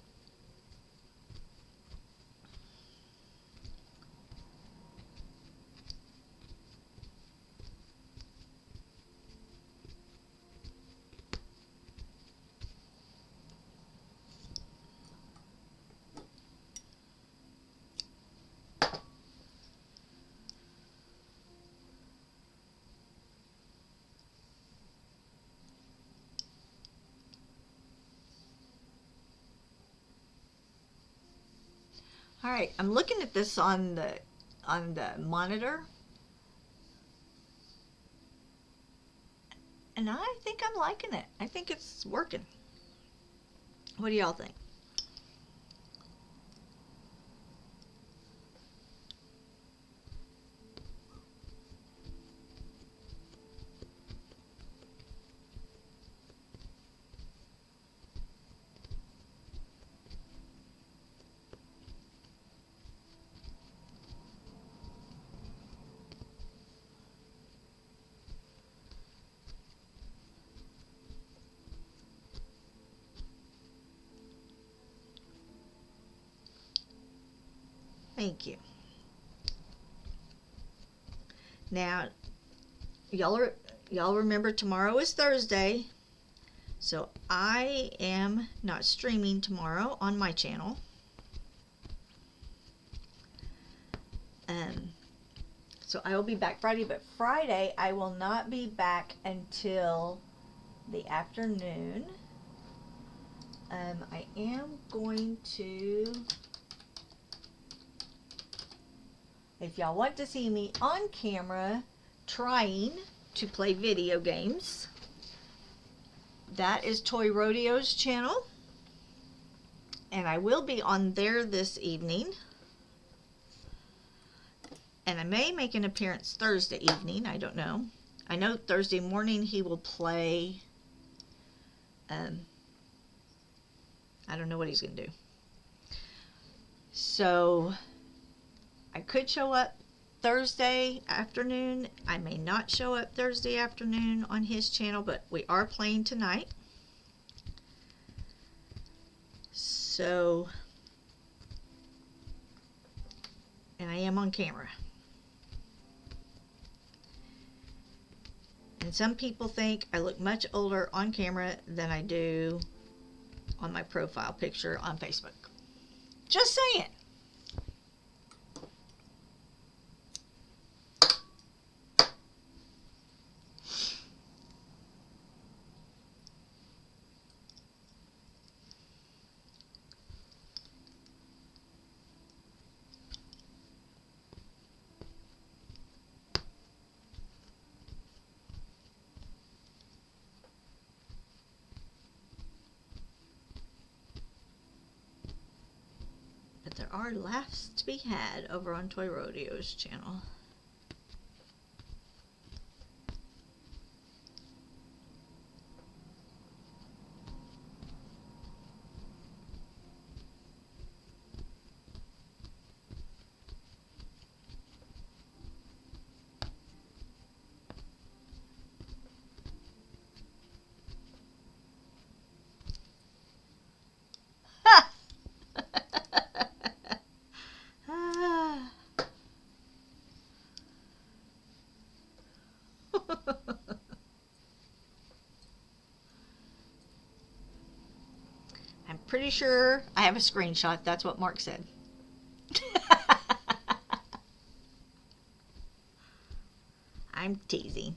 All right, I'm looking at this on the monitor, and I think I'm liking it. I think it's working. What do y'all think? Thank you. Now, y'all remember tomorrow is Thursday, So I am not streaming tomorrow on my channel. So I will be back Friday, but Friday I will not be back until the afternoon. I am going to, if y'all want to see me on camera trying to play video games, that is Toy Rodeo's channel, and I will be on there this evening. And I may make an appearance Thursday evening, I don't know. I know Thursday morning he will play, I don't know what he's going to do. So, I could show up Thursday afternoon. I may not show up Thursday afternoon on his channel, but we are playing tonight. So, and I am on camera. And some people think I look much older on camera than I do on my profile picture on Facebook. Just saying. But there are laughs to be had over on Toy Rodeo's channel. I'm pretty sure I have a screenshot. That's what Mark said. I'm teasing.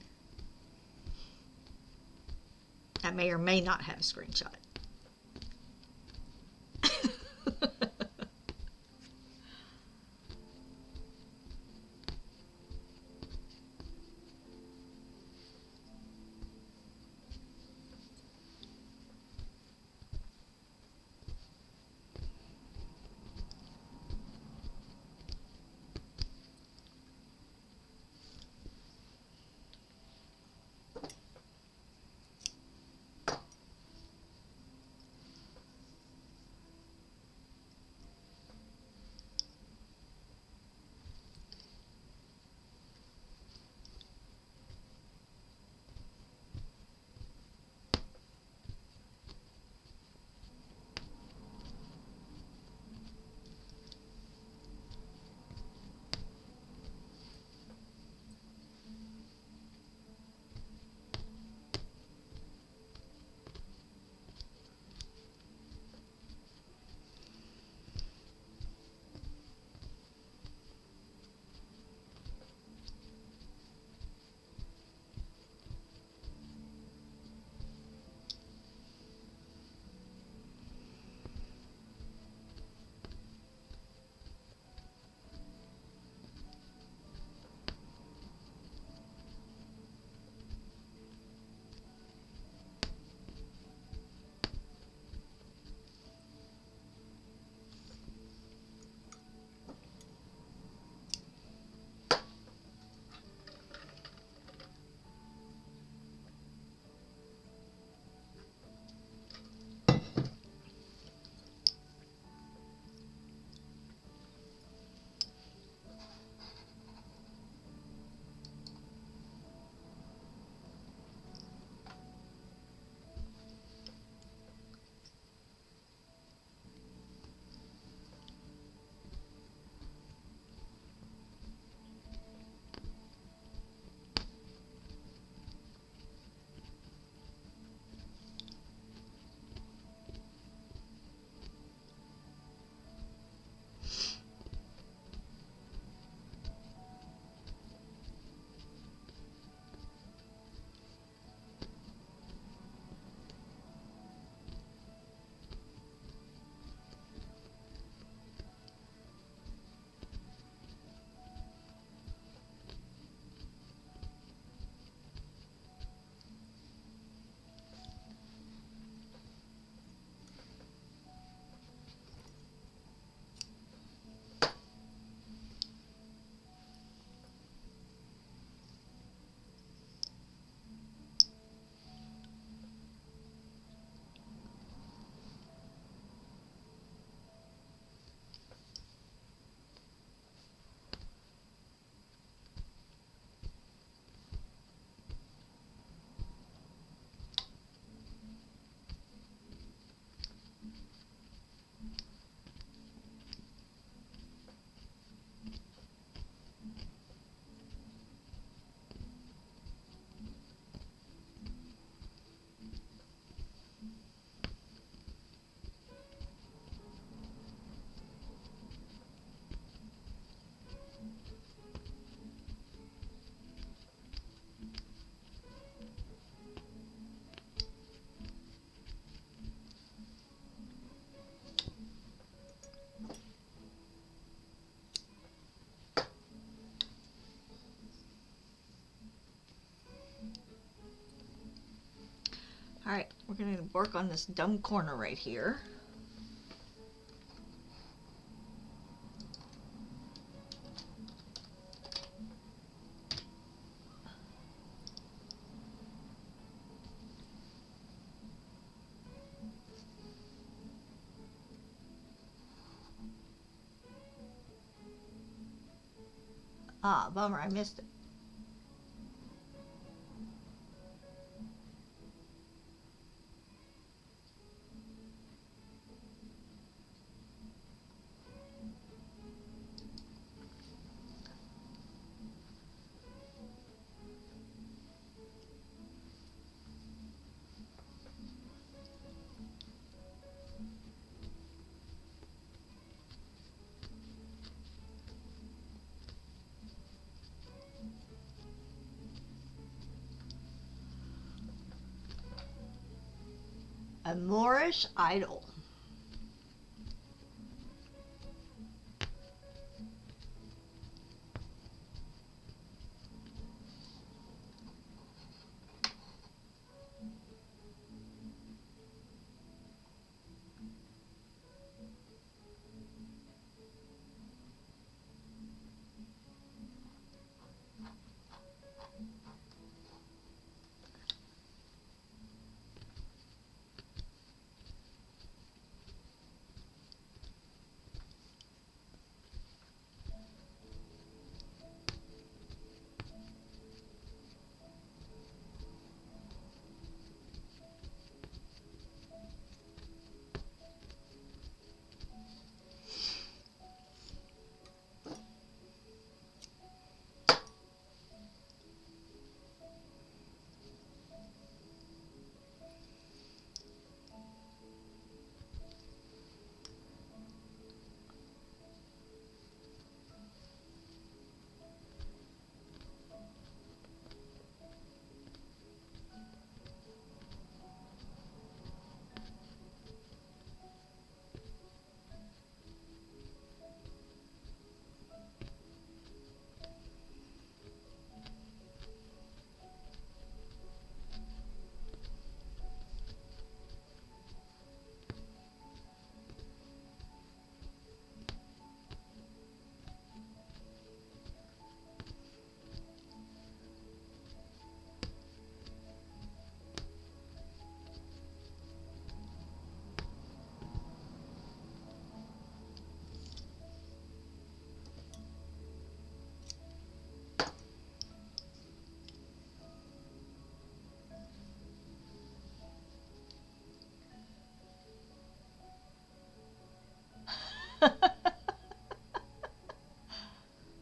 I may or may not have a screenshot. gonna work on this dumb corner right here. Ah, bummer, I missed it. A Moorish idol.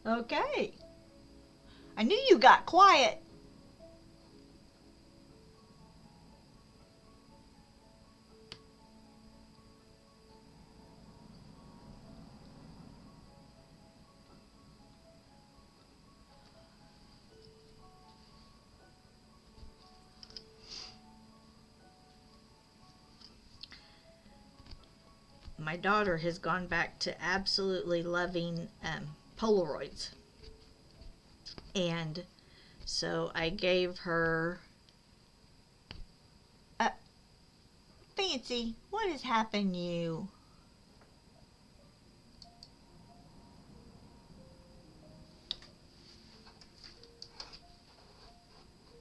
Okay. I knew you got quiet. My daughter has gone back to absolutely loving Polaroids. And so I gave her Fancy, what has happened you?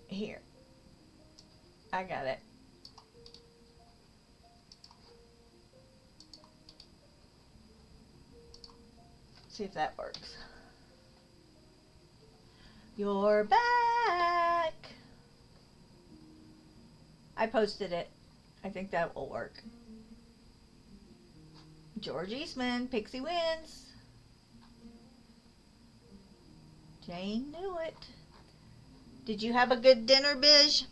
Here. I got it. See if that works. You're back. I posted it. I think that will work. George Eastman, Pixie wins. Jane knew it. Did you have a good dinner, Biz?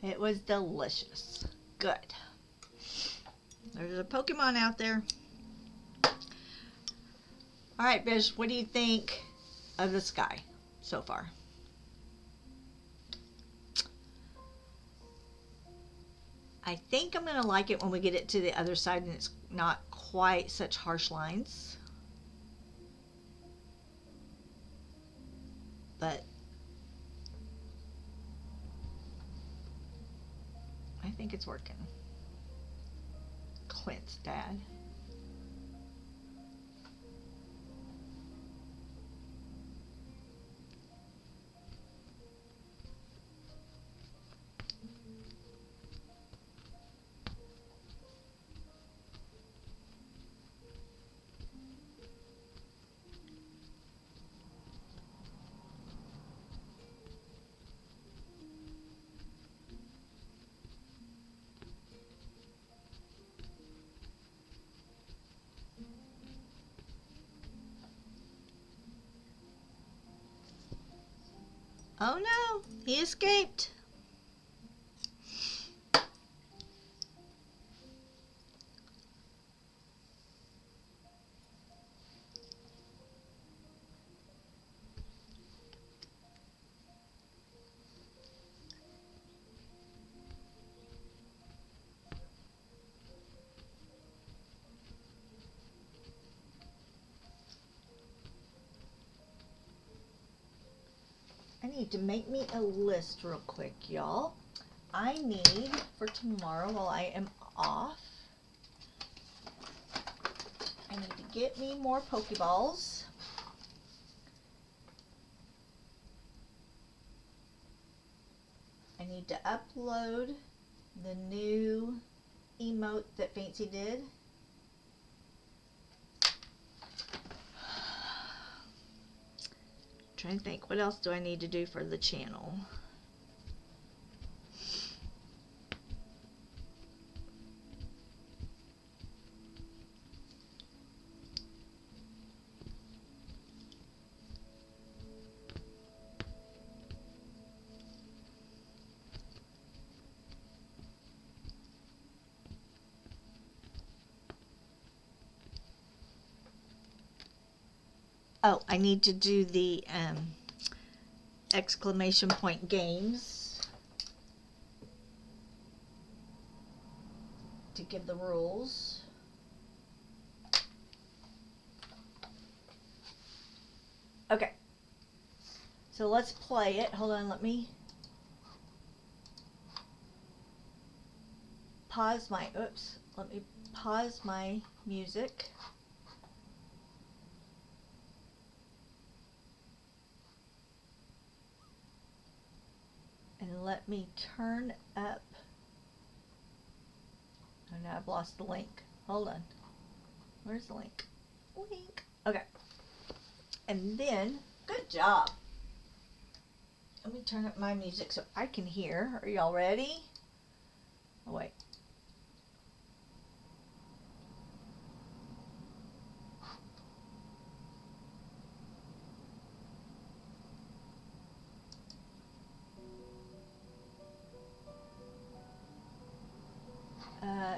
It was delicious. Good. There's a Pokemon out there. Alright, Bish, what do you think of the sky so far. I think I'm going to like it when we get it to the other side and it's not quite such harsh lines. But I think it's working. Clint's dad. Oh no, he escaped. I need to make me a list real quick, y'all. I need for tomorrow while I am off, I need to get me more Pokeballs. I need to upload the new emote that Fancy did. Trying to think, what else do I need to do for the channel? Oh, I need to do the exclamation point games to give the rules. Okay, so let's play it. Hold on, let me pause my, let me pause my music. And let me turn up. Oh no, I've lost the link. Hold on. Where's the link? Link. Okay. And then, good job. Let me turn up my music so I can hear. Are y'all ready? Oh wait.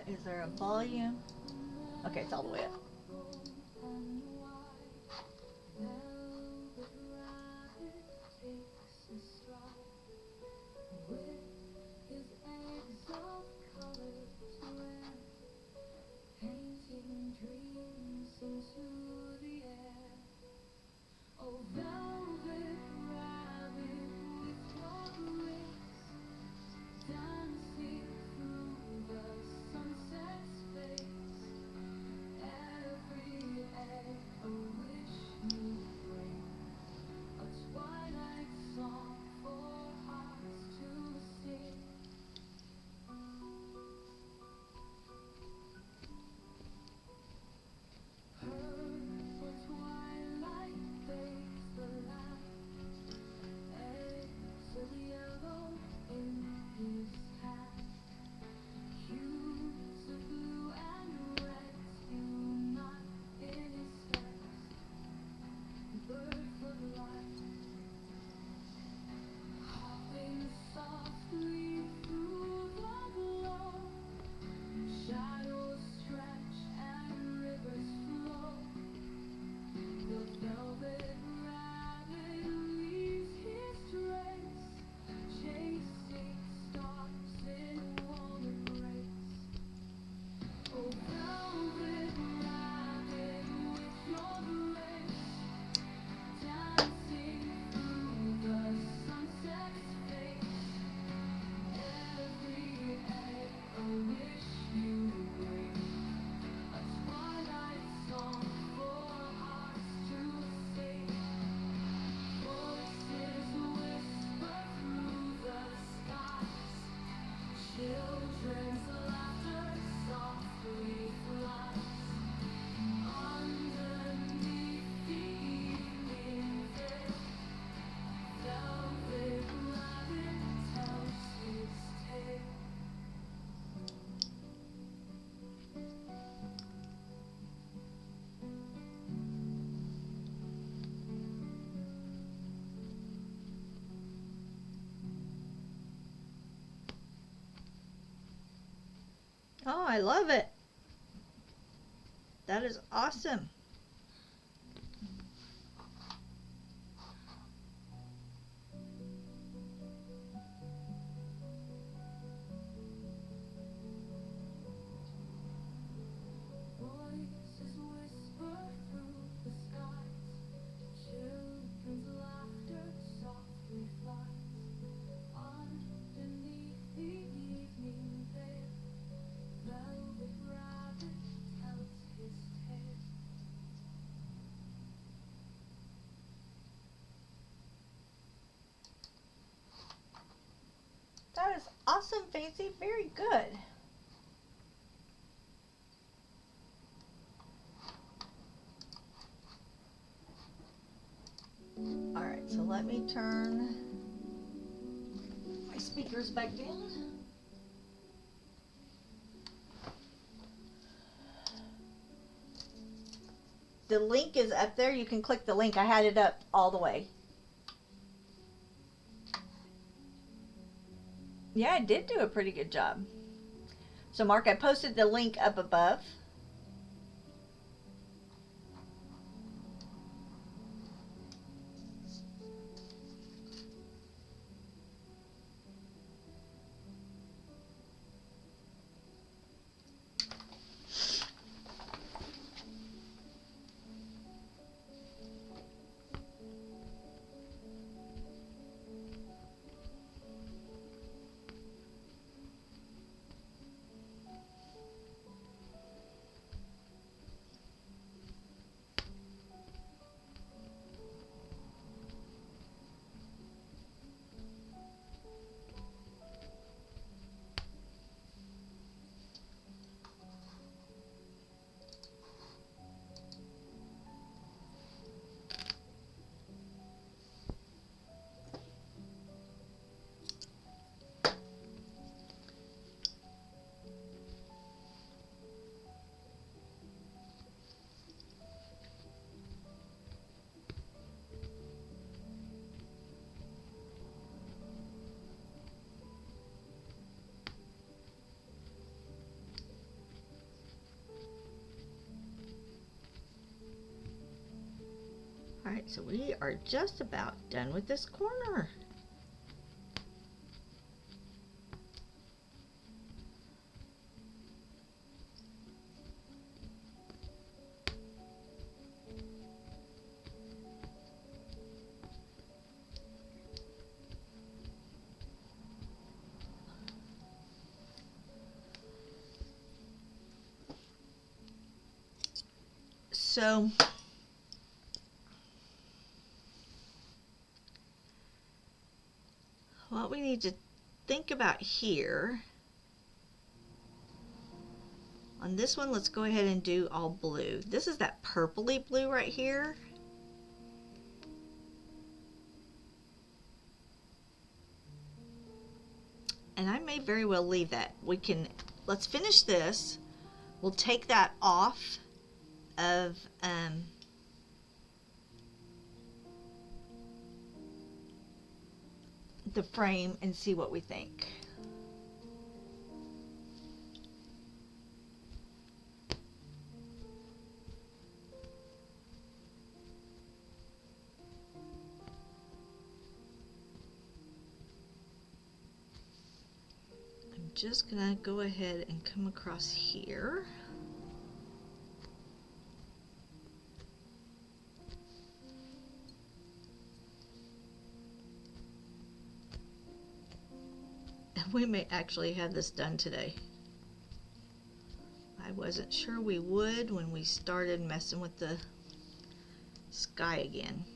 Is there a volume? Okay, it's all the way up. I love it. That is awesome. Voices whisper through the skies. Children's laughter softly flies. Underneath the evening veil, velvet rabbit tells his tale. That is awesome, Fancy. Very good. Alright, so let me turn my speakers back down. The link is up there. You can click the link. I had it up all the way. Yeah, I did do a pretty good job. So, Mark, I posted the link up above. Alright, so we are just about done with this corner. So what we need to think about here, on this one, let's go ahead and do all blue. This is that purpley blue right here. And I may very well leave that. Let's finish this. We'll take that off of the frame and see what we think. I'm just gonna go ahead and come across here. We may actually have this done today. I wasn't sure we would when we started messing with the sky again.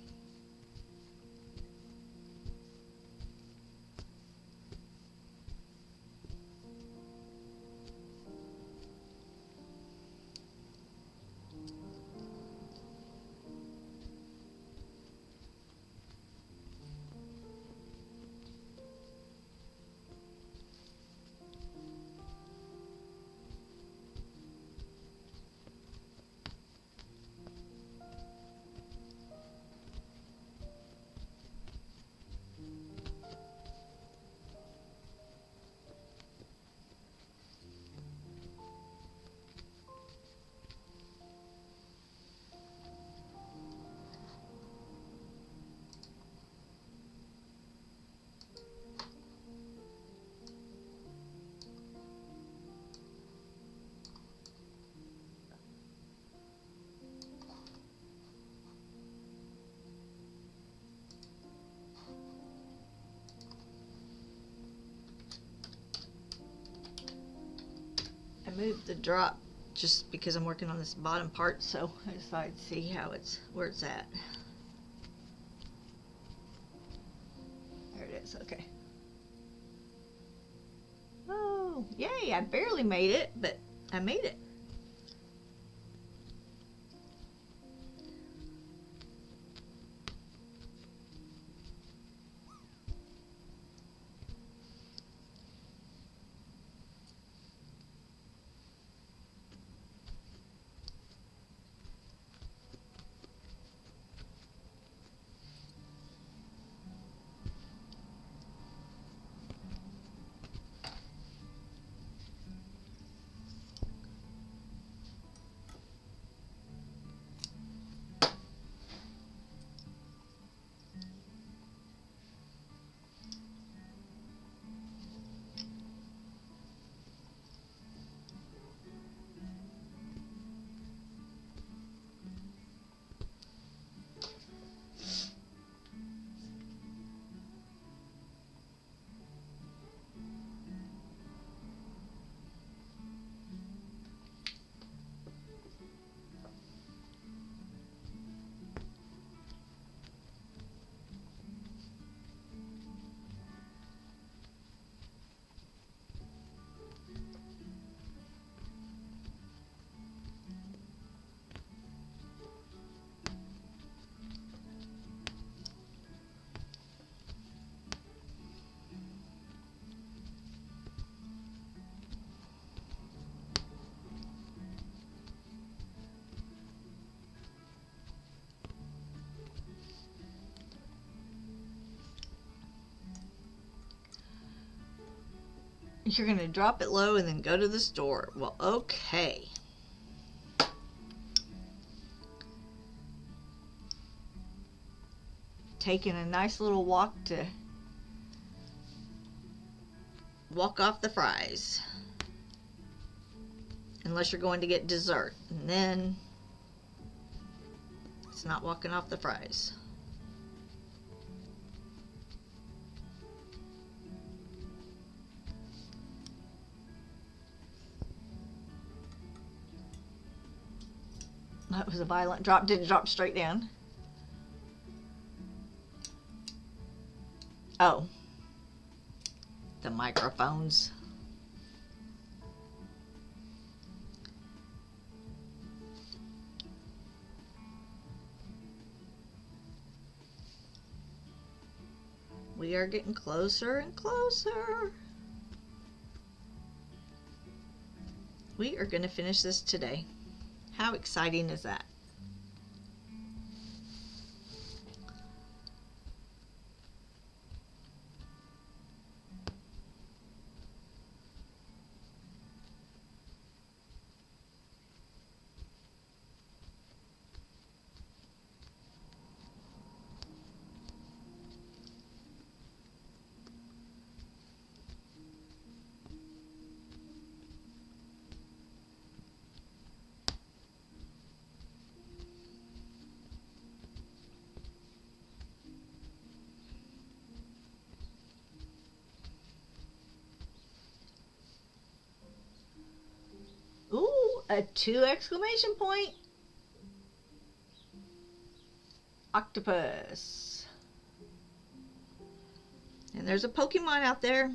moved the drop just because I'm working on this bottom part, so I decided to see where it's at. There it is, okay. Oh, yay, I barely made it, but I made it. You're gonna drop it low and then go to the store. Well, okay. Taking a nice little walk to walk off the fries. Unless you're going to get dessert. And then it's not walking off the fries. That was a violent drop. Did it drop straight down? Oh. The microphones. We are getting closer and closer. We are going to finish this today. How exciting is that? Ooh, a 2 exclamation point. Octopus. And there's a Pokemon out there.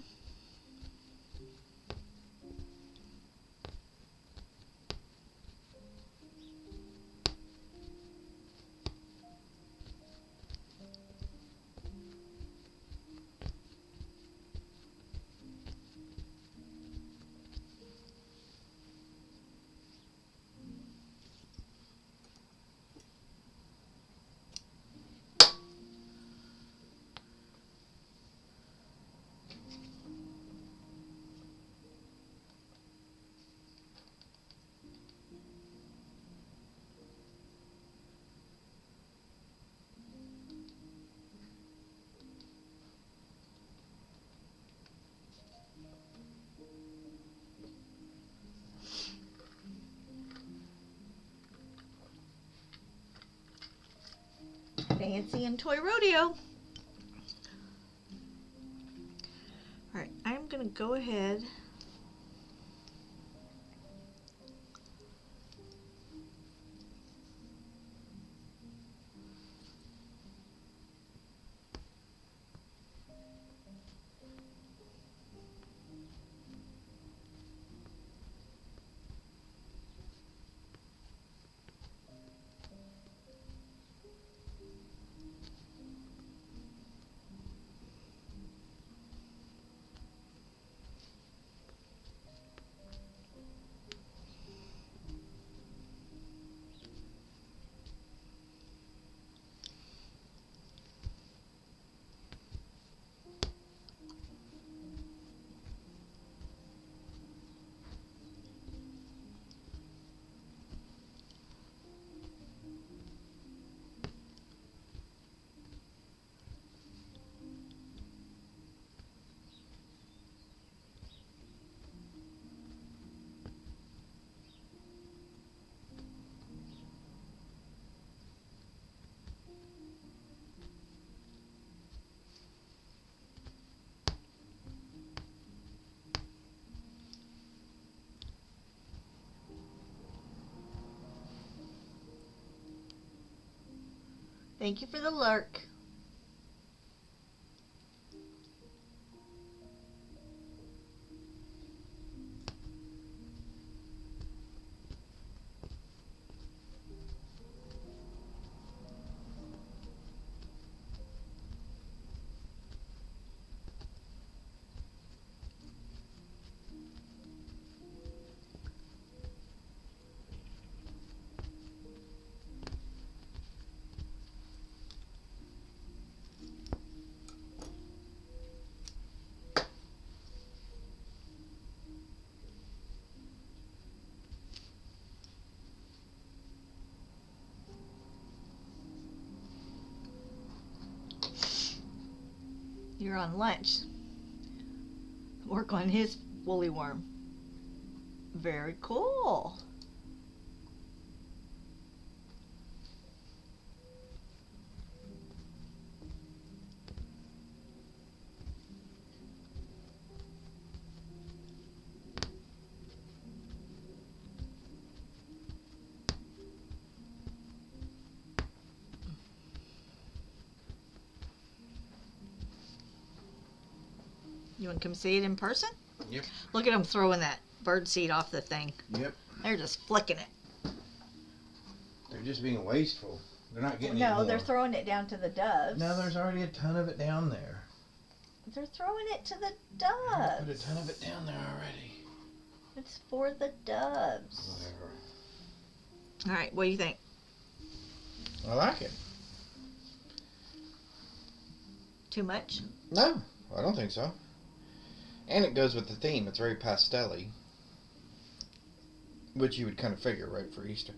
Fancy and Toy Rodeo. Alright, I'm going to go ahead Thank you for the lurk. You're on lunch. Work on his woolly worm. Very cool. You want to come see it in person? Yep. Look at them throwing that bird seed off the thing. Yep. They're just flicking it. They're just being wasteful. They're not getting any No, more. they're throwing it down to the doves. No, there's already a ton of it down there. They're throwing it to the Put a doves. ton of it down there already. It's for the doves. Whatever. All right, what do you think? I like it. Too much? No, I don't think so. And it goes with the theme. It's very pastel-y. Which you would kind of figure, right, for Easter.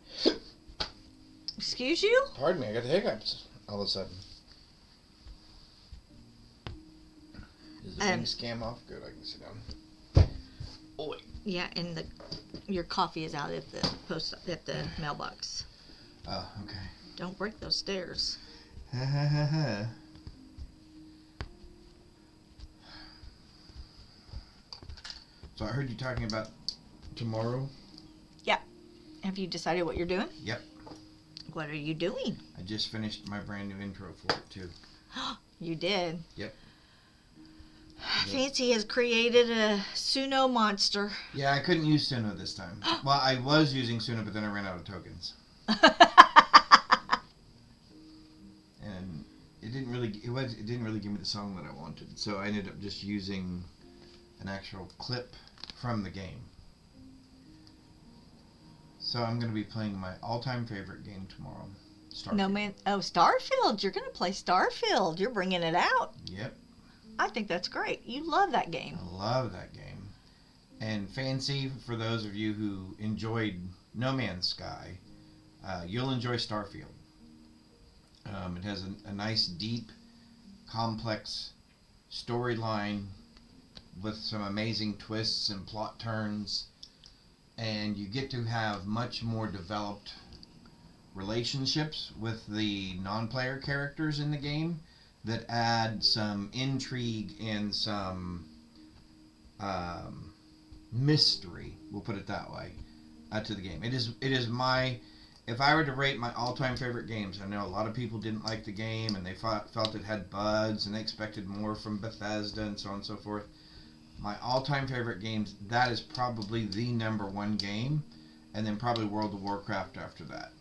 Excuse you? Pardon me, I got the hiccups all of a sudden. Is the wing scam off? Good, I can sit down. Oi. Yeah, and your coffee is out at the mailbox. Oh, okay. Don't break those stairs. Ha ha ha ha. So I heard you talking about tomorrow. Have you decided what you're doing? Yep. What are you doing? I just finished my brand new intro for it too. You did. Yep. Fancy has created a Suno monster. Yeah, I couldn't use Suno this time. Well, I was using Suno, but then I ran out of tokens, and it didn't really give me the song that I wanted. So I ended up just using an actual clip from the game. So I'm going to be playing my all-time favorite game tomorrow, Starfield. No man. Oh, Starfield. You're going to play Starfield. You're bringing it out. Yep. I think that's great. You love that game. I love that game. And Fancy, for those of you who enjoyed No Man's Sky, you'll enjoy Starfield. It has a nice, deep, complex storyline with some amazing twists and plot turns. And you get to have much more developed relationships with the non-player characters in the game that add some intrigue and some mystery, we'll put it that way, to the game. It is my, if I were to rate my all-time favorite games, I know a lot of people didn't like the game and they felt it had bugs and they expected more from Bethesda and so on and so forth. My all-time favorite games, that is probably the #1 game, and then probably World of Warcraft after that.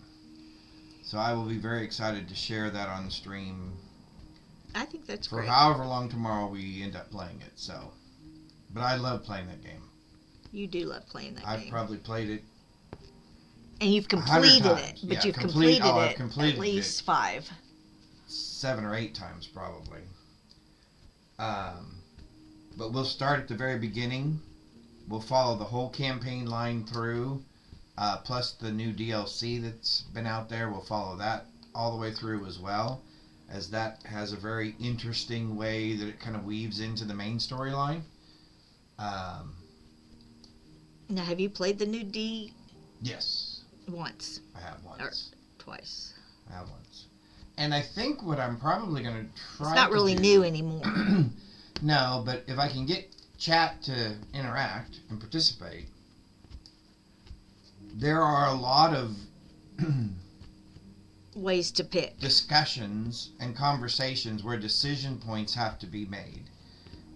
So I will be very excited to share that on stream I think that's for great. however long tomorrow we end up playing it. So, but I love playing that game. You do love playing that I've game. probably played it. And you've 100 completed it. times. But Yeah, you've complete- completed oh, I've it completed at least it. 5. 7 or 8 times probably. But we'll start at the very beginning. We'll follow the whole campaign line through, plus the new DLC that's been out there. We'll follow that all the way through as well, as that has a very interesting way that it kind of weaves into the main storyline. Now, have you played the new D Yes, once? I have once. Twice. I have once. And I think what I'm probably going to try It's not to really do- new anymore. No, but if I can get chat to interact and participate, there are a lot of ways to pick. discussions and conversations where decision points have to be made.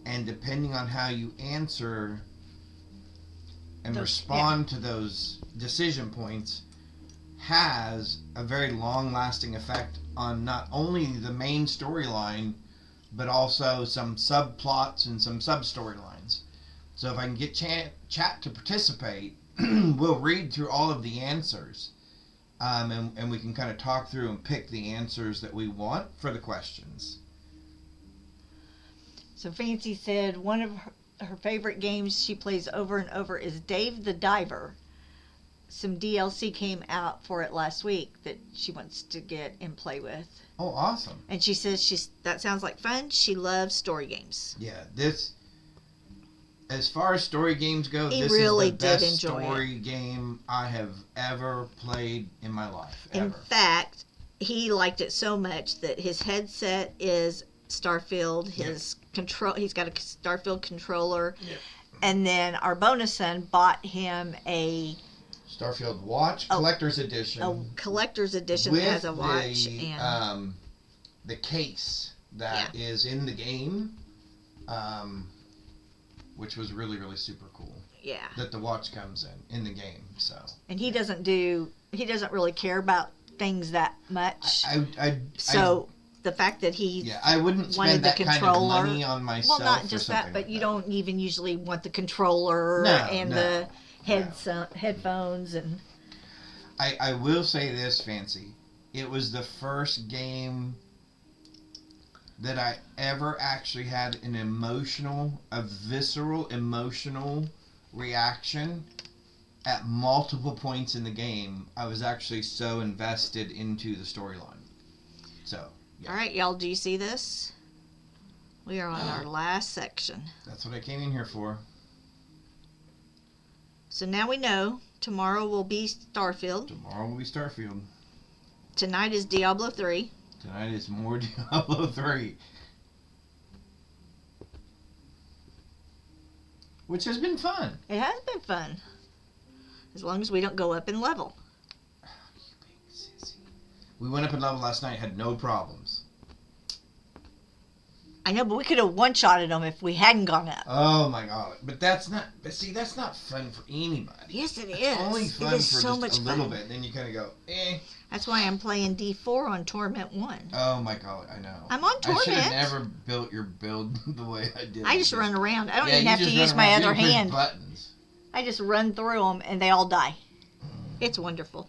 And depending on how you answer and Those- respond to those decision points has a very long lasting effect on not only the main storyline but also some subplots and some sub storylines. So if I can get chat to participate, we'll read through all of the answers, and we can kind of talk through and pick the answers that we want for the questions. So Fancy said one of her favorite games she plays over and over is Dave the Diver. Some DLC came out for it last week that she wants to get and play with. Oh, awesome. And she says that sounds like fun. She loves story games. Yeah, this, as far as story games go, He this really is the did best enjoy story game I have ever played in my life. In Ever. fact, he liked it so much that his headset is Starfield. His control, he's got a Starfield controller. Yep. And then our bonus son bought him a Starfield Watch Collector's Edition. collector's edition with that has a watch the, and the case that is in the game, which was really, really super cool. yeah. That the watch comes in the game. So And he doesn't really care about things that much. I The fact that he yeah, I wouldn't wanted spend the that kind of controller. money on myself. well, not for just that, something but like you that. don't even usually want the controller No, and the headphones and I will say this, Fancy. It was the first game that I ever actually had a visceral emotional reaction at multiple points in the game. I was actually so invested into the storyline. So, yeah. All right, y'all, do you see this? We are on our last section. That's what I came in here for. So now we know tomorrow will be Starfield. Tomorrow will be Starfield. Tonight is Diablo 3. Tonight is more Diablo 3. Which has been fun. It has been fun. As long as we don't go up in level. You big sissy. We went up in level last night, had no problems. I know, but we could have one-shotted them if we hadn't gone up. Oh my god. But that's not fun for anybody. Yes, it It's is. only fun it is for so just much a little fun. bit. Then you kind of go, eh. That's why I'm playing D4 on Torment 1. Oh my god, I know. I'm on I should have Torment. never built your build the way I did. I just run around. I don't Yeah, even you have to just use run my around. You other don't push hand. buttons. I just run through them and they all die. It's wonderful.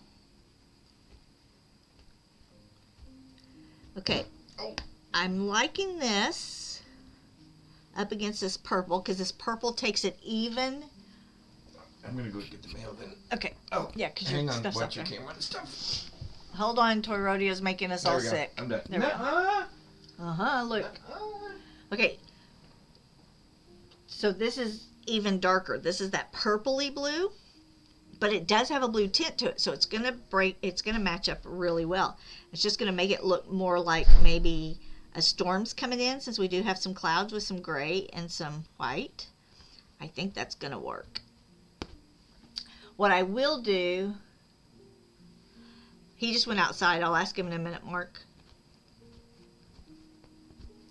Okay. Oh. I'm liking this up against this purple because this purple takes it even. I'm gonna go get the mail then. Okay. Oh, Yeah, because your hang on, stuff's watch up your there. camera and stuff. Hold on, Toy Rodeo's making us There all we go. sick. I'm done. There we go. Uh-huh, look. Okay. So this is even darker. This is that purpley blue, but it does have a blue tint to it, so it's gonna match up really well. It's just gonna make it look more like maybe a storm's coming in, since we do have some clouds with some gray and some white. I think that's gonna work. What I will do, he just went outside. I'll ask him in a minute, Mark.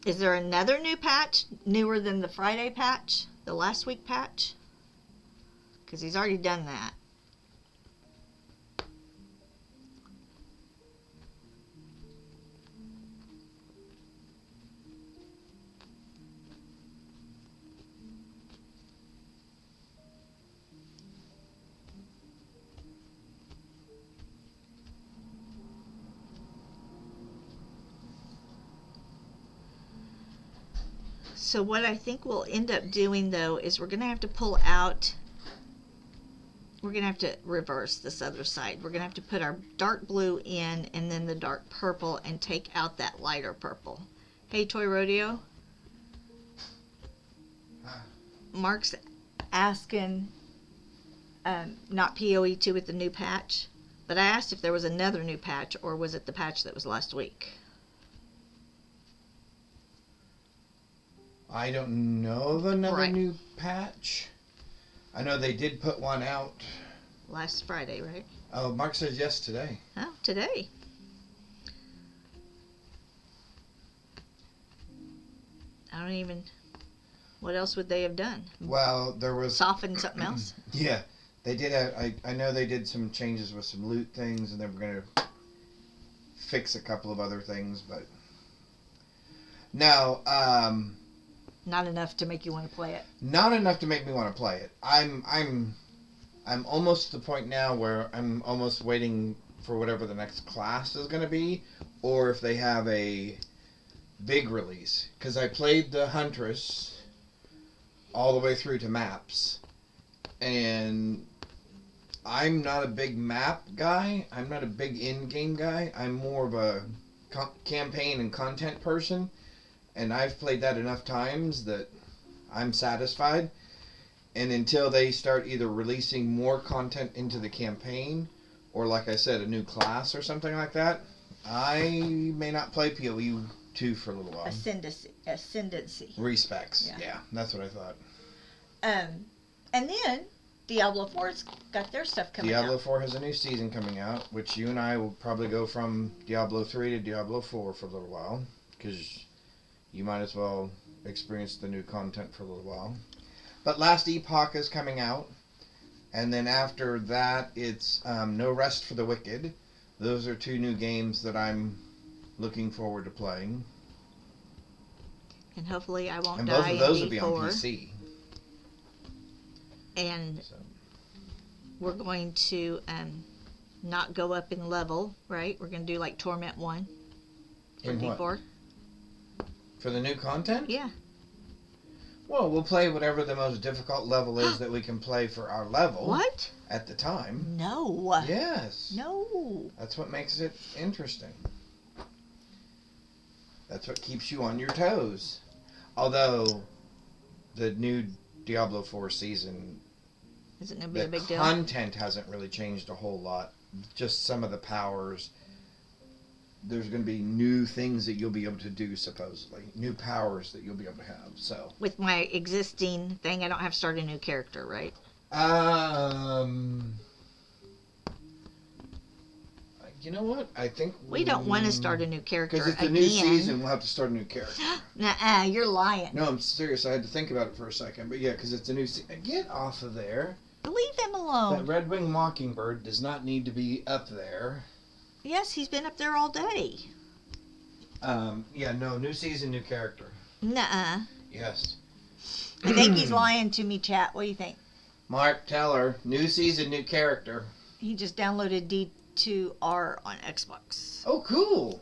Is there another new patch, newer than the Friday patch, the last week patch? Because he's already done that. So what I think we'll end up doing, though, is we're going to have to pull out, we're going to have to reverse this other side. We're going to have to put our dark blue in and then the dark purple and take out that lighter purple. Hey, Toy Rodeo. Mark's asking, not PoE2 with the new patch, but I asked if there was another new patch or was it the patch that was last week? I don't know of another Right. new patch. I know they did put one out. Last Friday, right? Oh, Mark says yes today. Oh, today. I don't even. What else would they have done? Well, there was Soften something else? yeah, they did. I know they did some changes with some loot things, and they were gonna fix a couple of other things, but no, Not enough to make you want to play it. not enough to make me want to play it. I'm almost to the point now where I'm almost waiting for whatever the next class is gonna be, or if they have a big release. Because I played the Huntress all the way through to maps, and I'm not a big map guy. I'm not a big in-game guy. I'm more of a campaign and content person, and I've played that enough times that I'm satisfied. And until they start either releasing more content into the campaign, or like I said, a new class or something like that, I may not play PoE 2 for a little while. Ascendancy. Respecs. Yeah. Yeah, that's what I thought. And then Diablo 4's got their stuff coming Diablo out. 4 has a new season coming out, which you and I will probably go from Diablo 3 to Diablo 4 for a little while, because you might as well experience the new content for a little while. But Last Epoch is coming out, and then after that, it's No Rest for the Wicked. Those are two new games that I'm looking forward to playing. And hopefully I won't And die both of those will in be on D4. PC. And So. we're going to not go up in level, right? We're going to do like Torment 1 for In what? D4. For the new content? Yeah. Well, we'll play whatever the most difficult level is that we can play for our level What? at the time. No. Yes. No. That's what makes it interesting. That's what keeps you on your toes. Although, the new Diablo 4 season, Is it going to be a the big deal? content hasn't really changed a whole lot. Just some of the powers. There's going to be new things that you'll be able to do, supposedly. New powers that you'll be able to have. So, With my existing thing, I don't have to start a new character, right? You know what? I think We don't want to start a new character because it's a again. new season. We'll have to start a new character. Nuh-uh, you're lying. No, I'm serious. I had to think about it for a second, but yeah, because it's a new season. Get off of there. Leave him That alone. red-winged mockingbird does not need to be up there. Yes, he's been up there all day. Yeah, no, new season, new character. Nuh-uh. Yes. I think he's lying to me, chat. What do you think? Mark, tell her. New season, new character. He just downloaded D2R on Xbox. Oh, cool.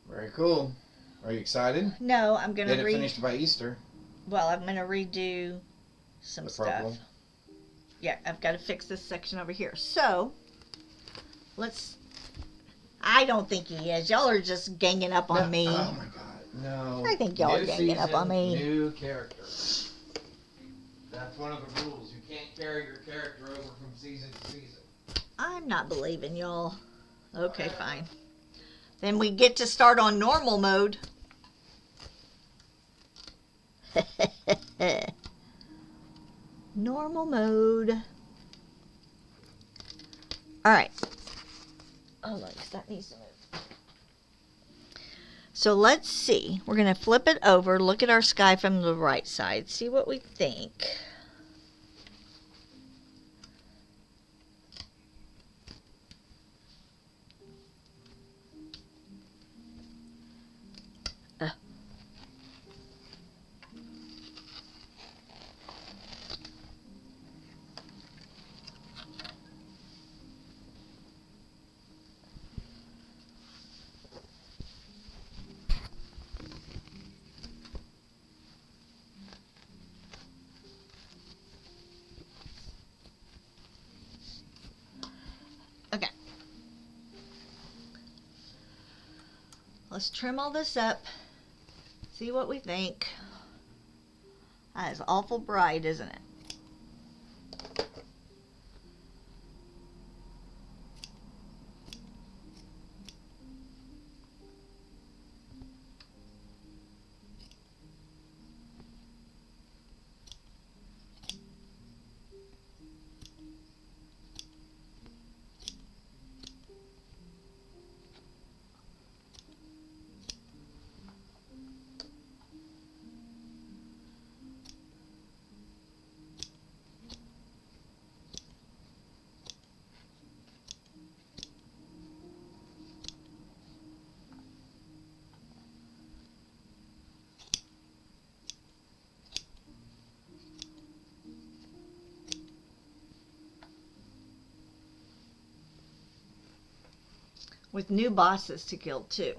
Very cool. Are you excited? No, I'm gonna Get it finished by Easter. Well, I'm gonna redo some The stuff. problem. Yeah, I've got to fix this section over here. So, let's. I don't think he is. Y'all are just ganging up on me. Oh my god, no. I think y'all are New ganging up on me. New character. That's one of the rules. You can't carry your character over from season to season. I'm not believing y'all. Okay, fine. Then we get to start on normal mode. Normal mode. Alright. Oh, look, that needs to move. So let's see. We're going to flip it over, look at our sky from the right side, see what we think. Let's trim all this up. See what we think. That is awful bright, isn't it? with new bosses to kill too.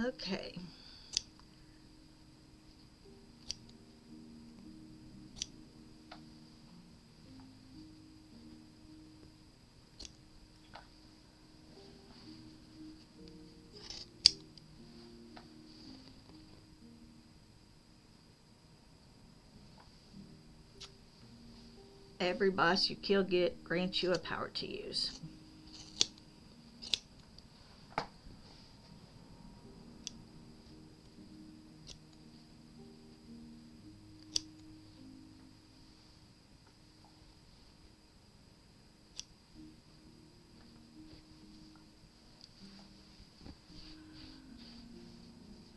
Okay. Every boss you kill grants you a power to use.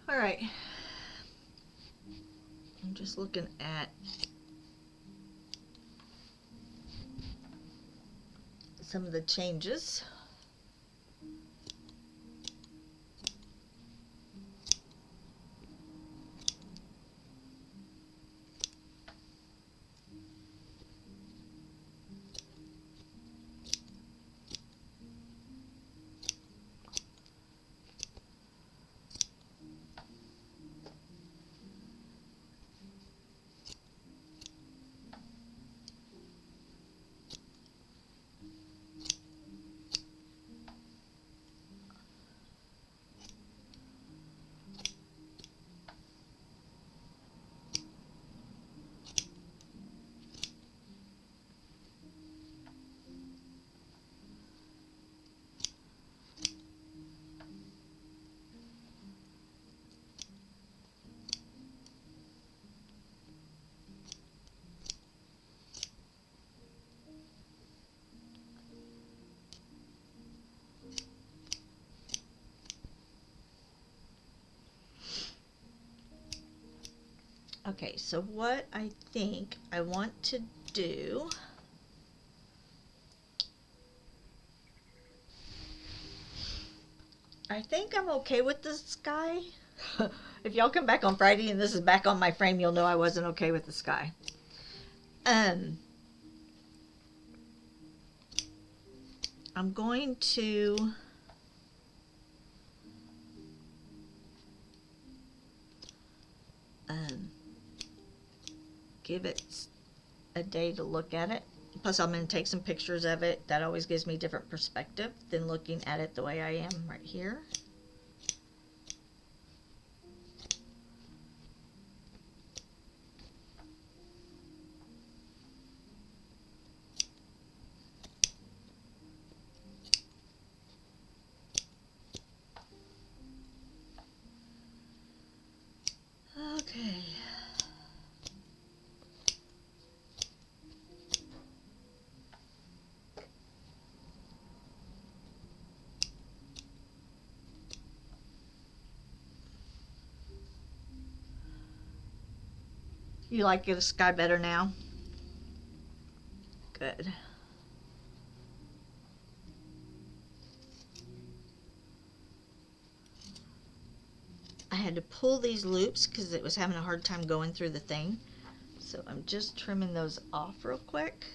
All right. I'm just looking at some of the changes. Okay, so what I think I want to do, I think I'm okay with this guy. If y'all come back on Friday and this is back on my frame, you'll know I wasn't okay with this guy. I'm going to give it a day to look at it. Plus, I'm going to take some pictures of it. That always gives me different perspective than looking at it the way I am right here. Okay. You like the sky better now? Good. I had to pull these loops because it was having a hard time going through the thing. So I'm just trimming those off real quick.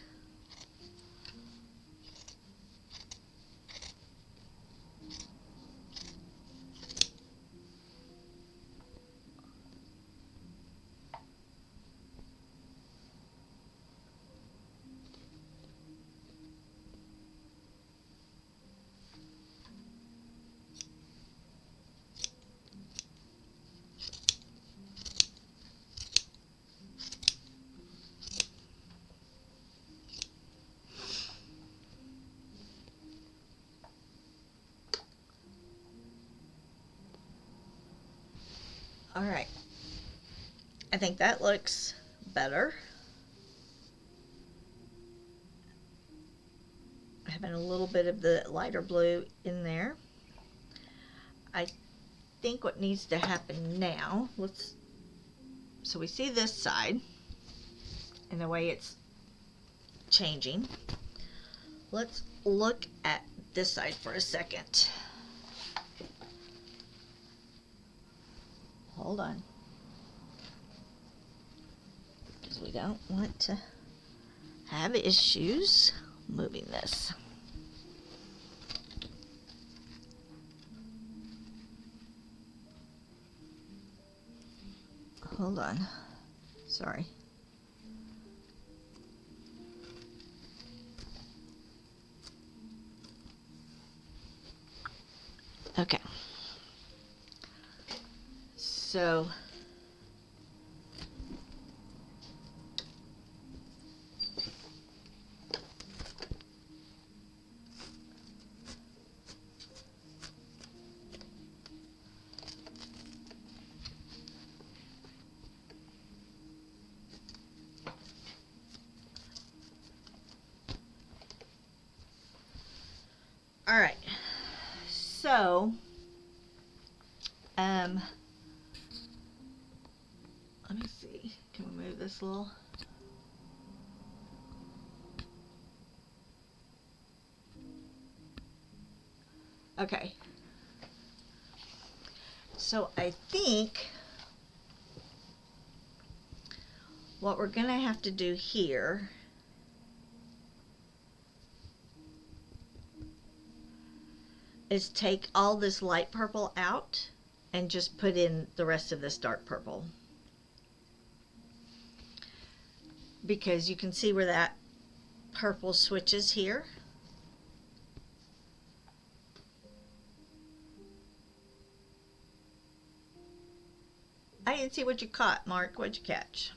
All right. I think that looks better. Having a little bit of the lighter blue in there. I think what needs to happen now, so we see this side and the way it's changing. Let's look at this side for a second. Hold on. Because we don't want to have issues moving this. Hold on. Sorry. Okay. So all right. So let me see. Can we move this a little? Okay. So I think what we're going to have to do here is take all this light purple out and just put in the rest of this dark purple. Because you can see where that purple switches here. I didn't see what you caught, Mark. What'd you catch?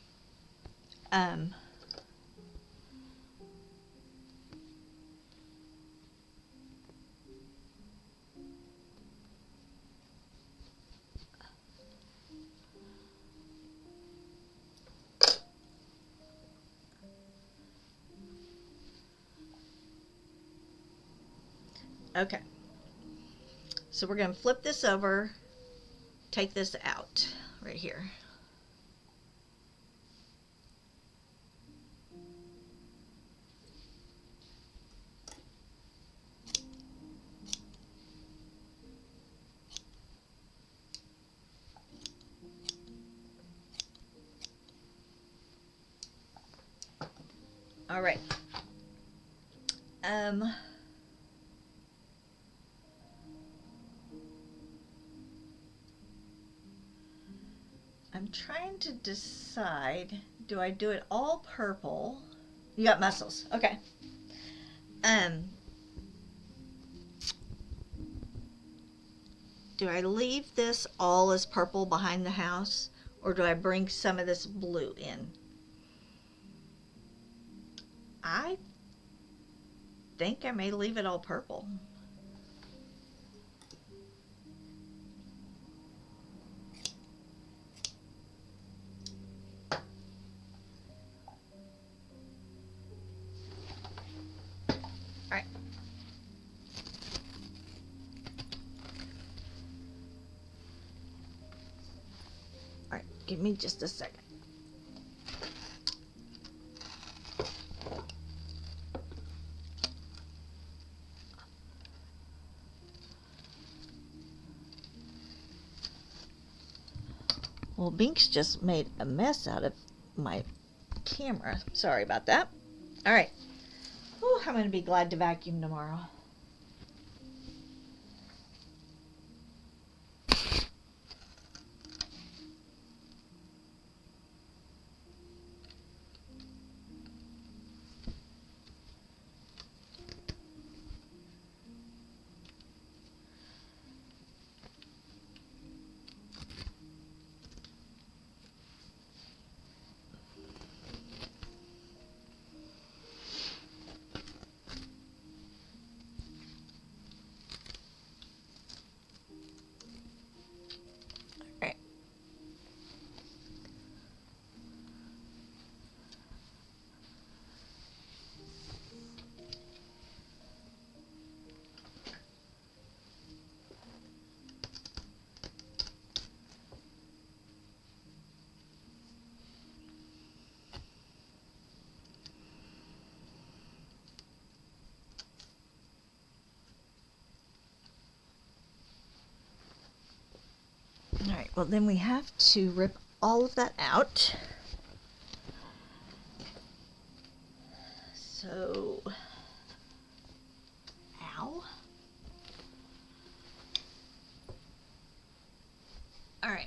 Okay. So we're going to flip this over, take this out right here. All right. I'm trying to decide, do I do it all purple? You got mussels. Okay. Do I leave this all as purple behind the house, or do I bring some of this blue in? I think I may leave it all purple. Alright. Alright, give me just a second. Well, Binks just made a mess out of my camera. Sorry about that. All right. Ooh, I'm going to be glad to vacuum tomorrow. Alright, well then we have to rip all of that out. So, ow. Alright.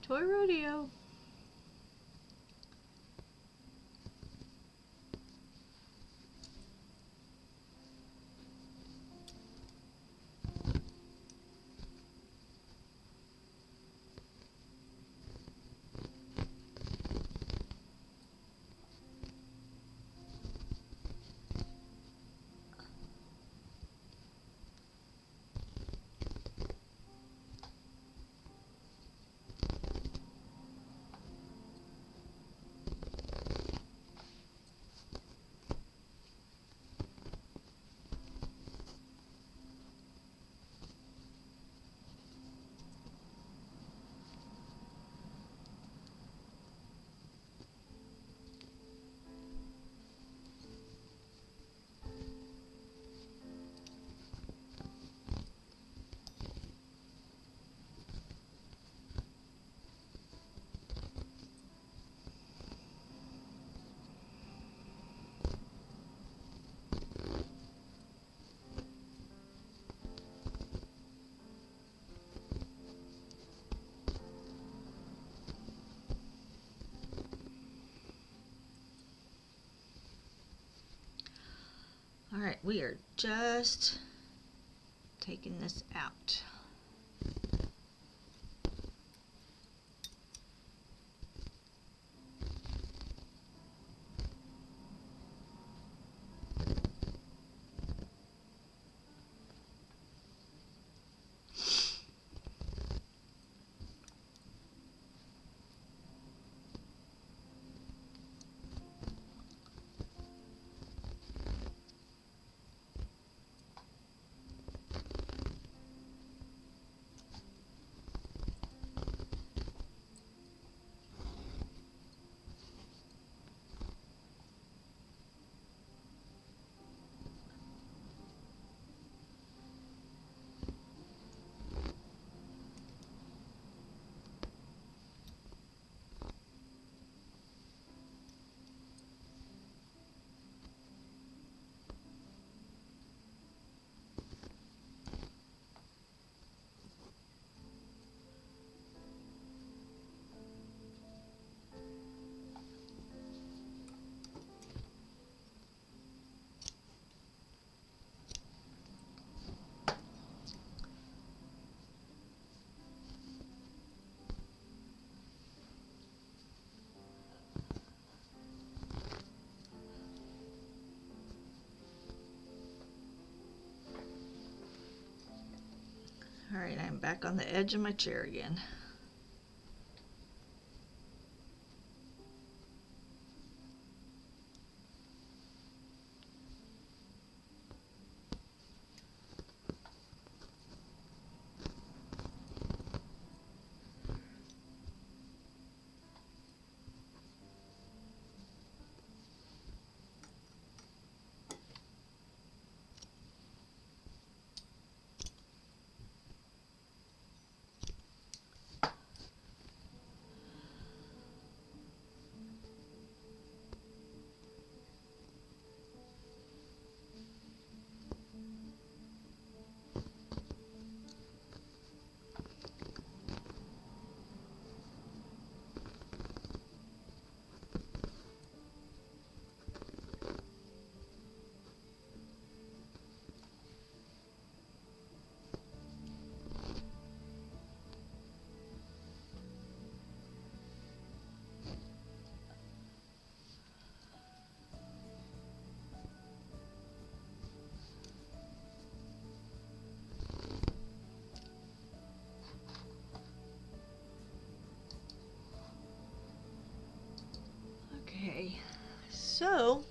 Toy rodeo. Alright, we are just taking this out. Alright, I'm back on the edge of my chair again. Okay, so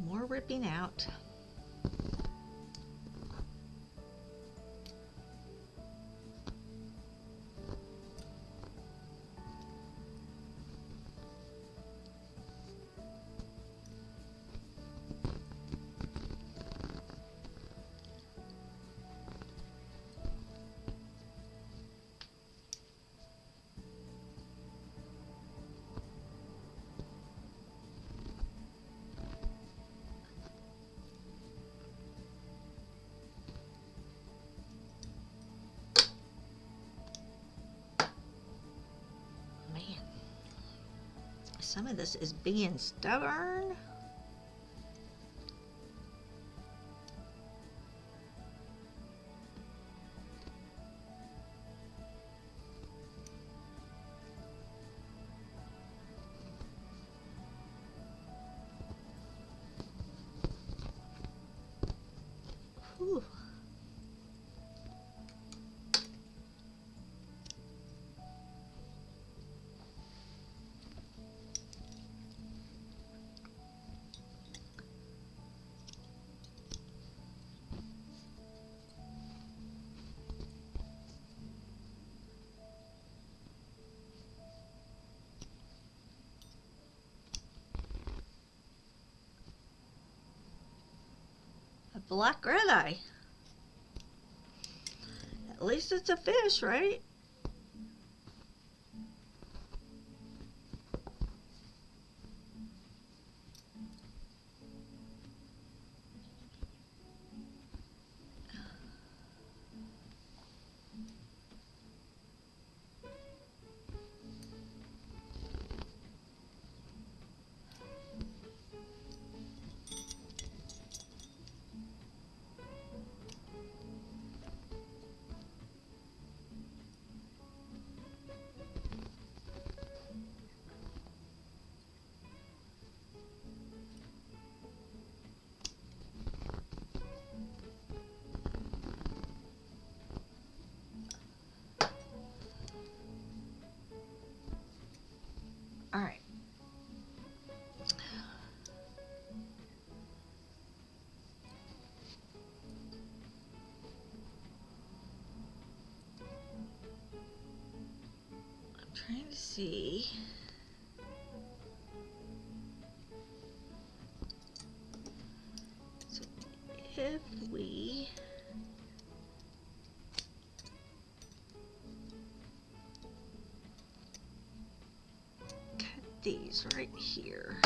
more ripping out. Man, some of this is being stubborn. Whew. A black red eye. At least it's a fish, right? All right. I'm trying to see. So if we cut these right here.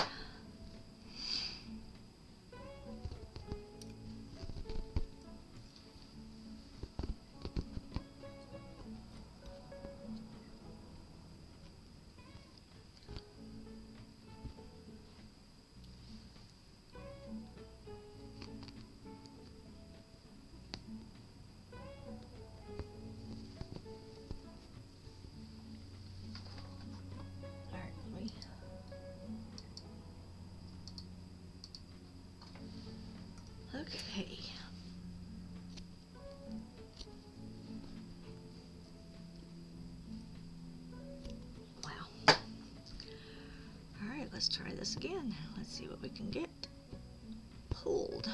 All right, let me let's try this again. Let's see what we can get pulled.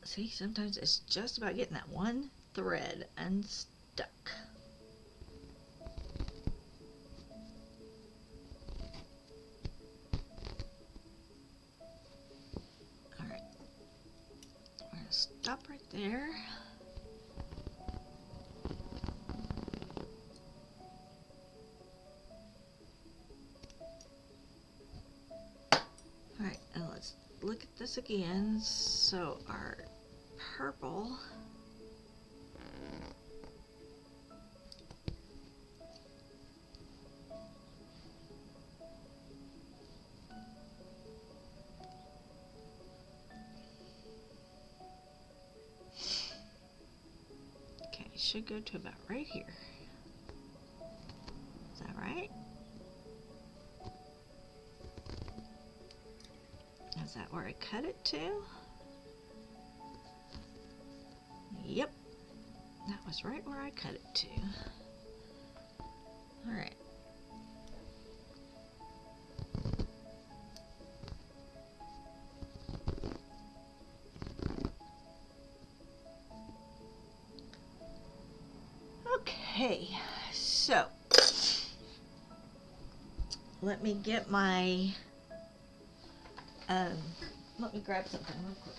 See, sometimes it's just about getting that one thread unstuck. Alright, we're gonna stop right there. Alright, and let's look at this again. So our purple should go to about right here. Is that right? Is that where I cut it to? Yep, that was right where I cut it to. All right. Okay, so let me get my, let me grab something real quick.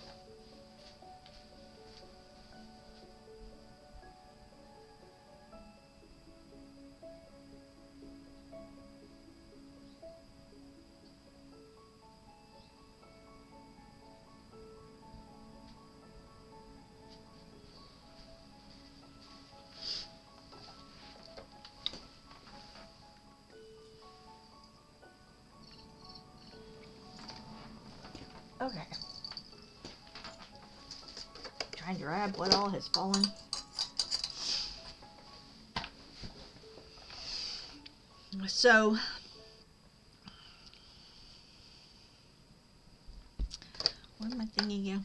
Okay. Trying to grab what all has fallen. So, where'd my thingy go?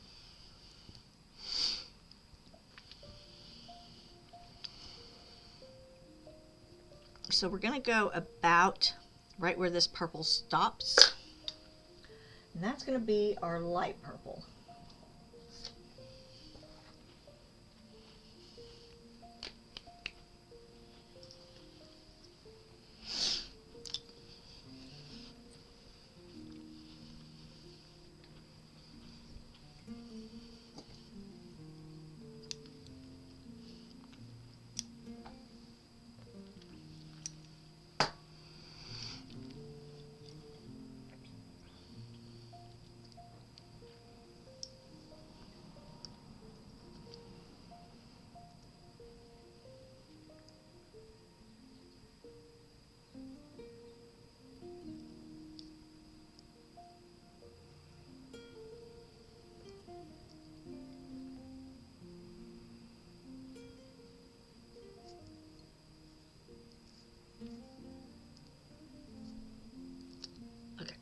So we're gonna go about right where this purple stops. And that's going to be our light purple. Okay.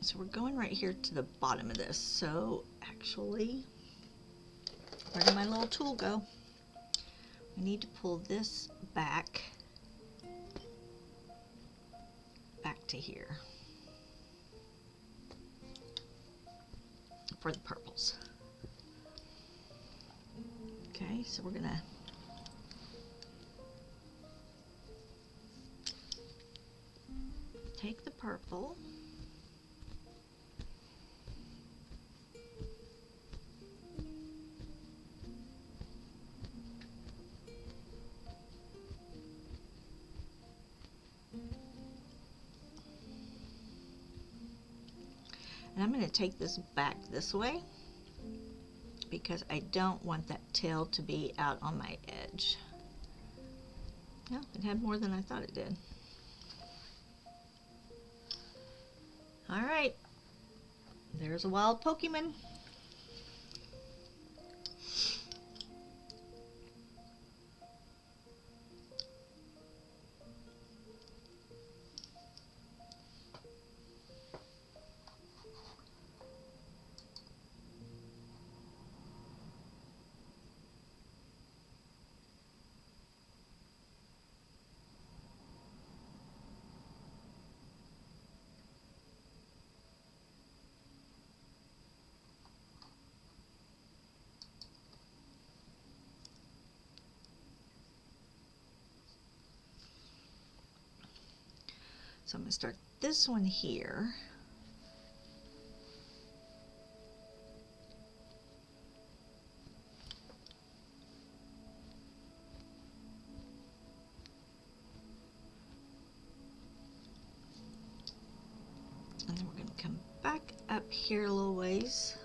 So we're going right here to the bottom of this. So actually, where did my little tool go? We need to pull this back to here for the purples. Okay, so we're gonna take the purple, and I'm going to take this back this way because I don't want that tail to be out on my edge. No, it had more than I thought it did. Alright, there's a wild Pokemon. So I'm going to start this one here. And then we're going to come back up here a little ways.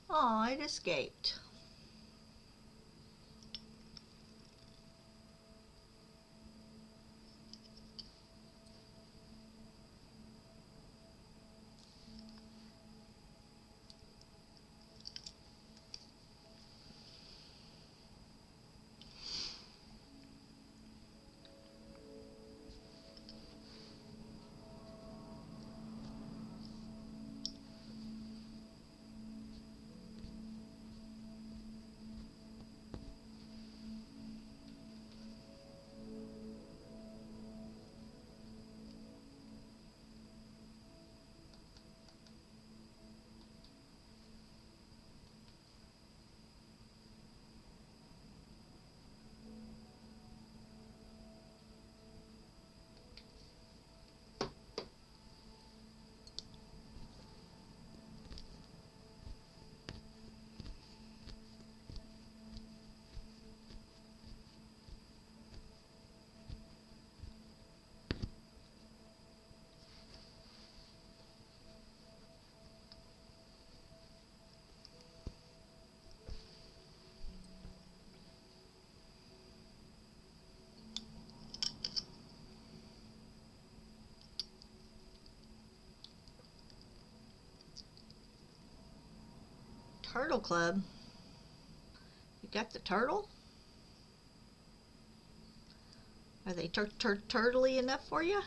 Aw, it escaped. Turtle Club. You got the turtle? Are they turtly enough for you?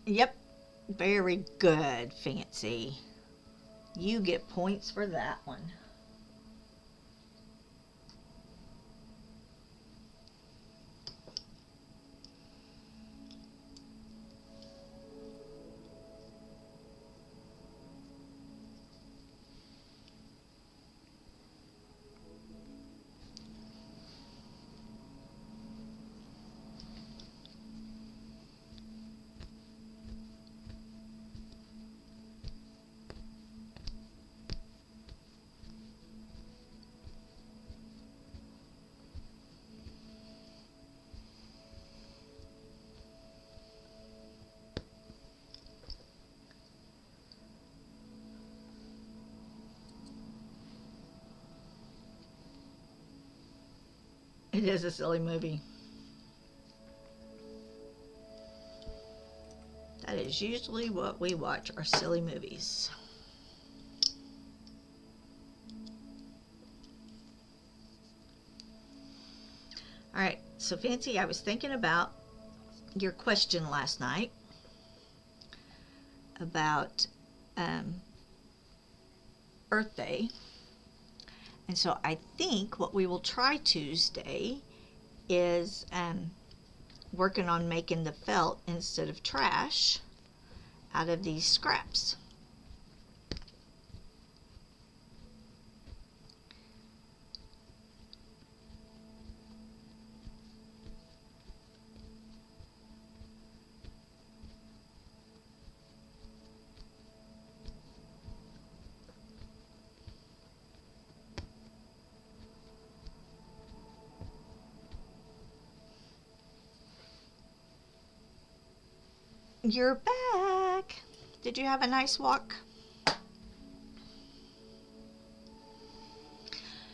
Yep. Very good, Fancy. You get points for that one. It is a silly movie. That is usually what we watch, are silly movies. All right, so Fancy, I was thinking about your question last night about Earth Day. And so I think what we will try Tuesday is working on making the felt instead of trash out of these scraps. You're back. Did you have a nice walk?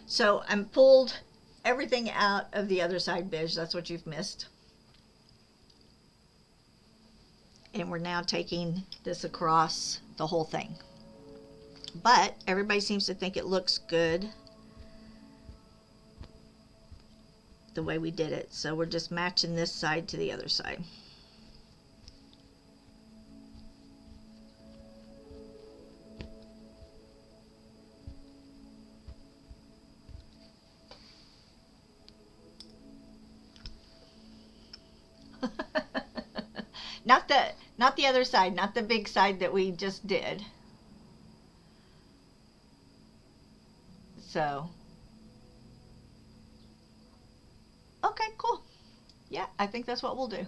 So I'm pulled everything out of the other side, Bish. That's what you've missed. And we're now taking this across the whole thing. But everybody seems to think it looks good the way we did it. So we're just matching this side to the other side. Not the other side, not the big side that we just did. So, okay, cool. Yeah, I think that's what we'll do.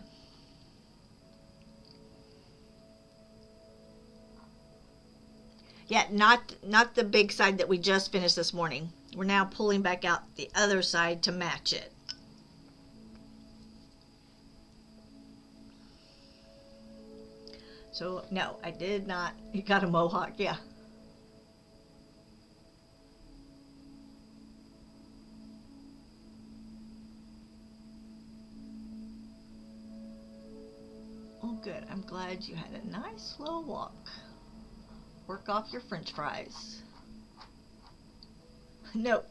Yeah, not the big side that we just finished this morning. We're now pulling back out the other side to match it. So, no, I did not. You got a mohawk, yeah. Oh, good. I'm glad you had a nice slow walk. Work off your french fries. No,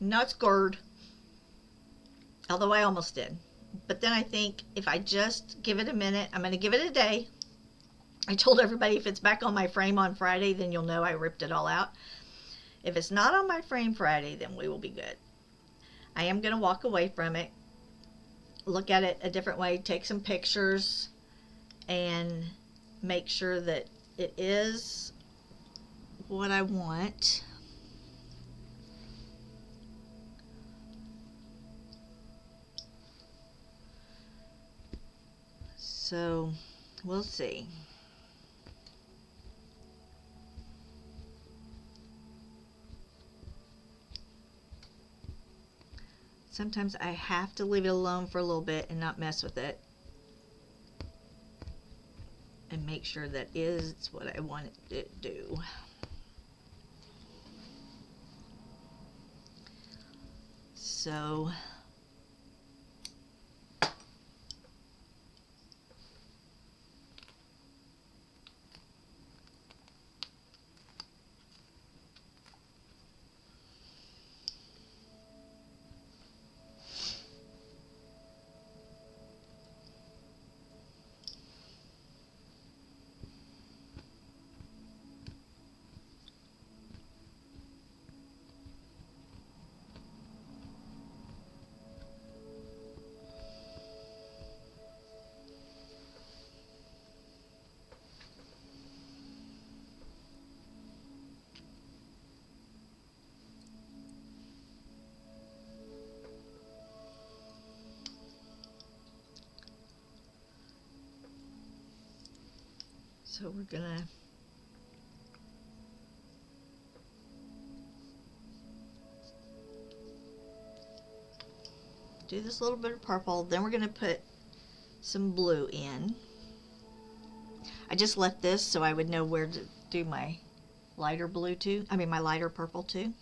not scared. Although I almost did. But then I think if I just give it a minute, I'm going to give it a day. I told everybody if it's back on my frame on Friday, then you'll know I ripped it all out. If it's not on my frame Friday, then we will be good. I am going to walk away from it, look at it a different way, take some pictures, and make sure that it is what I want. So, we'll see. Sometimes I have to leave it alone for a little bit and not mess with it. And make sure that is what I want it to do. So, we're gonna do this little bit of purple, then we're gonna put some blue in. I just left this so I would know where to do my lighter blue to, my lighter purple to.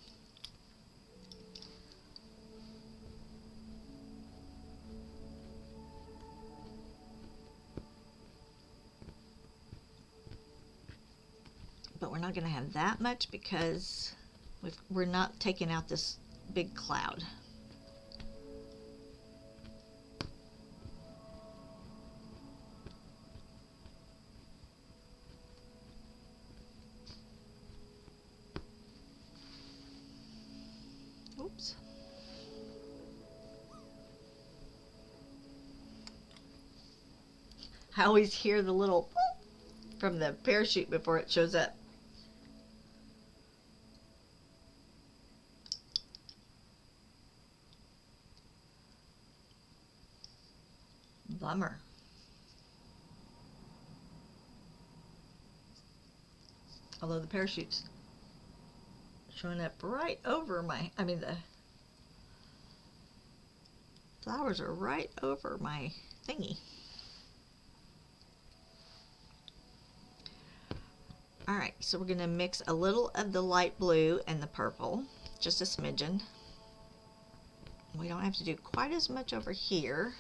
But we're not going to have that much because we're not taking out this big cloud. Oops. I always hear the little boop from the parachute before it shows up. Bummer. Although the parachute's showing up right over the flowers are right over my thingy. All right, so we're gonna mix a little of the light blue and the purple, just a smidgen. We don't have to do quite as much over here.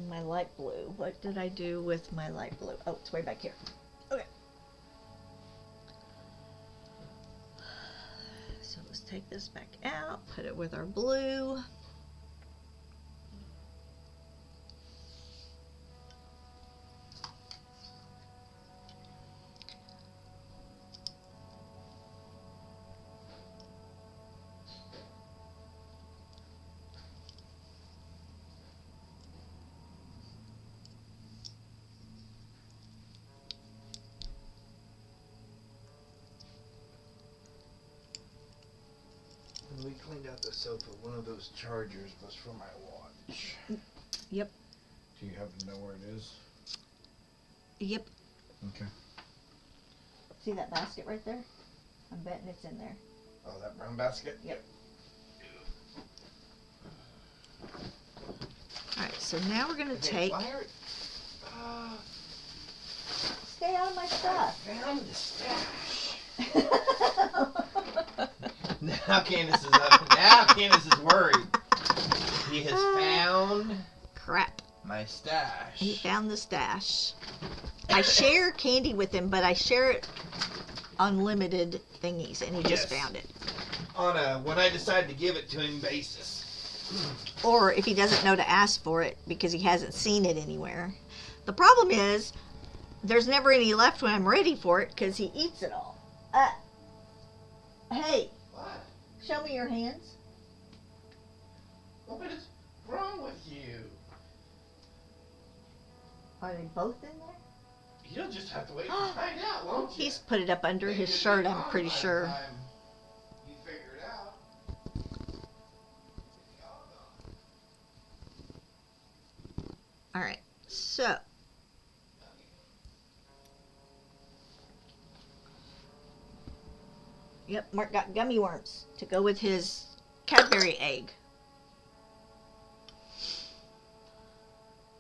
My light blue. What did I do with my light blue? Oh, it's way back here. Okay. So let's take this back out, put it with our blue. When we cleaned out the sofa, one of those chargers was for my watch. Yep. Do you happen to know where it is? Yep. Okay. See that basket right there? I'm betting it's in there. Oh, that brown basket? Yep. Alright, so now we're gonna take. Wire it. Stay out of my stuff. Found the stash. Now Candace is up. Now Candace is worried. He has found Crap. my stash. He found the stash. I share candy with him, but I share it on limited thingies, and he just Yes. found it. On a when I decide to give it to him basis. Or if he doesn't know to ask for it because he hasn't seen it anywhere. The problem is, there's never any left when I'm ready for it because he eats it all. Hey, What? show me your hands. What is wrong with you? Are they both in there? You'll just have to wait and find out, won't you? He's put it up under Maybe his it'll be shirt, I'm gone pretty by the sure. time You figure it out. Alright, so. Yep, Mark got gummy worms to go with his Cadbury egg.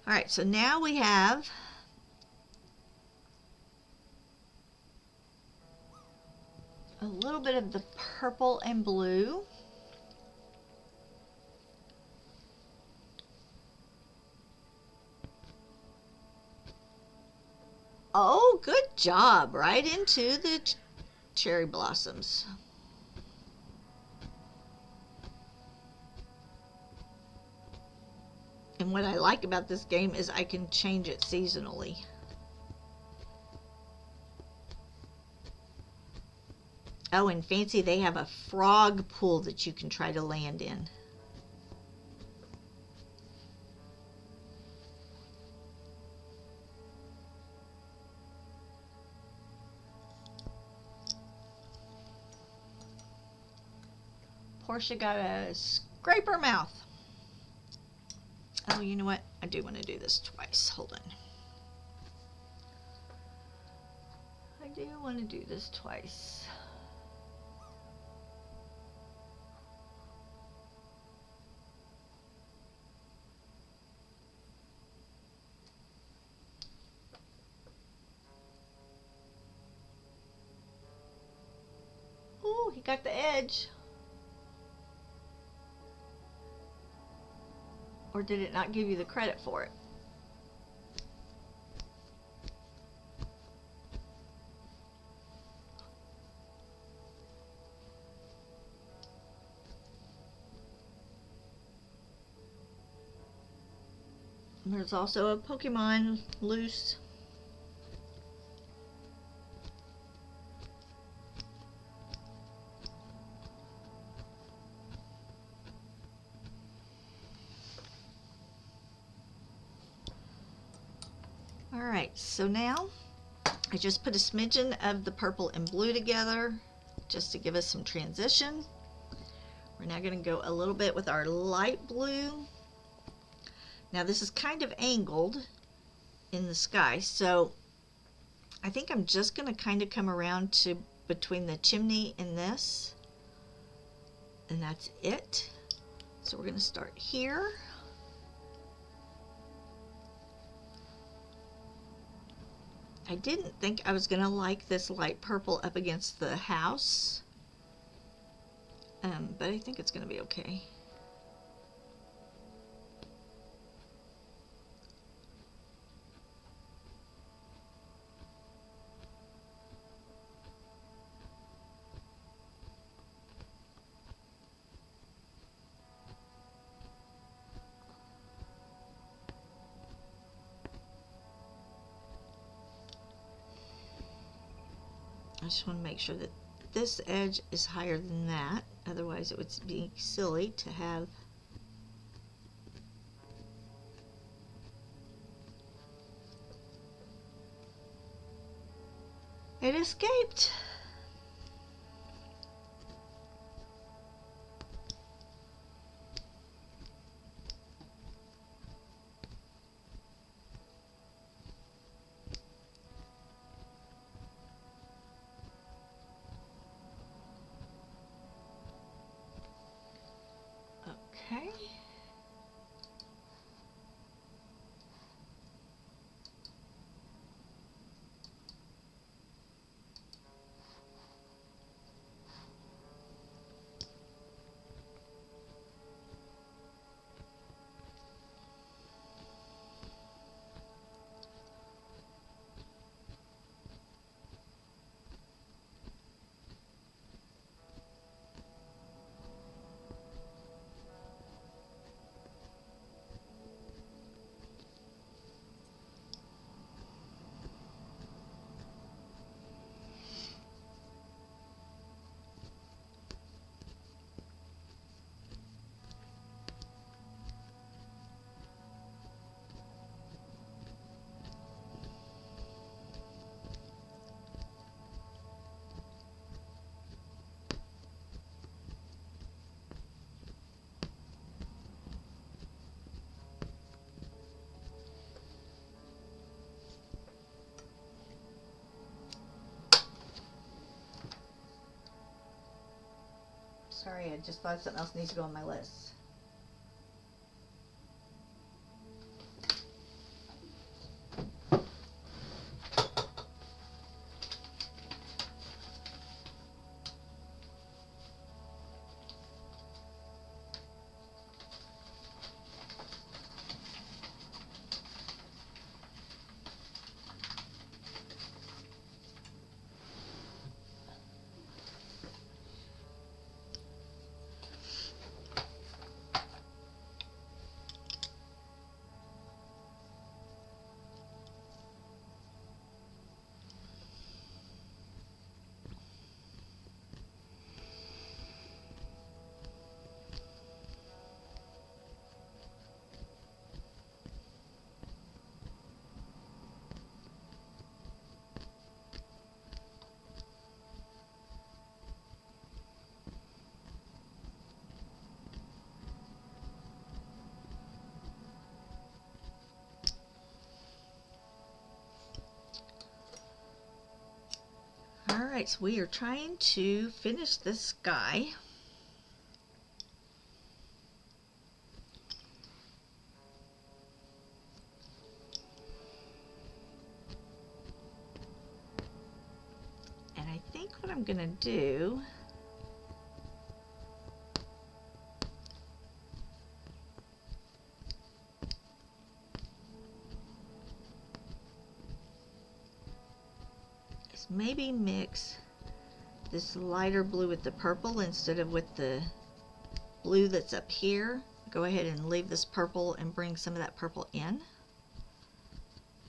Alright, so now we have a little bit of the purple and blue. Oh, good job. Right into the cherry blossoms. And what I like about this game is I can change it seasonally. Oh, and fancy, they have a frog pool that you can try to land in. Portia got a scraper mouth. Oh, you know what? I do want to do this twice. Hold on. I do want to do this twice. Ooh, he got the edge. Or did it not give you the credit for it? There's also a Pokemon loose. Alright, so now I just put a smidgen of the purple and blue together just to give us some transition. We're now going to go a little bit with our light blue. Now this is kind of angled in the sky, so I think I'm just going to kind of come around to between the chimney and this. And that's it. So we're going to start here. I didn't think I was gonna like this light purple up against the house, but I think it's gonna be okay. I just want to make sure that this edge is higher than that, otherwise it would be silly to have it escaped. Okay. Sorry, I just thought something else needs to go on my list. Alright, so we are trying to finish this sky. And I think what I'm gonna do is maybe mix this lighter blue with the purple instead of with the blue that's up here. Go ahead and leave this purple and bring some of that purple in.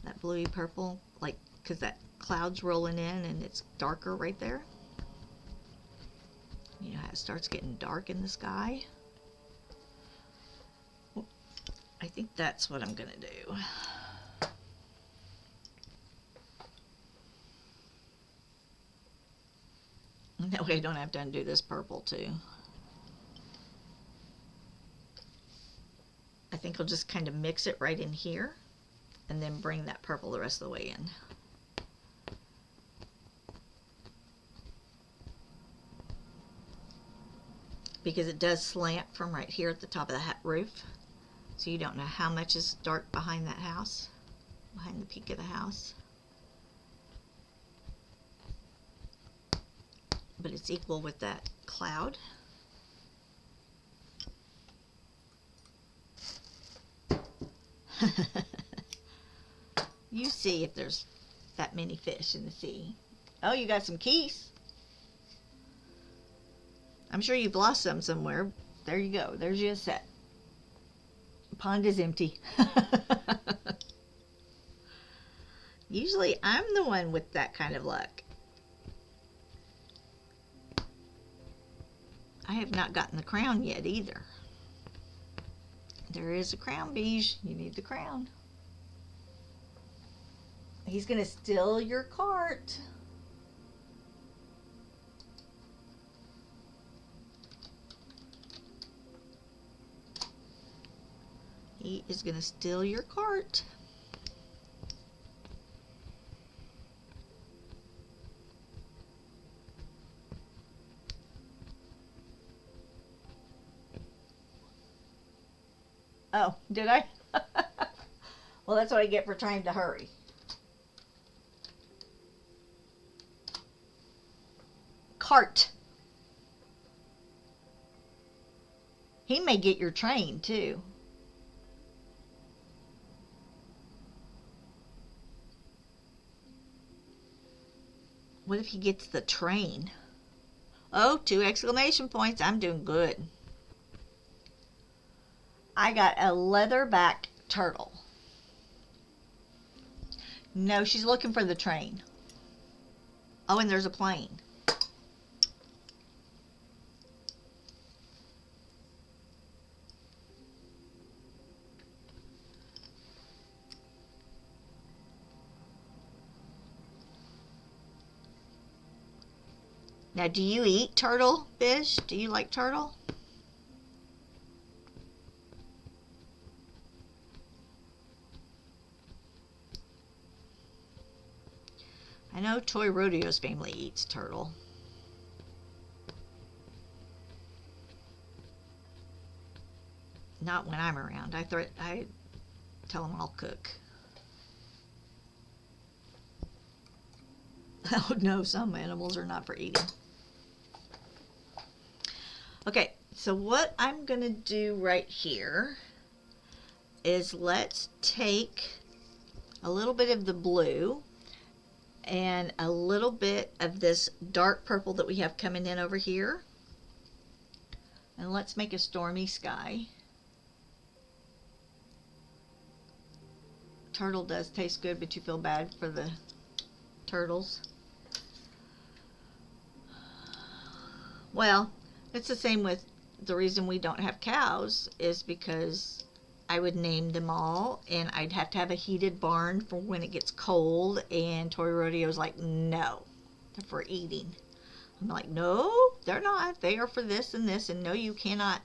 That bluey purple, like, because that cloud's rolling in and it's darker right there. You know how it starts getting dark in the sky? Well, I think that's what I'm gonna do. That way I don't have to undo this purple too. I think I'll just kind of mix it right in here and then bring that purple the rest of the way in. Because it does slant from right here at the top of the roof, so you don't know how much is dark behind that house, behind the peak of the house. but it's equal with that cloud. You see if there's that many fish in the sea. Oh, you got some keys. I'm sure you've lost some somewhere. There you go. There's your set. Pond is empty. Usually I'm the one with that kind of luck. I have not gotten the crown yet either. There is a crown, Beige. You need the crown. He's going to steal your cart. He is going to steal your cart. Oh, did I? Well, that's what I get for trying to hurry. Cart. He may get your train, too. What if he gets the train? Oh, 2 exclamation points. I'm doing good. I got a leatherback turtle. No, she's looking for the train. Oh, and there's a plane. Now, do you eat turtle, Bish? Do you like turtle? I know Toy Rodeo's family eats turtle. Not when I'm around. I tell them I'll cook. Oh no, some animals are not for eating. Okay, so what I'm going to do right here is let's take a little bit of the blue and a little bit of this dark purple that we have coming in over here. And let's make a stormy sky. Turtle does taste good, but you feel bad for the turtles. Well, it's the same with the reason we don't have cows is because I would name them all and I'd have to have a heated barn for when it gets cold, and Toy Rodeo's like, no, they're for eating. I'm like, no, they're not. They are for this and this, and no, you cannot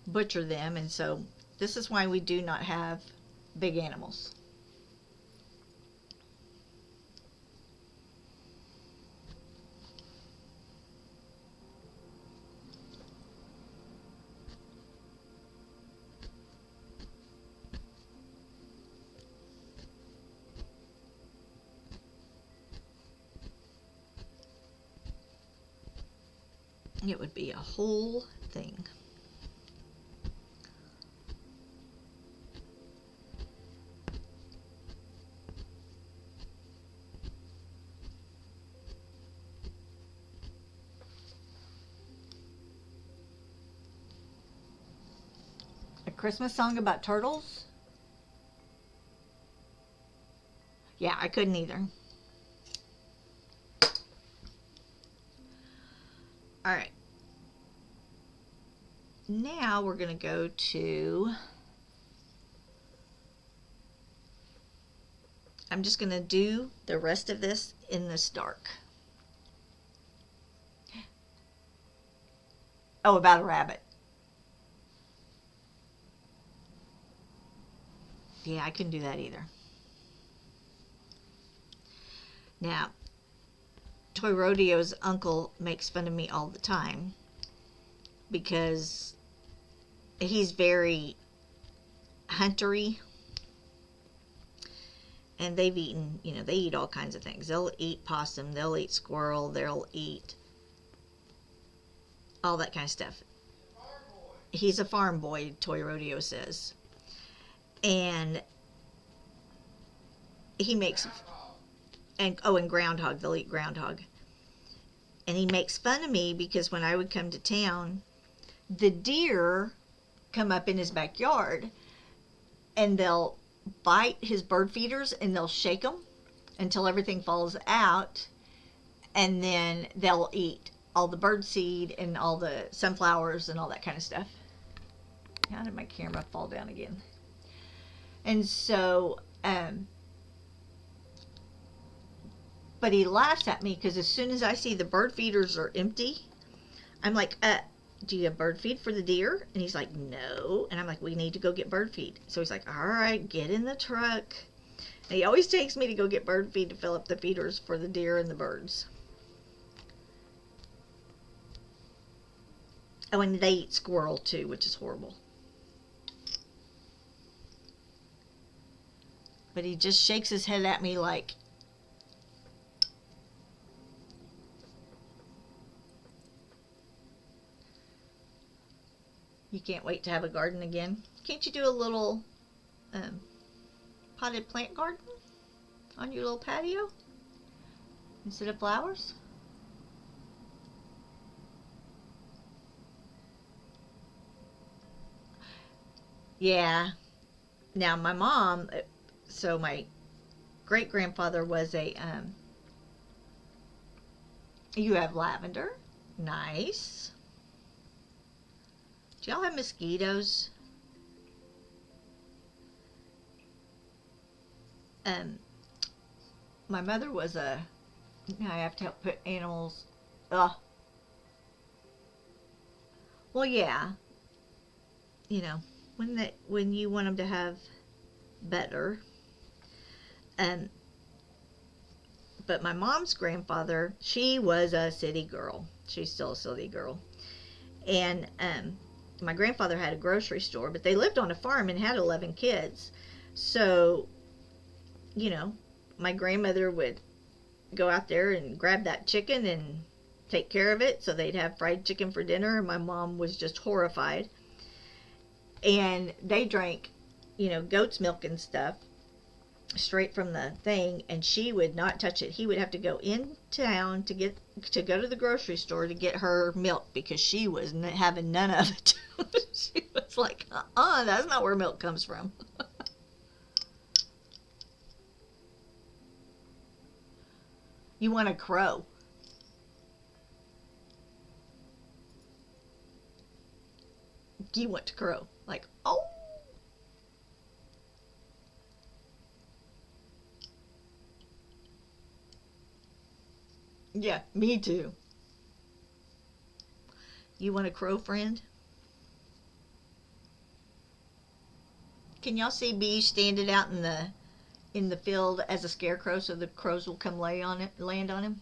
butcher them. And so this is why we do not have big animals. It would be a whole thing. A Christmas song about turtles? Yeah, I couldn't either. All right. Now we're going to go to, I'm just going to do the rest of this in this dark. Oh, about a rabbit. Yeah, I couldn't do that either. Now, Toy Rodeo's uncle makes fun of me all the time because he's very huntery, and they've eaten, they eat all kinds of things. They'll eat possum, they'll eat squirrel, they'll eat all that kind of stuff. He's a farm boy, Toy Rodeo says. And he makes, and groundhog, they'll eat groundhog. And he makes fun of me because when I would come to town, the deer come up in his backyard and they'll bite his bird feeders and they'll shake them until everything falls out, and then they'll eat all the bird seed and all the sunflowers and all that kind of stuff. How did my camera fall down again? And so, but he laughs at me because as soon as I see the bird feeders are empty, I'm like, do you have bird feed for the deer? And he's like, no. And I'm like, we need to go get bird feed. So he's like, all right, get in the truck. And he always takes me to go get bird feed to fill up the feeders for the deer and the birds. Oh, and they eat squirrel too, which is horrible. But he just shakes his head at me like, you can't wait to have a garden again. Can't you do a little potted plant garden on your little patio instead of flowers? Yeah. Now my mom, so my great grandfather was a you have lavender. Nice. Do y'all have mosquitoes? My mother was I have to help put animals. Well, yeah. When you want them to have better. But my mom's grandfather, she was a city girl. She's still a city girl. And my grandfather had a grocery store, but they lived on a farm and had 11 kids. So, my grandmother would go out there and grab that chicken and take care of it so they'd have fried chicken for dinner. And my mom was just horrified. And they drank, goat's milk and stuff straight from the thing, and she would not touch it. He would have to go in town to go to the grocery store to get her milk because she was having none of it. She was like, that's not where milk comes from. You want a crow. You want to crow. Like, oh. Yeah, me too. You want a crow friend? Can y'all see bees standing out in the field as a scarecrow so the crows will come land on him?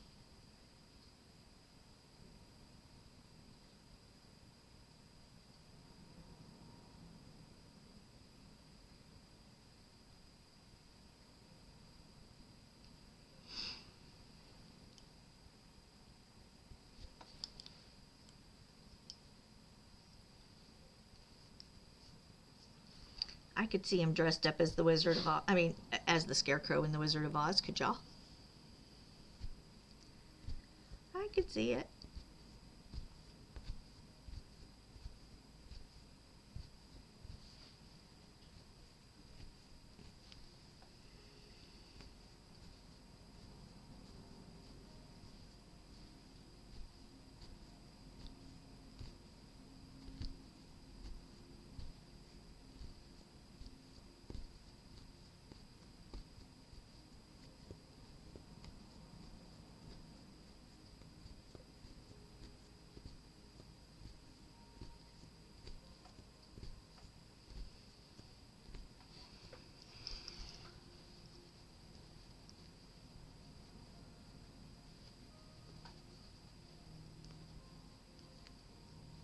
I could see him dressed up as the Wizard of Oz. As the Scarecrow in the Wizard of Oz. Could y'all? I could see it.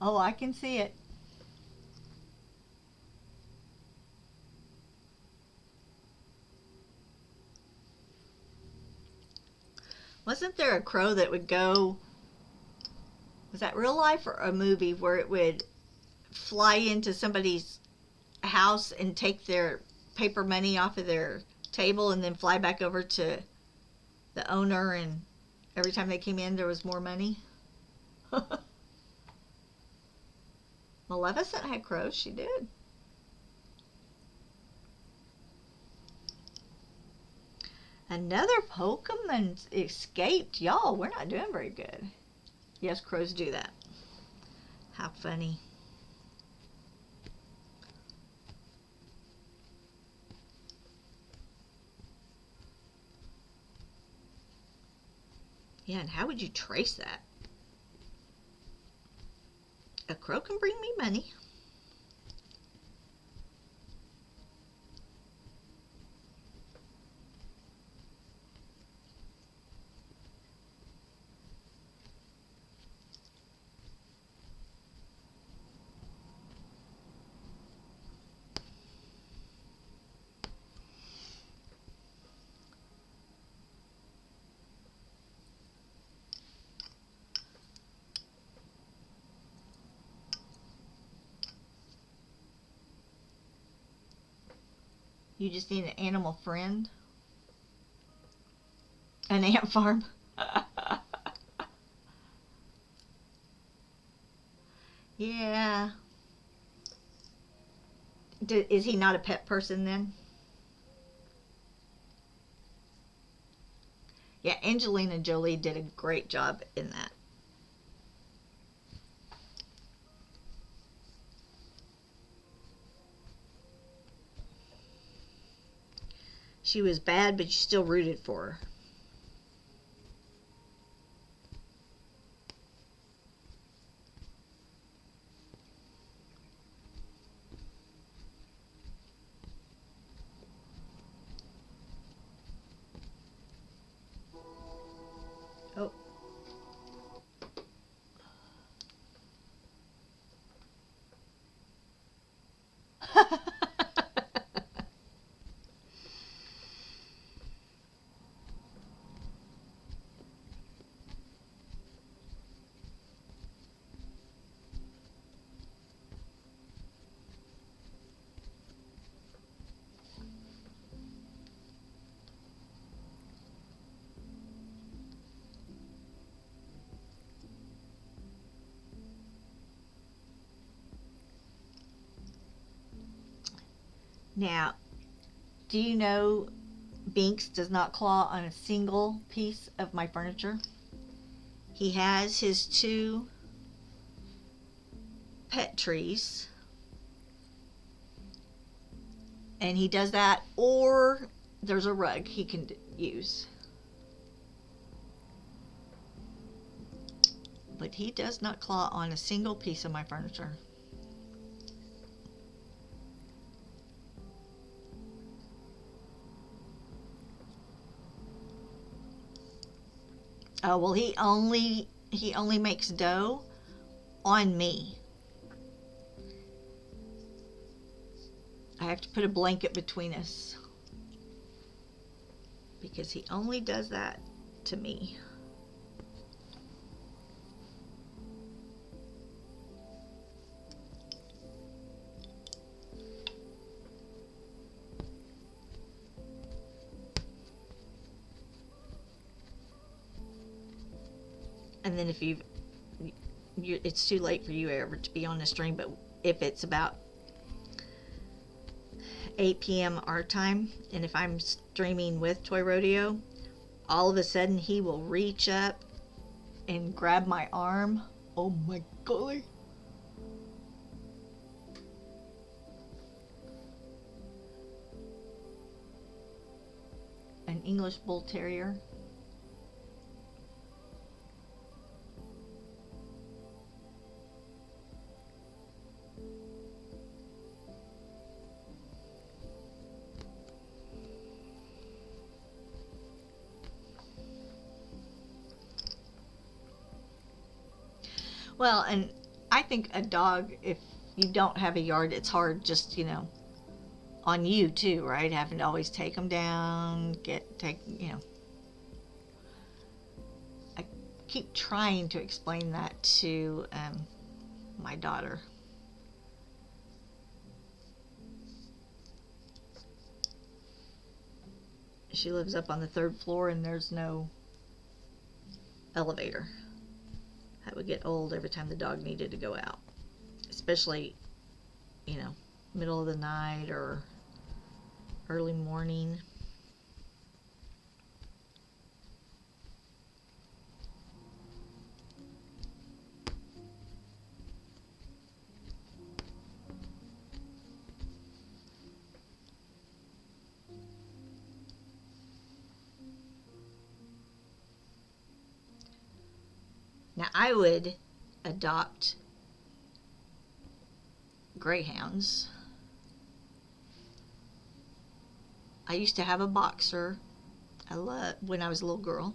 Oh, I can see it. Wasn't there a crow that would go? Was that real life or a movie where it would fly into somebody's house and take their paper money off of their table and then fly back over to the owner, and every time they came in there was more money? Maleficent had crows, she did. Another Pokemon escaped. Y'all, we're not doing very good. Yes, crows do that. How funny. Yeah, and how would you trace that? A crow can bring me money. You just need an animal friend. An ant farm. Yeah. Is he not a pet person then? Yeah, Angelina Jolie did a great job in that. She was bad, but you still rooted for her. Oh. Now, do you know Binks does not claw on a single piece of my furniture? He has his 2 pet trees, and he does that, or there's a rug he can use. But he does not claw on a single piece of my furniture. Oh, well, he only makes dough on me. I have to put a blanket between us because he only does that to me. And then if it's too late for you ever to be on the stream, but if it's about 8 p.m. our time, and if I'm streaming with Toy Rodeo, all of a sudden he will reach up and grab my arm. Oh my golly. An English Bull Terrier. Well, and I think a dog, if you don't have a yard, it's hard just, on you too, right? Having to always take them down, keep trying to explain that to my daughter. She lives up on the 3rd floor and there's no elevator. That would get old every time the dog needed to go out, especially, you know, middle of the night or early morning. Now, I would adopt greyhounds. I used to have a boxer. When I was a little girl.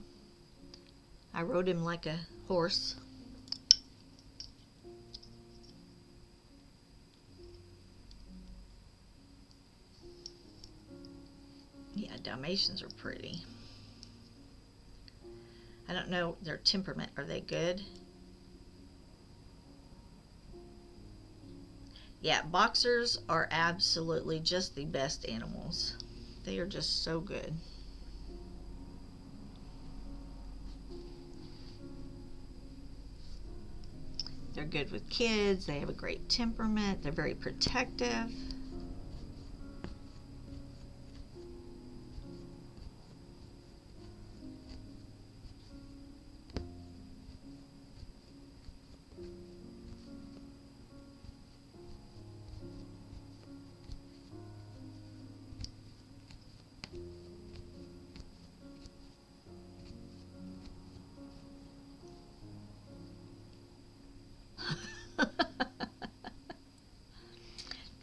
I rode him like a horse. Yeah, Dalmatians are pretty. I don't know their temperament. Are they good? Yeah, boxers are absolutely just the best animals. They are just so good. They're good with kids. They have a great temperament. They're very protective.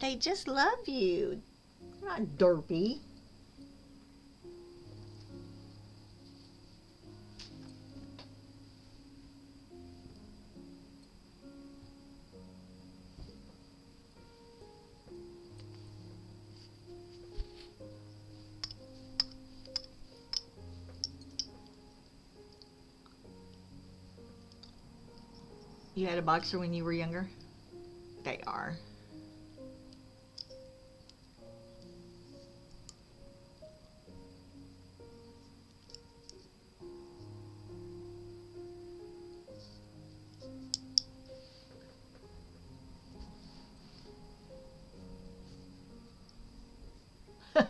They just love you. They're not derpy. You had a boxer when you were younger? They are.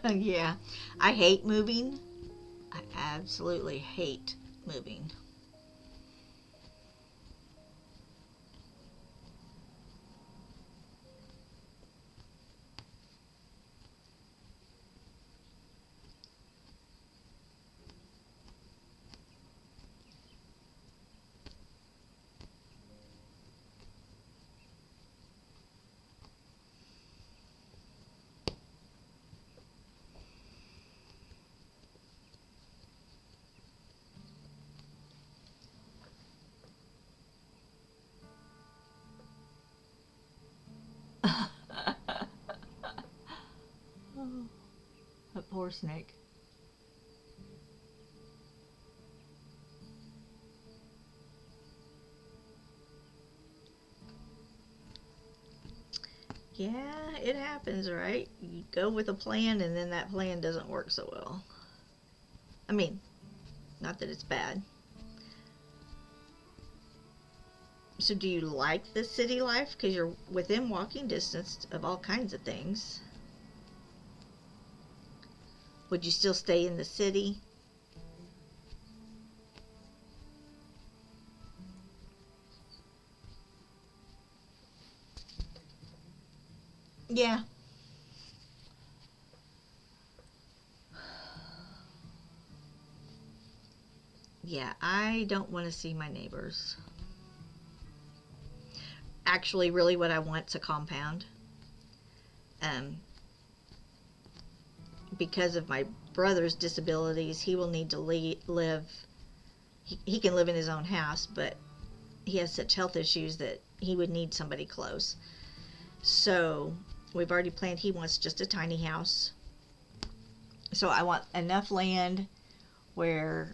Yeah, I hate moving. I absolutely hate moving. Oh, that poor snake. Yeah, it happens, right? You go with a plan and then that plan doesn't work so well. I mean, not that it's bad. So do you like the city life? Because you're within walking distance of all kinds of things. Would you still stay in the city? Yeah. Yeah, I don't want to see my neighbors. Actually, really what I want's a compound. Because of my brother's disabilities, he will need to live. He can live in his own house, but he has such health issues that he would need somebody close. So we've already planned. He wants just a tiny house. So I want enough land where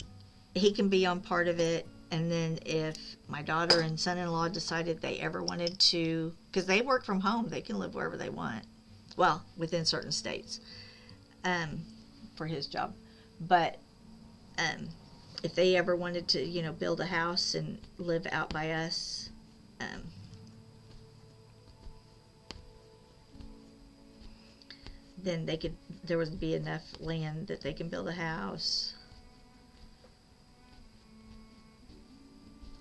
he can be on part of it And then if my daughter and son-in-law decided they ever wanted to, because they work from home, they can live wherever they want. Well, within certain states, for his job. But if they ever wanted to, you know, build a house and live out by us, then there would be enough land that they can build a house.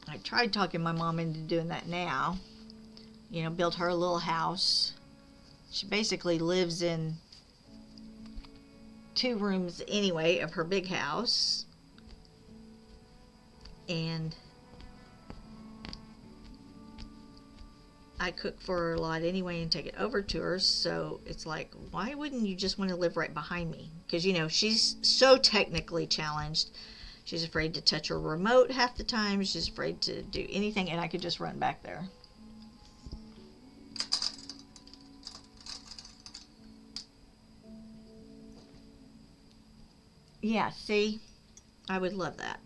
I tried talking my mom into doing that now. You know, build her a little house. She basically lives in 2 rooms anyway of her big house. And I cook for her a lot anyway and take it over to her, so it's like, why wouldn't you just want to live right behind me? Because, you know, she's so technically challenged. She's afraid to touch her remote half the time. She's afraid to do anything, and I could just run back there. Yeah, see? I would love that.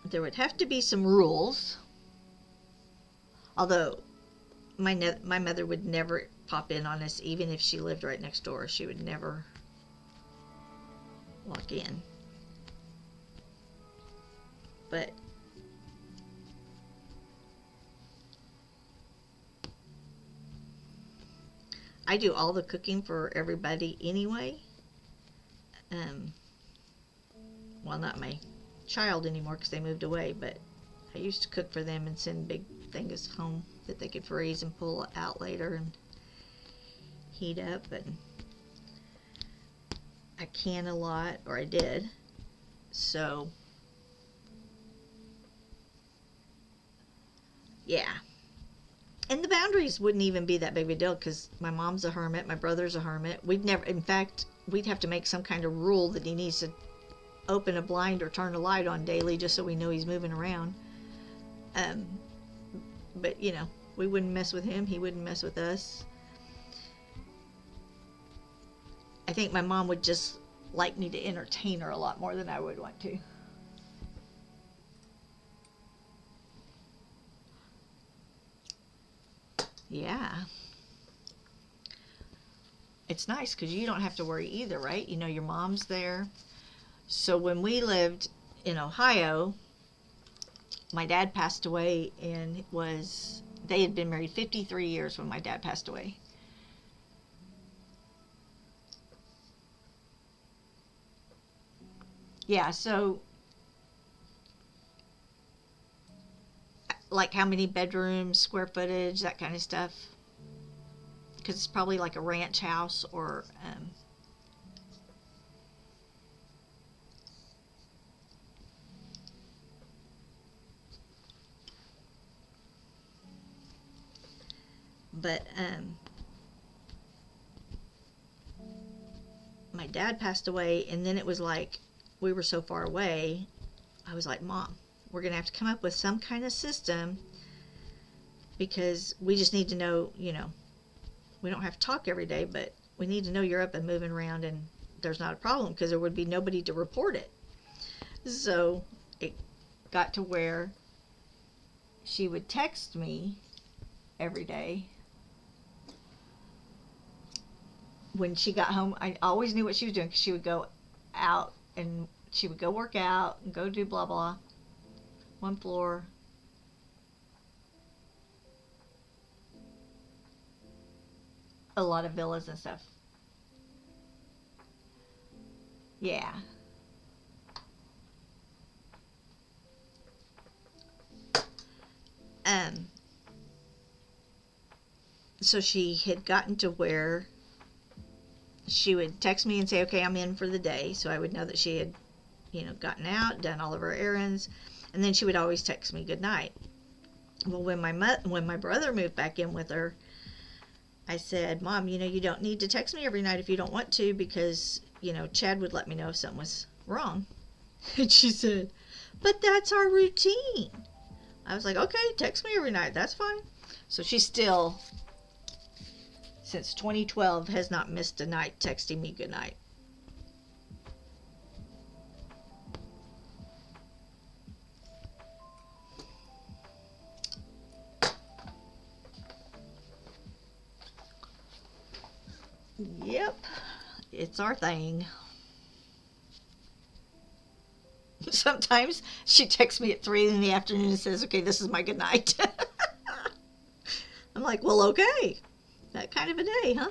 There would have to be some rules. Although my mother would never pop in on us, even if she lived right next door. She would never walk in. But I do all the cooking for everybody anyway. Well, not my child anymore because they moved away, but I used to cook for them and send big things home that they could freeze and pull out later and heat up. And I can a lot, or I did, so yeah. And the boundaries wouldn't even be that big of a deal because my mom's a hermit, my brother's a hermit. We'd never, in fact, we'd have to make some kind of rule that he needs to open a blind or turn a light on daily just so we know he's moving around. But, you know, we wouldn't mess with him. He wouldn't mess with us. I think my mom would just like me to entertain her a lot more than I would want to. Yeah. It's nice because you don't have to worry either, right? You know, your mom's there. So when we lived in Ohio, my dad passed away, and they had been married 53 years when my dad passed away. Yeah, so like how many bedrooms, square footage, that kind of stuff. Because it's probably like a ranch house or but my dad passed away, and then it was like we were so far away. I was like, Mom, we're gonna have to come up with some kind of system because we just need to know, you know, we don't have to talk every day, but we need to know you're up and moving around and there's not a problem, because there would be nobody to report it. So it got to where she would text me every day. When she got home, I always knew what she was doing because she would go out and she would go work out and go do blah blah. 1 floor. A lot of villas and stuff. Yeah. So she had gotten to where she would text me and say, okay, I'm in for the day. So I would know that she had, you know, gotten out, done all of her errands. And then she would always text me good night. Well, when my brother moved back in with her, I said, Mom, you know, you don't need to text me every night if you don't want to, because, you know, Chad would let me know if something was wrong. And she said, but that's our routine. I was like, okay, text me every night. That's fine. So she still since 2012 has not missed a night texting me good night. Yep, it's our thing. Sometimes she texts me at 3 in the afternoon and says, okay, this is my good night. I'm like, well, okay. That kind of a day, huh?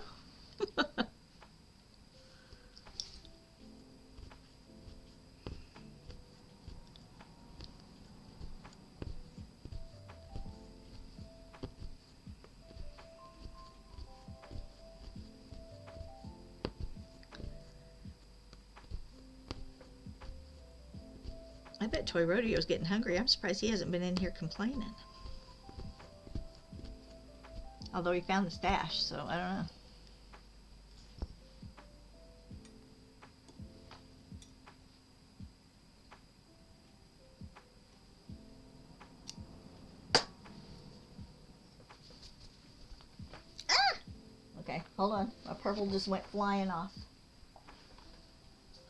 I bet Toy Rodeo's getting hungry. I'm surprised he hasn't been in here complaining. Although he found the stash, so I don't know. Ah! Okay, hold on. My purple just went flying off.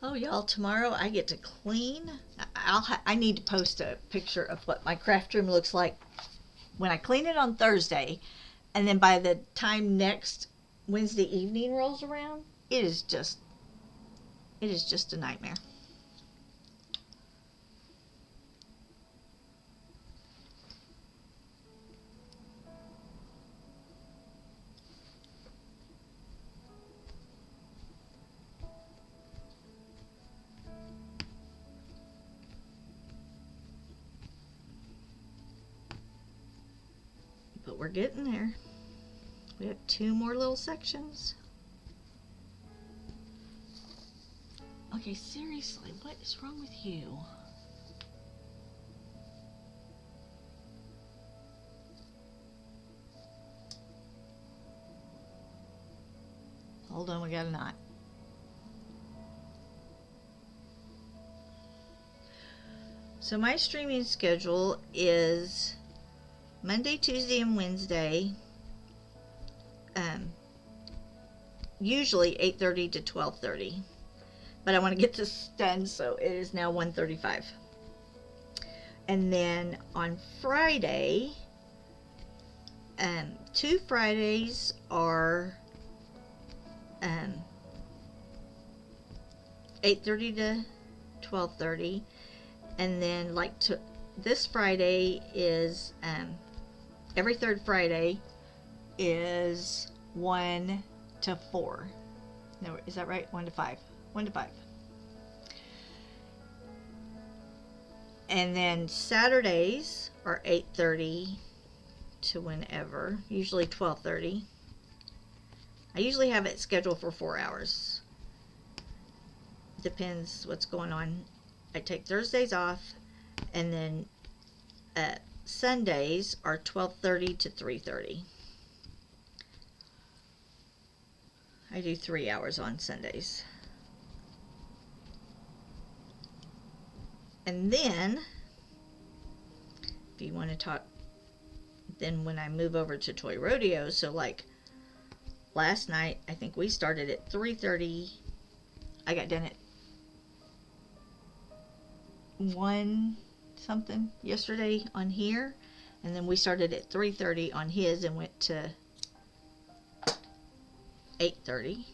Oh, y'all, tomorrow I get to clean. I need to post a picture of what my craft room looks like when I clean it on Thursday. And then by the time next Wednesday evening rolls around, it is just a nightmare. But we're getting there. We have 2 more little sections. Okay, seriously, what is wrong with you? Hold on, we got a knot. So my streaming schedule is Monday, Tuesday, and Wednesday. Usually 8:30 to 12:30. But I want to get this done, so it is now 1:35. And then on Friday, 2 Fridays are 8:30 to 12:30. And then this Friday is every 3rd Friday is 1 to 4. No, is that right? 1 to 5. 1 to 5. And then Saturdays are 8:30 to whenever, usually 12:30. I usually have it scheduled for 4 hours. Depends what's going on. I take Thursdays off, and then Sundays are 12:30 to 3:30. I do 3 hours on Sundays. And then, if you want to talk, then when I move over to Toy Rodeo, so like last night, I think we started at 3:30. I got done at 1 something yesterday on here, and then we started at 3:30 on his and went to 8:30.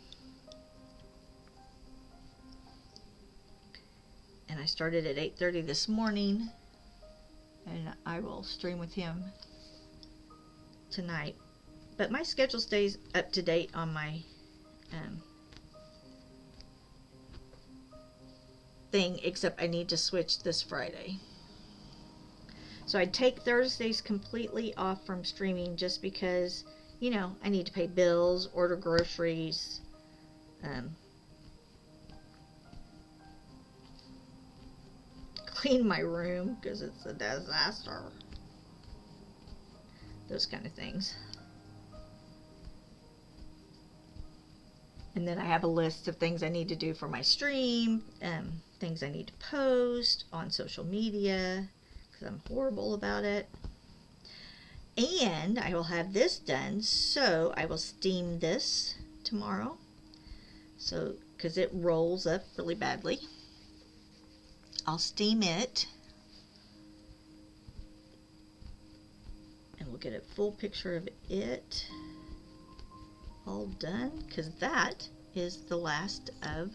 And I started at 8:30 this morning, and I will stream with him tonight. But my schedule stays up to date on my thing, except I need to switch this Friday. So I take Thursdays completely off from streaming just because, you know, I need to pay bills, order groceries, clean my room because it's a disaster. Those kind of things. And then I have a list of things I need to do for my stream, things I need to post on social media because I'm horrible about it. And I will have this done, so I will steam this tomorrow. So, because it rolls up really badly. I'll steam it. And we'll get a full picture of it all done, because that is the last of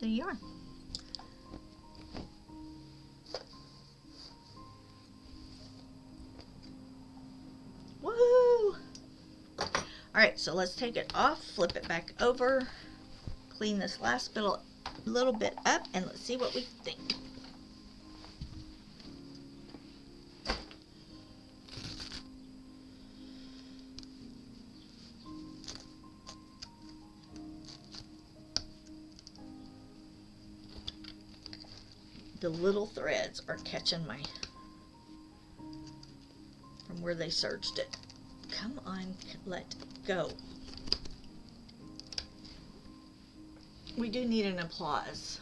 the yarn. Woohoo! Alright, so let's take it off, flip it back over, clean this last little bit up, and let's see what we think. The little threads are catching from where they serged it. Come on, let go. We do need an applause.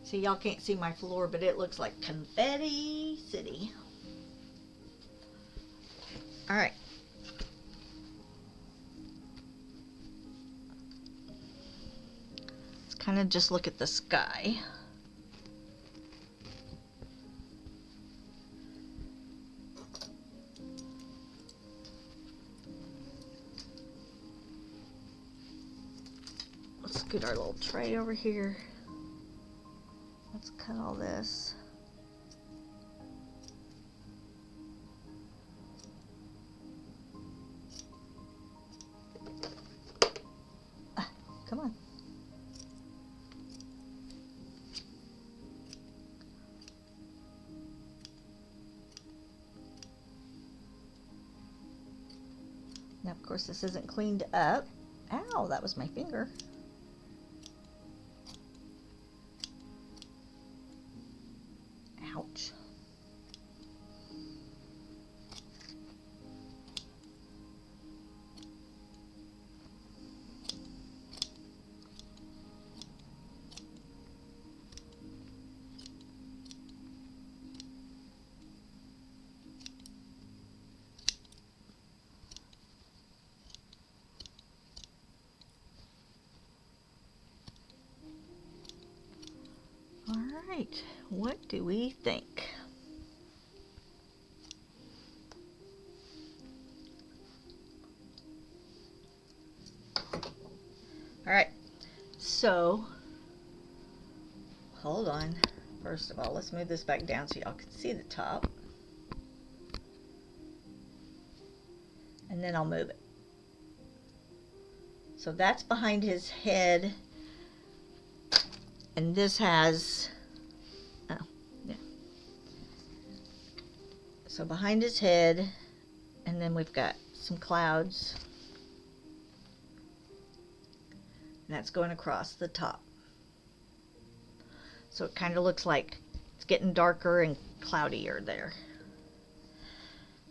See, y'all can't see my floor, but it looks like Confetti City. All right. Let's kind of just look at the sky. Let's scoot our little tray over here. Let's cut all this. Come on. Now, of course, this isn't cleaned up. Ow, that was my finger. Ouch. All right, what do we think? All right, so hold on. First of all, let's move this back down so y'all can see the top. And then I'll move it. So that's behind his head. And this has, oh, yeah. So behind his head, and then we've got some clouds. And that's going across the top. So it kind of looks like it's getting darker and cloudier there.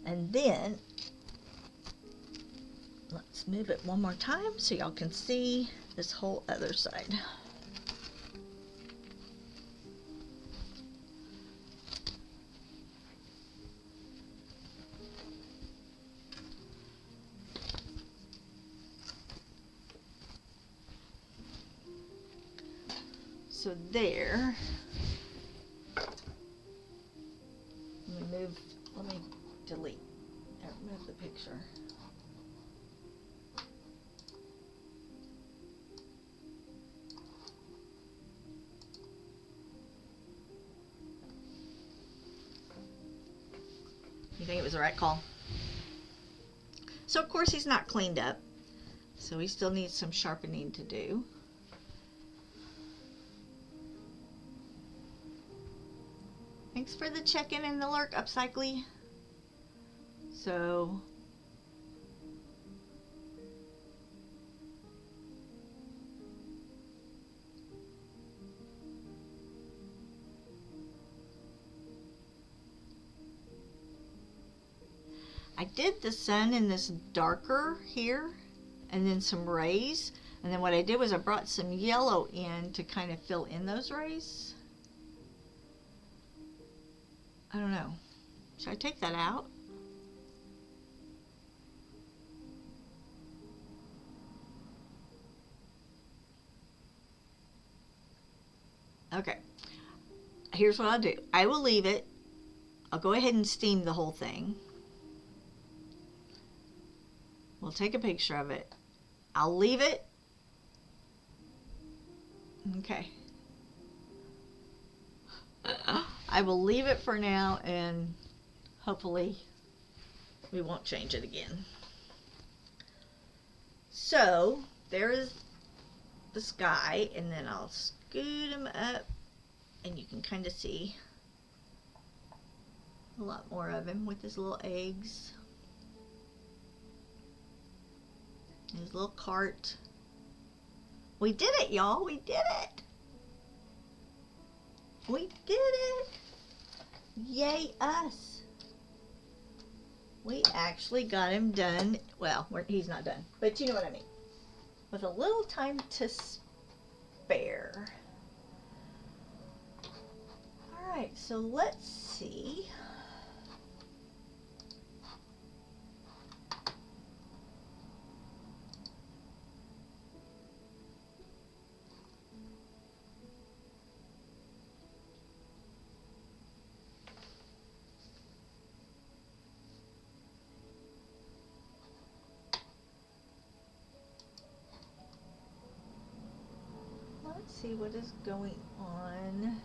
And then, let's move it one more time so y'all can see this whole other side. So there, let me delete, or move the picture. You think it was the right call? So of course he's not cleaned up, so he still needs some sharpening to do. Thanks for the check-in and the lurk, Upcycly. So, I did the sun in this darker here, and then some rays. And then what I did was I brought some yellow in to kind of fill in those rays. I don't know. Should I take that out? Okay. Here's what I'll do. I will leave it. I'll go ahead and steam the whole thing. We'll take a picture of it. I'll leave it. Okay. I will leave it for now, and hopefully we won't change it again. So there is the sky, and then I'll scoot him up, and you can kind of see a lot more of him with his little eggs. His little cart. We did it, y'all. We did it. We did it. Yay us. We actually got him done. Well, he's not done, but you know what I mean. With a little time to spare. Alright, so let's see. Let's see what is going on.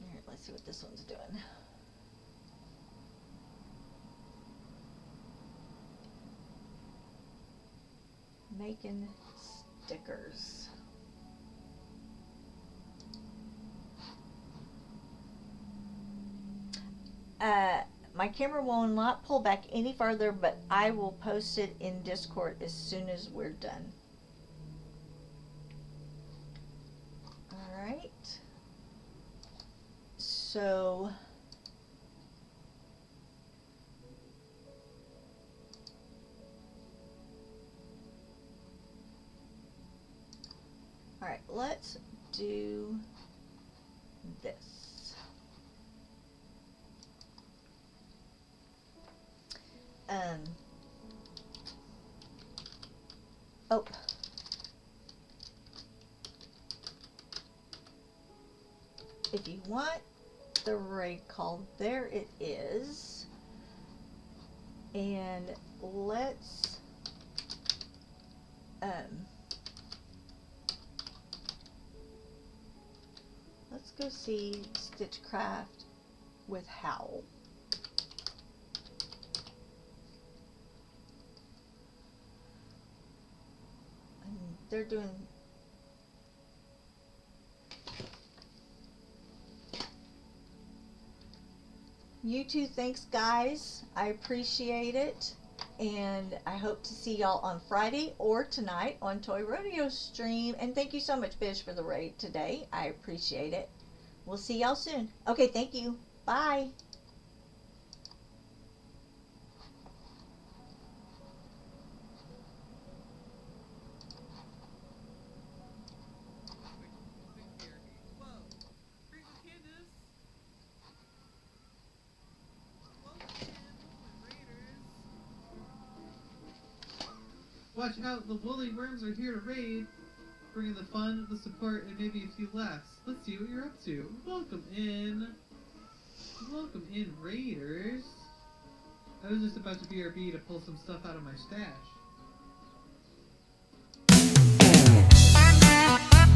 Alright, let's see what this one's doing. Making stickers. My camera will not pull back any farther, but I will post it in Discord as soon as we're done. Alright. So alright, let's do this. Oh. If you want the ray call, there it is. And let's go see Stitchcraft with Howl. And they're doing you too. Thanks, guys. I appreciate it. And I hope to see y'all on Friday or tonight on Toy Rodeo stream. And thank you so much, Fish, for the raid today. I appreciate it. We'll see y'all soon. Okay, thank you. Bye. Watch out, the woolly worms are here to raid, bringing the fun, the support, and maybe a few laughs. Let's see what you're up to. Welcome in. Welcome in, raiders. I was just about to BRB to pull some stuff out of my stash.